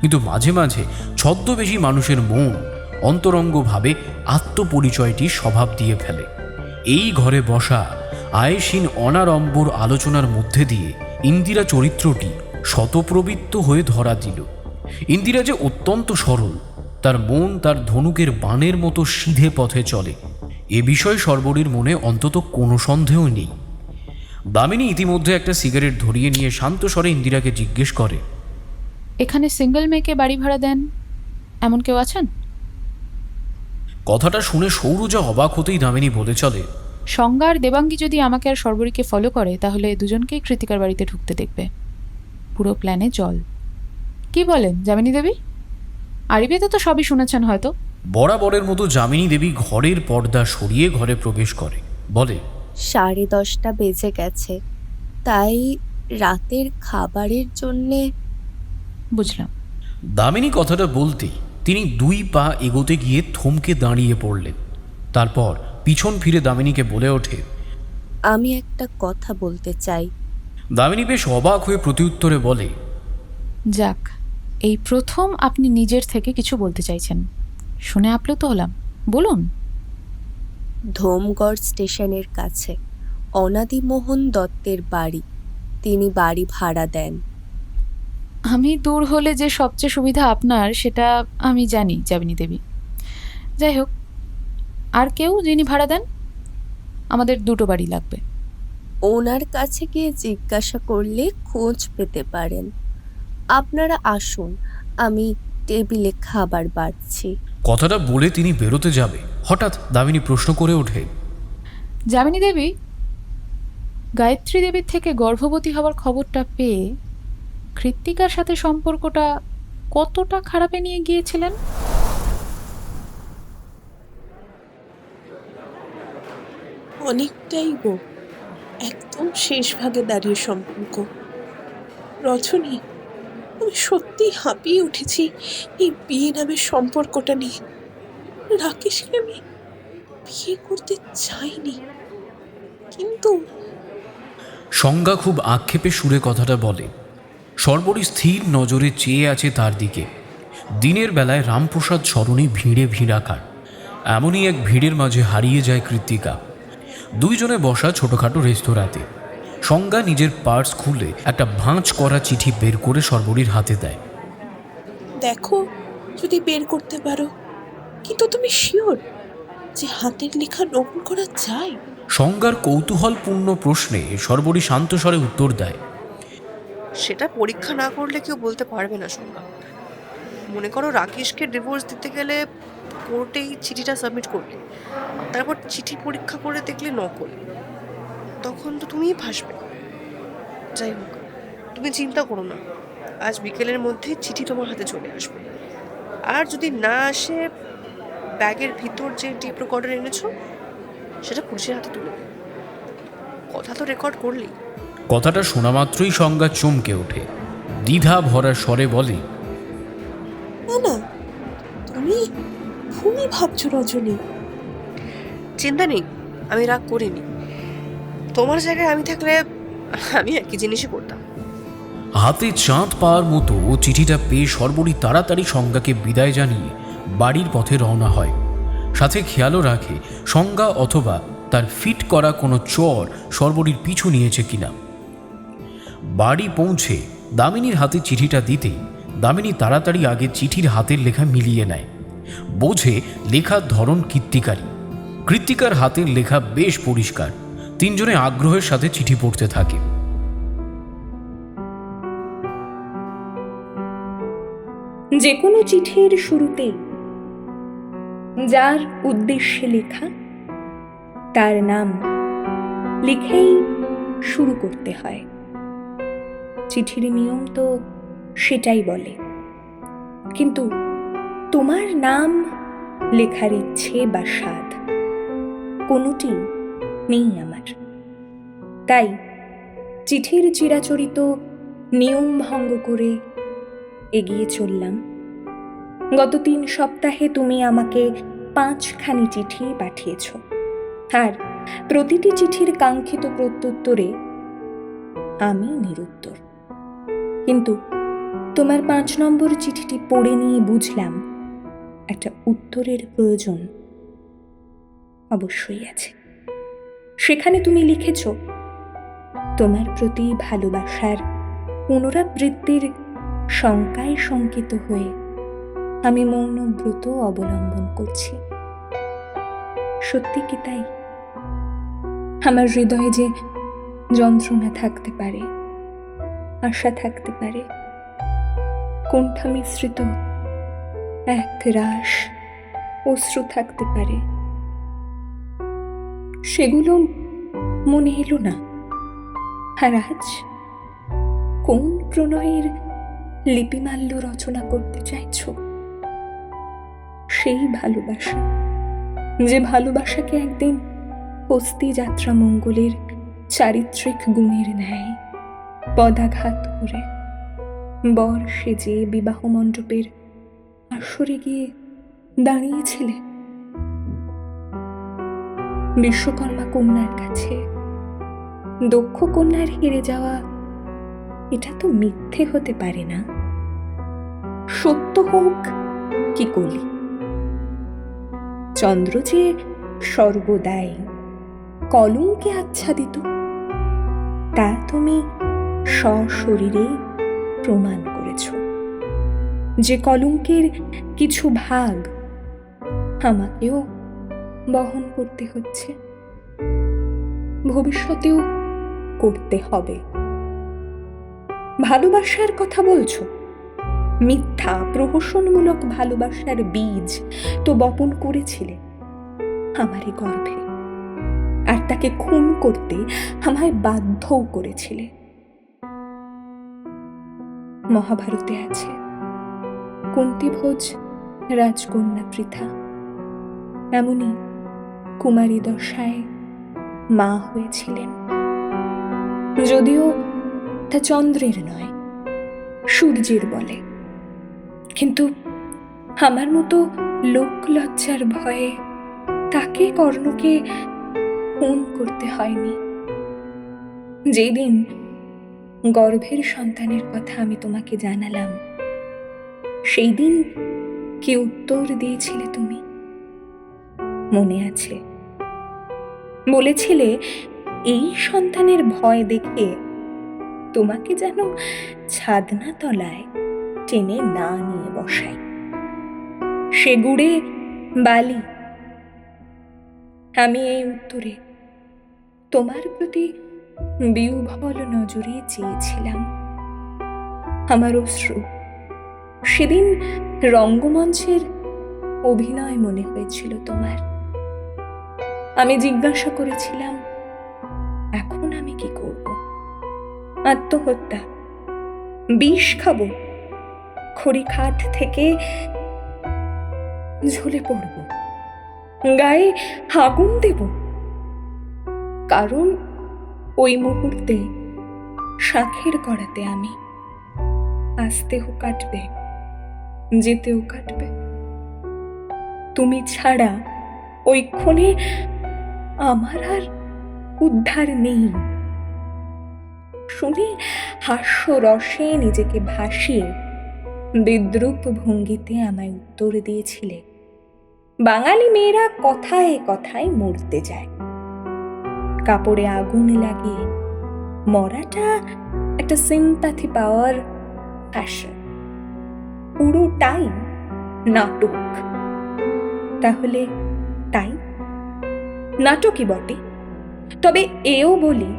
কিন্তু মাঝে মাঝে ছদ্মবেশী মানুষের মন অন্তরঙ্গভাবে আত্মপরিচয়টি স্বভাব দিয়ে ফেলে। এই ঘরে বসা আয়েশিন অনারম্বর আলোচনার মধ্যে দিয়ে ইন্দিরা চরিত্রটি শতপ্রবৃত্ত হয়ে ধরা দিল। ইন্দিরা যে অত্যন্ত সরল, তার মন তার ধনুকের বাণের মতো সিধে পথে চলে, এ বিষয়ে সর্বরীর মনে অন্তত কোনো সন্দেহ নেই। দামিনী ইতিমধ্যে একটা সিগারেট ধরিয়ে নিয়ে শান্ত স্বরে ইন্দিরাকে জিজ্ঞেস করে, এখানে সিঙ্গেল মেয়েকে বাড়ি ভাড়া দেন এমন কেউ আছেন? কথাটা শুনে সৌরজা অবাক হতেই দামিনী বলে চলে, সংজ্ঞা আর দেবাঙ্গী যদি আমাকে আর সর্বরীকে ফলো করে তাহলে দুজনকেই কৃতিকার বাড়িতে ঢুকতে দেখবে। পুরো প্ল্যানে জল। কি বলেন যামিনী দেবী? আরবিতে তো সবই শুনেছেন হয়তো। বরাবরের মতো যামিনী দেবী ঘরের পর্দা সরিয়ে ঘরে প্রবেশ করে, বলে, 10:30 বেজে গেছে, তাই রাতের খাবারের জন্যে। বুঝলাম। দামিনী কথাটা বলতেই তিনি 2 পা এগোতে গিয়ে থমকে দাঁড়িয়ে পড়লেন। তারপর পিছন ফিরে দামিনীকে বলে ওঠে, আমি একটা কথা বলতে চাই। দামিনী বেশ অবাক হয়ে প্রত্যুত্তরে বলে, যাক, এই প্রথম আপনি নিজের থেকে কিছু বলতে চাইছেন, শুনে আপ্লুত হলাম। বলুন। ধোমগড় স্টেশনের কাছে অনাদিমোহন দত্তের বাড়ি, তিনি বাড়ি ভাড়া দেন। আমি দূর হলে যে সবচেয়ে সুবিধা আপনার সেটা আমি জানি যামিনী দেবী। যাই হোক, আর কেউ যিনি ভাড়া দেন? আমাদের 2টো বাড়ি লাগবে। ওনার কাছে গিয়ে জিজ্ঞাসা করলে খোঁজ পেতে পারেন। আপনারা আসুন, আমি টেবিলে খাবার বাড়ছি। কথাটা বলে তিনি বেরোতে যাবে, হঠাৎ দামিনী প্রশ্ন করে ওঠে, যামিনী দেবী, গায়ত্রী দেবীর থেকে গর্ভবতী হওয়ার খবরটা পেয়ে কৃত্তিকার সাথে সম্পর্কটা কতটা খারাপে নিয়ে গিয়েছিলেন? অনেকটাই গো, একদম শেষ ভাগে দাঁড়িয়ে সম্পর্ক। রজনী, আমি সত্যি হাঁপিয়ে উঠেছি এই বিয়ে নামের সম্পর্কটা নিয়ে। রাকেশকে আমি বিয়ে করতে চাইনি, কিন্তু সংজ্ঞা খুব আক্ষেপে সুরে কথাটা বলে। সর্বরী স্থির নজরে চেয়ে আছে তার দিকে। দিনের বেলায় রামপ্রসাদ সরণি ভিড়ে ভিড়াকার। এমনই এক ভিড়ের মাঝে হারিয়ে যায় কৃত্তিকা। দুইজনে বসা ছোটখাটো রেস্তোরাঁতে। সংজ্ঞা নিজের পার্স খুলে একটা ভাঁজ করা চিঠি বের করে সর্বরীর হাতে দেয়। দেখো যদি বের করতে পারো, কিন্তু তুমি শিওর যে হাতের লেখা নকল করা যায়? সংজ্ঞার কৌতূহলপূর্ণ প্রশ্নে সর্বরী শান্ত স্বরে উত্তর দেয়, সেটা পরীক্ষা না করলে কেউ বলতে পারবে না সংজ্ঞা। মনে করো রাকেশকে ডিভোর্স দিতে গেলে কোর্টেই চিঠিটা সাবমিট করলে, তারপর চিঠি পরীক্ষা করে দেখলে নকল, তখন তো তুমিই ফাঁসবে। যাই হোক, তুমি চিন্তা করো না, আজ বিকেলের মধ্যে চিঠি তোমার হাতে চলে আসবে। আর যদি না আসে, ব্যাগের ভিতর যে টেপ রেকর্ডার এনেছো সেটা পুলিশের হাতে তুলে দেবে। কথা তো রেকর্ড করলেই। কথাটা শোনা মাত্রই সংজ্ঞা চমকে ওঠে। দ্বিধা ভরা স্বরে বলে, না না, তুমি ভুলই ভাবছো রজনী। চিন্তা নেই, আমি রাগ করিনি। তোমার জায়গায় আমি থাকলে আমি একই জিনিসই করতাম। হাতে চাঁদ পাওয়ার মতো চিঠিটা পেয়ে সর্বরী তাড়াতাড়ি সংজ্ঞাকে বিদায় জানিয়ে বাড়ির পথে রওনা হয়। সাথে খেয়ালও রাখে সংজ্ঞা অথবা তার ফিট করা কোনো চর সর্বরীর পিছু নিয়েছে কিনা। বাড়ি পৌঁছে দামিনীর হাতে চিঠিটা দিতেই দামিনী তাড়াতাড়ি আগে চিঠির হাতের লেখা মিলিয়ে নেয়। বোঝে লেখার ধরন কৃত্তিকারই। কৃত্তিকার হাতের লেখা বেশ পরিষ্কার। তিনজনে আগ্রহের সাথে চিঠি পড়তে থাকে। যে কোনো চিঠির শুরুতেই যার উদ্দেশ্যে লেখা তার নাম লিখেই শুরু করতে হয়। চিঠির নিয়ম তো সেটাই বলে, কিন্তু তোমার নাম লেখার ইচ্ছে বা স্বাদ কোনোটি নেই আমার। তাই চিঠির চিরাচরিত নিয়ম ভঙ্গ করে এগিয়ে চললাম। গত 3 সপ্তাহে তুমি আমাকে 5খানি চিঠি পাঠিয়েছ, আর প্রতিটি চিঠির কাঙ্ক্ষিত প্রত্যুত্তরে আমি নিরুত্তর। কিন্তু তোমার 5 নম্বর চিঠিটি পড়ে নিয়ে বুঝলাম একটা উত্তরের প্রয়োজন অবশ্যই আছে। সেখানে তুমি লিখেছ, তোমার প্রতি ভালোবাসার পুনরাবৃত্তির শঙ্কায় শঙ্কিত হয়ে আমি মৌন ব্রত অবলম্বন করছি। সত্যি কি তাই? আমার হৃদয়ে যে যন্ত্রণা থাকতে পারে, আশা থাকতে পারে, কোণ্ঠা মিশ্রিত এক রাশ অশ্রু থাকতে পারে, সেগুলো মনে এলো না। আর আজ কোন প্রণয়ের লিপিমাল্য রচনা করতে চাইছ? সেই ভালোবাসা, যে ভালোবাসাকে একদিন হস্তি যাত্রা মঙ্গলের চারিত্রিক গুণের ন্যায় পদাঘাত করে বর সেজে বিবাহ মণ্ডপের আসরে গিয়ে দাঁড়িয়েছিলে। বিশ্বকর্মা কন্যার কাছে দক্ষ কন্যার হেরে যাওয়া, এটা তো মিথ্যে হতে পারে না। সত্য হোক কি কলি, চন্দ্র যে সর্বদাই কলঙ্কে আচ্ছাদিত, তা তুমি সশরীরে প্রমাণ করেছ। যে কলঙ্কের কিছু ভাগ আমাকেও বহন করতে হচ্ছে, ভবিষ্যতেও করতে হবে। ভালোবাসার কথা বলছো, মিথ্যা প্রহসনমূলক ভালোবাসার বীজ তো বপন করেছিলে আমারই গর্ভে, আর তাকে খুন করতে আমায় বাধ্যও করেছিলে। মহাভারতে আছে, কুন্তিভোজ রাজকন্যা পৃথা এমনই কুমারী দশায় মা হয়েছিলেন। যদিও তা চন্দ্রের নয়, সূর্যের বলে, কিন্তু আমার মতো লোক লজ্জার ভয়ে তাকে কর্ণকে খুন করতে হয়নি। যেদিন গর্ভের সন্তানের কথা আমি তোমাকে জানালাম, সেই দিন কি উত্তর দিয়েছিলে তুমি মনে আছে? বলেছিলে এই সন্তানের ভয় দেখে তোমাকে যেন ছাদনা তলায় টেনে না নিয়ে বসাই। সে গুড়ে বালি। আমি এই উত্তরে তোমার প্রতি বিহ্বল নজরে চেয়েছিলাম। আমার অশ্রু সেদিন রঙ্গমঞ্চের অভিনয় মনে হয়েছিল তোমার। আমি জিজ্ঞাসা করেছিলাম, এখন আমি কি করব? আত্মহত্যা, বিষ খাবো, খড়িখাট থেকে ঝুলে পড়ব, গায়ে আগুন দেব? কারণ ওই মুহূর্তে শাঁখের কড়াতে আমি। আসতেও কাটবে, যেতেও কাটবে। তুমি ছাড়া ওই ক্ষণে আমার আর উদ্ধার নেই। শুনে হাস্যরসে নিজেকে ভাসিয়ে বিদ্রূপ ভঙ্গিতে আমায় উত্তর দিয়েছিলে, বাঙালি মেয়েরা কথায় কথায় মরতে যায়, কাপড়ে আগুন লাগিয়ে মরাটা একটা সিম্প্যাথি পাওয়ার ফ্যাশন, পুরোটাই নাটক। তাহলে তাই নাটকই বটে, তবে এও বলি,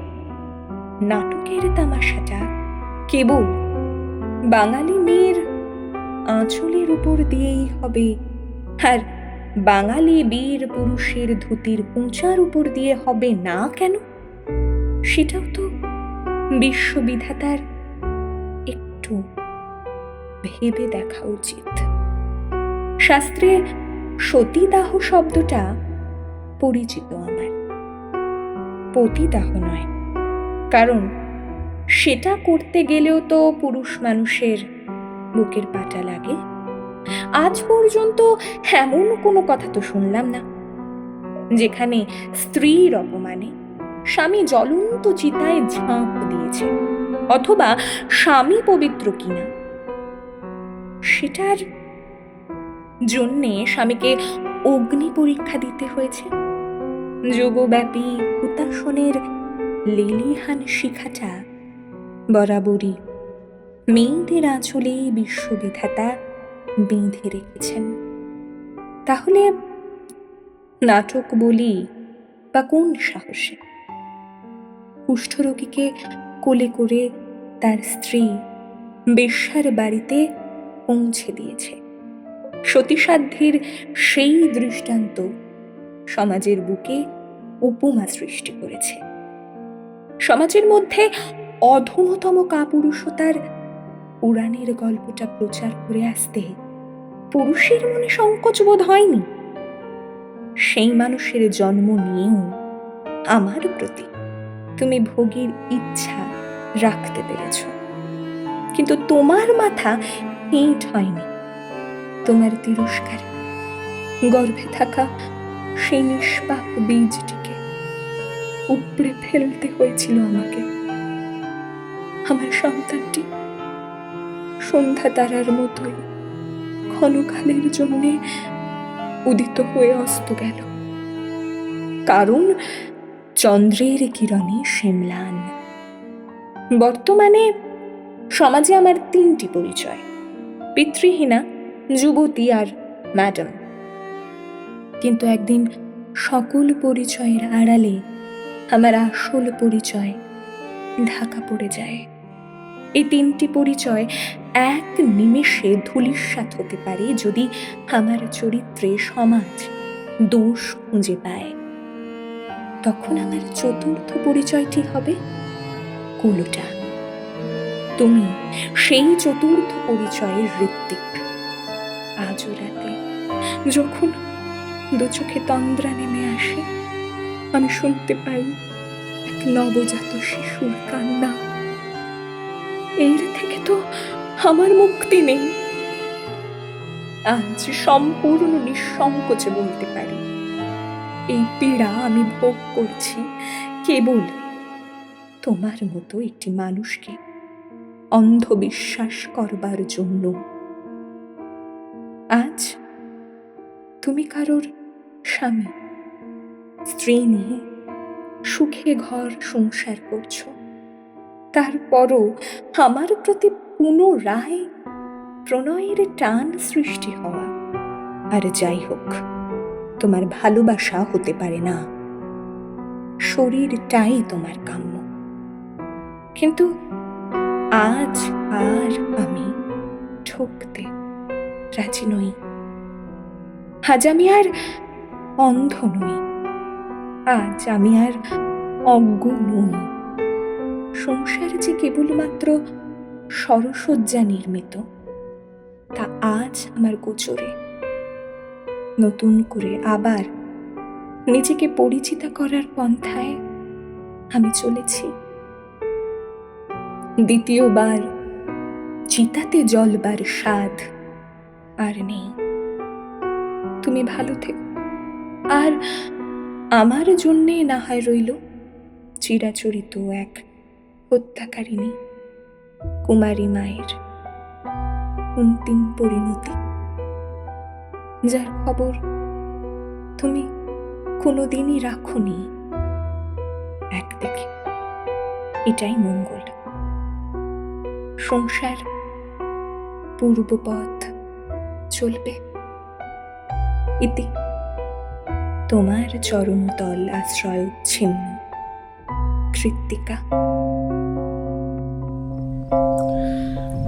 নাটকের তামাশাটা কেবল বাঙালি মেয়ের আঁচলের উপর দিয়েই হবে, আর বাঙালি বীর পুরুষের ধুতির পোঁচার উপর দিয়ে হবে না কেন? সেটাও তো বিশ্ববিধাতার একটু ভেবে দেখা উচিত। শাস্ত্রে সতীদাহ শব্দটা পরিচিত আমার, পতিদাহ নয়, কারণ সেটা করতে গেলেও তো পুরুষ মানুষের বুকের পাটা লাগে। আজ পর্যন্ত এমন কোনো কথা তো শুনলাম না যেখানে স্ত্রীর অপমানে স্বামী জ্বলন্ত চিতায় ঝাঁপ দিয়েছে, অথবা স্বামী পবিত্র কিনা সেটার জন্যে স্বামীকে অগ্নি পরীক্ষা দিতে হয়েছে। যুগব্যাপী হুতাশনের লেলিহান শিখাটা বরাবরই মেয়েদের আঁচলে বিশ্ববিধাতা বেঁধে রেখেছেন। তাহলে নাটক বলি বা কোন সাহসে? কুষ্ঠরোগীকে কোলে করে তার স্ত্রী বেশ্যার বাড়িতে পৌঁছে দিয়েছে। সতীসাধ্যের সেই দৃষ্টান্ত সমাজের বুকে উপমা সৃষ্টি করেছে। সমাজের মধ্যে অধমতম কাপুরুষতার পুরাণের গল্পটা প্রচার করে আসতে পুরুষের মনে সংকোচ বোধ হয়নি। সেই মানুষের জন্ম নিয়েও আমার প্রতি তুমি ভোগের ইচ্ছা রাখতে পেরেছ, কিন্তু তোমার মাথা হেঁট হয়নি। তোমার তিরস্কার গর্ভে থাকা সেই নিষ্পাপ বীজটিকে উপড়ে ফেলতে হয়েছিল আমাকে। আমার সন্তানটি সন্ধ্যা তারার মতোই ক্ষণকালের জন্যে উদিত হয়ে অস্ত গেল, কারণ চন্দ্রের কিরণে শ্যামলান। বর্তমানে সমাজে আমার 3টি পরিচয়, পিতৃহীনা, যুবতী আর ম্যাডাম। কিন্তু একদিন সকল পরিচয়ের আড়ালে আমার আসল পরিচয় ঢাকা পড়ে যায়। এই 3টি পরিচয় এক নিমেষে ধূলিসাৎ হতে পারে যদি আমার চরিত্রে সমাজ দোষ খুঁজে পায়। তখন আমার 4র্থ পরিচয়টি হবে কুলোটা। তুমি সেই 4র্থ পরিচয়ের ঋত্বিক। আজও রাতে যখন দু চোখে তন্দ্রা নেমে আসে, আমি শুনতে পাই এক নবজাত শিশুর কান্না। এর থেকে তো আমার মুক্তি নেই। আজ সম্পূর্ণ নিঃসংকোচে বলতে পারি, এই পীড়া আমি ভোগ করছি কেবল তোমার মতো একটি মানুষকে অন্ধবিশ্বাস করবার জন্য। আজ তুমি কারোর স্বামী, স্ত্রী নিয়ে সুখে ঘর সংসার করছো, তারপরও আমার প্রতি পুনরায় প্রণয়ের টান সৃষ্টি হওয়া। আর যাই হোক, তোমার ভালোবাসা হতে পারে না, শরীরটাই তোমার কাম্য। কিন্তু আজ আর আমি ঠকতে রাজি নই। আজ আমি আর অন্ধ নই, আজ আমি আর অজ্ঞ নই। সংসার যে কেবলমাত্র সরসজ্জা নির্মিত, তা আজ আমার গোচরে। নতুন করে আবার নিজেকে পরিচিত করার পন্থায় আমি চলেছি। দ্বিতীয়বার চিতাতে জ্বলবার স্বাদ আর নেই। তুমি ভালো থেকো, আর আমার জন্যে না হয় রইল চিরাচরিত এক হত্যাকারিণী কুমারী মায়ের অন্তিম পরিণতি, যার খবর তুমি কোনোদিনই রাখোনি। একদিকে এটাই মঙ্গল, সংসার পূর্বপথ চলবে। ইতি তোমার চরণতল আশ্রয়োচ্ছিন্ন কৃত্তিকা।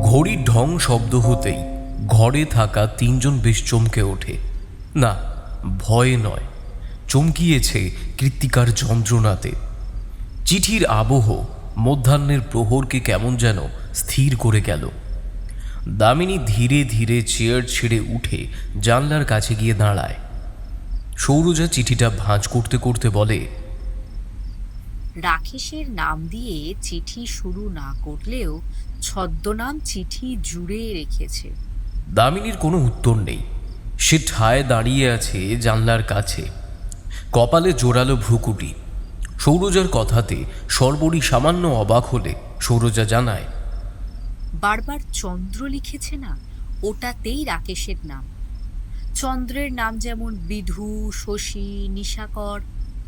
ঘড়ির ঢং শব্দ হতেই ঘরে থাকা তিনজন বেশ চমকে ওঠে। না, ভয়ে নয়, চমকিয়েছে কৃত্তিকার যন্ত্রণাতে। চিঠির আবহ মধ্যাহ্নের প্রহরকে কেমন যেন স্থির করে গেল। দামিনী ধীরে ধীরে চেয়ার ছেড়ে উঠে জানলার কাছে গিয়ে দাঁড়ায়। সৌরজা চিঠিটা ভাঁজ করতে করতে বলে, রাকেশের নাম দিয়ে চিঠি শুরু না করলেও ছদ্মনাম চিঠি জুড়ে রেখেছে। দামিনীর কোনো উত্তর নেই। সে ঠায় দাঁড়িয়ে আছে জানলার কাছে, কপালে জোরালো ভ্রুকুটি। সৌরজার কথাতে সর্বরী সামান্য অবাক হলে সৌরজা জানায়, বারবার চন্দ্র লিখেছে না, ওটাতেই রাকেশের নাম। চন্দ্রের নাম যেমন বিধু, শশী, নিশাকর,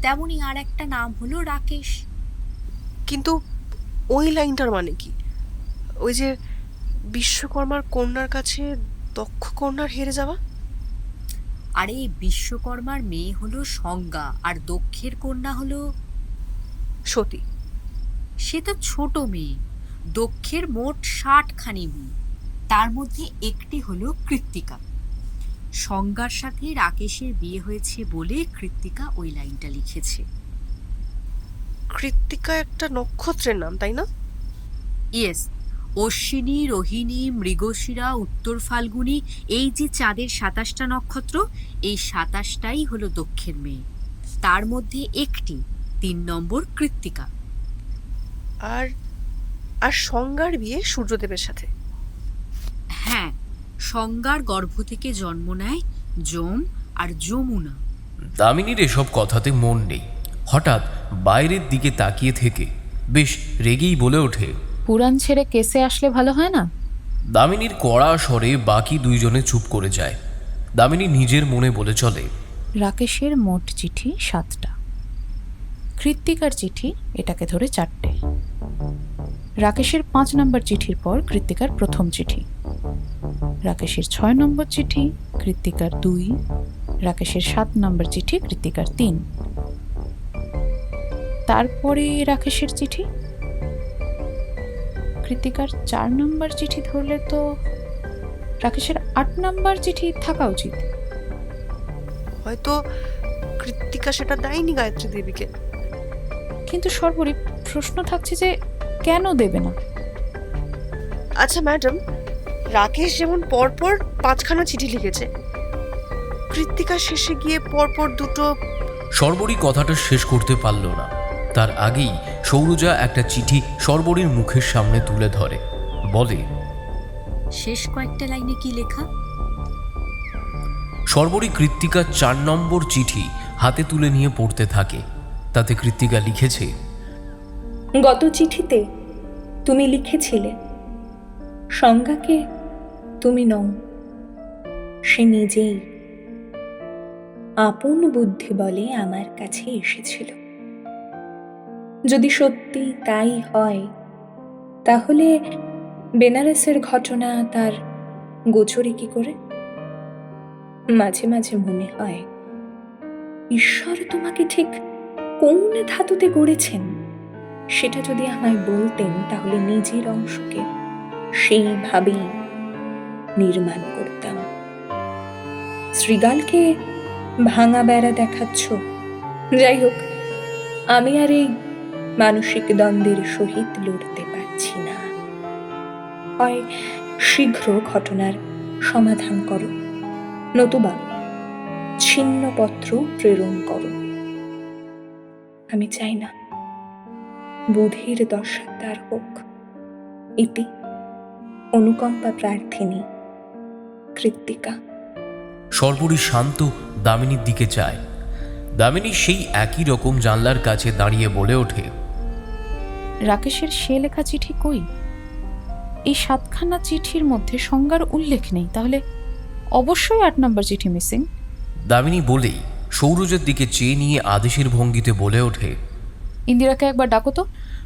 তেমনি আর একটা নাম হলো রাকেশ। কিন্তু ওই লাইনটার মানে কি? ওই যে বিশ্বকর্মার কন্যার কাছে দক্ষ কন্যার হেরে যাওয়া? আরে বিশ্বকর্মার মেয়ে হলো সংজ্ঞা, আর দক্ষের কন্যা হলো সতী। সে তো ছোট মেয়ে। দক্ষের মোট 60খানি মেয়ে, তার মধ্যে একটি হলো কৃত্তিকা। সংজ্ঞার সাথে রাকেশের বিয়ে হয়েছে বলে কৃত্তিকা ওই লাইনটা লিখেছে। কৃত্তিকা একটা নক্ষত্রের নাম, তাই না? ইয়েস, অশ্বিনী, রোহিণী, মৃগশিরা, উত্তর ফাল্গুনী, এই যে চাঁদের 27টা নক্ষত্র, এই 27টাই হলো দক্ষের মেয়ে। তার মধ্যে একটি 3 নম্বর কৃত্তিকা। আর আর সংজ্ঞার বিয়ে সূর্যদেবের সাথে। হ্যাঁ, সংজ্ঞার গর্ভ থেকে জন্ম নেয় যম আর যমুনা। দামিনীর এসব কথাতে মন নেই। হঠাৎ বাইরের দিকে তাকিয়ে থেকে বেশ রেগেই বলে ওঠে, পুরাণ ছেড়ে কেসে আসলে ভালো হয় না? দামিনীর কড়া স্বরে বাকি দুইজনে চুপ করে যায়। দামিনী নিজের মনে বলে চলে, রাকেশের মোট চিঠি 7টা, কৃত্তিকার চিঠি এটাকে ধরে 4টে। রাকেশের 5 নম্বর চিঠির পর কৃত্তিকার প্রথম চিঠি, রাকেশের 6 নম্বর চিঠি, কৃত্তিকার 2, রাকেশের 7 নম্বর চিঠি, কৃত্তিকার 3, তারপরে রাকেশের চিঠি। কৃত্তিকার 4 নম্বর চিঠি ধরলে তো রাকেশের 8 নম্বর চিঠি থাকা উচিত। হয়তো কৃত্তিকা সেটা দেয়নি গায়ত্রী দেবীকে। কিন্তু সর্বোপরি প্রশ্ন থাকছে যে কেন দেবে না? আচ্ছা ম্যাডাম, রাকেশ যেমন পরপর 5খানা চিঠি লিখেছে, কৃত্তিকা শেষে গিয়ে পরপর 2টো। সর্বরী কথাটা শেষ করতে পারল না। তার আগেই সৌরজা একটা চিঠি সর্বরীর মুখের সামনে তুলে ধরে, বলে, শেষ কয়েকটা লাইনে কি লেখা? সর্বরী কৃত্তিকার 4 নম্বর চিঠি হাতে তুলে নিয়ে পড়তে থাকে। তাতে কৃত্তিকা লিখেছে, গত চিঠিতে তুমি লিখেছিলে সংজ্ঞাকে তুমি নও, সে নিজেই আপন বুদ্ধি বলে আমার কাছে এসেছিল। যদি সত্যি তাই হয় তাহলে বেনারসের ঘটনা তার গোচরে কি করে? মাঝে মাঝে মনে হয় ঈশ্বর তোমাকে ঠিক কোন ধাতুতে গড়েছেন সেটা যদি আমায় বলতেন তাহলে নিজের অংশকে সেইভাবেই নির্মাণ করতাম। শ্রীগালকে ভাঙা বেড়া দেখাচ্ছ, যাই হোক, আমি আর এই মানসিক দ্বন্দ্বের সহিত লড়তে পারছি না। হয় শীঘ্র ঘটনার সমাধান করো, নতুবা ছিন্নপত্র প্রেরণ করো। আমি চাই না বুধির দশা তার হোক। ইতি অনুকম্পা প্রার্থিনী, কৃত্তিকা। সর্বরী শান্ত দামিনীর দিকে চায়। দামিনী সেই একই রকম জানলার কাছে দাঁড়িয়ে বলে ওঠে, রাকেশের সে লেখা চিঠি কই? এই 7খানা চিঠির মধ্যে সংজ্ঞার উল্লেখ নেই, তাহলে অবশ্যই 8 নম্বর চিঠি মিসিং। দামিনী বলেই সৌরজের দিকে চেয়ে নিয়ে আদেশের ভঙ্গিতে বলে ওঠে, ইন্দিরাকে একবার ডাকো তো।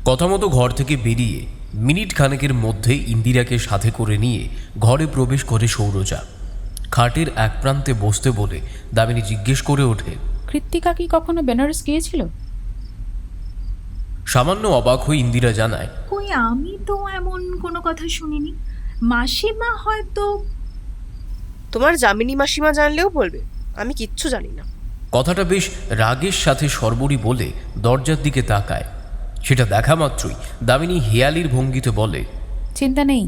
কথা মতো ঘর থেকে বেরিয়ে মিনিট খানেকের মধ্যে ইন্দিরাকে সাথে করে নিয়ে ঘরে প্রবেশ করে সৌরজা। খাটের এক প্রান্তে বসতে বলে দামিনী জিজ্ঞেস করে ওঠে, কৃত্তিকা কি কখনো বেনারস গিয়েছিল? সামান্য অবাক হয়ে ইন্দিরা জানায়, কই, আমি তো এমন কোনো কথা শুনিনি। মাসিমা হয়তো। তোমার যামিনী মাসিমা জানলেও বলবে, আমি কিচ্ছু জানি না। কথাটা বেশ রাগের সাথে সর্বরী বলে দরজার দিকে তাকায়। সেটা দেখা মাত্রই দামিনী হেয়ালির ভঙ্গিতে বলে, চিন্তা নেই,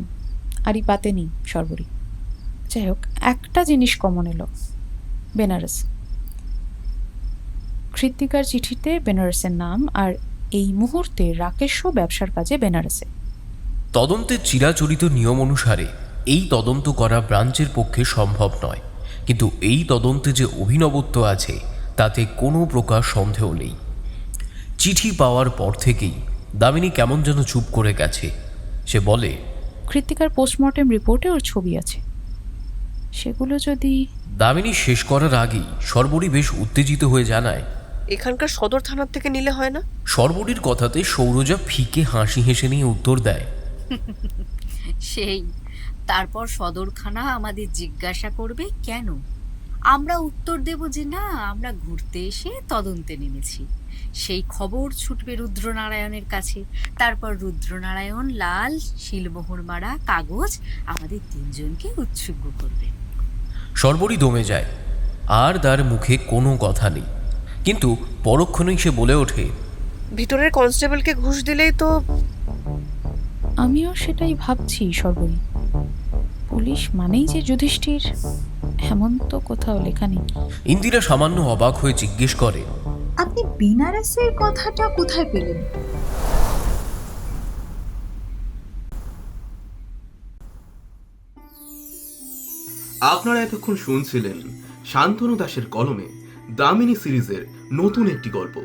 আরই পাতে নেই সর্বরী। যাই হোক, একটা জিনিস কমন এলো, বেনারস। কৃত্তিকার চিঠিতে বেনারসের নাম, আর এই মুহূর্তে রাকেশও ব্যবসার কাজে বেনারসে। তদন্তের চিরাচরিত নিয়ম অনুসারে এই তদন্ত করা ব্রাঞ্চের পক্ষে সম্ভব নয়, কিন্তু এই তদন্তে যে অভিনবত্ব আছে তাতে কোনো প্রকার সন্দেহ নেই। চিঠি পাওয়ার পর থেকেই দামিনী কেমন যেন চুপ করে গেছে। সে বলে, কৃত্তিকার পোস্টমর্টেম রিপোর্টে ওর ছবি আছে, সেগুলো যদি। দামিনী শেষ করার আগেই সর্বরী বেশ উত্তেজিত হয়ে জানায়, এখানকার সদর থানার থেকে নিলে হয় না? সর্বরীর কথাতে সৌরজা ফিকে হাসি হেসে নিয়ে উত্তর দেয়, সেই তারপর সদরখানা আমাদের জিজ্ঞাসা করবে কেন, আমরা উত্তর দেব যে না, আমরা ঘুরতে এসে তদন্তে নেমেছি। সেই খবর ছুটবে রুদ্রনারায়ণের কাছে, তারপর রুদ্রনারায়ণ লাল শিলমোহর মারা কাগজ আমাদের 3 জনকে উৎসুক করবে। সর্বরী দমে যায়, আর তার মুখে কোনো কথা নেই। কিন্তু পরক্ষণেই সে বলে ওঠে, ভিতরের কনস্টেবলকে ঘুষ দিলেই তো। আমিও সেটাই ভাবছি সর্বরী, পুলিশ মানেই যে যুধিষ্ঠির এমন তো কোথাও লেখা নেই। ইন্দিরা সামান্য অবাক হয়ে জিজ্ঞেস করে, আপনি বেনারসের কথাটা কোথায় পেলেন? আপনারা এতক্ষণ শুনছিলেন শান্তনু দাশের কলমে দামিনী সিরিজের নতুন একটি গল্প,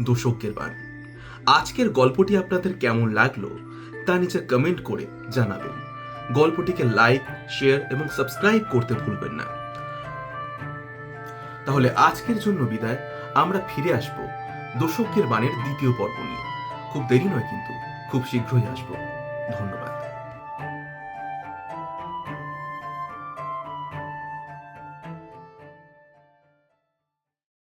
দোষজ্ঞের বাণ। আজকের গল্পটি আপনাদের কেমন লাগলো তা নিচে কমেন্ট করে জানাবেন। গল্পটিকে লাইক, শেয়ার এবং সাবস্ক্রাইব করতে ভুলবেন না। তাহলে আজকের জন্য বিদায়। আমরা ফিরে আসব দোষজ্ঞের বাণের দ্বিতীয় পর্ব নিয়ে। খুব দেরি নয়, কিন্তু খুব শীঘ্রই আসব। ধন্যবাদ।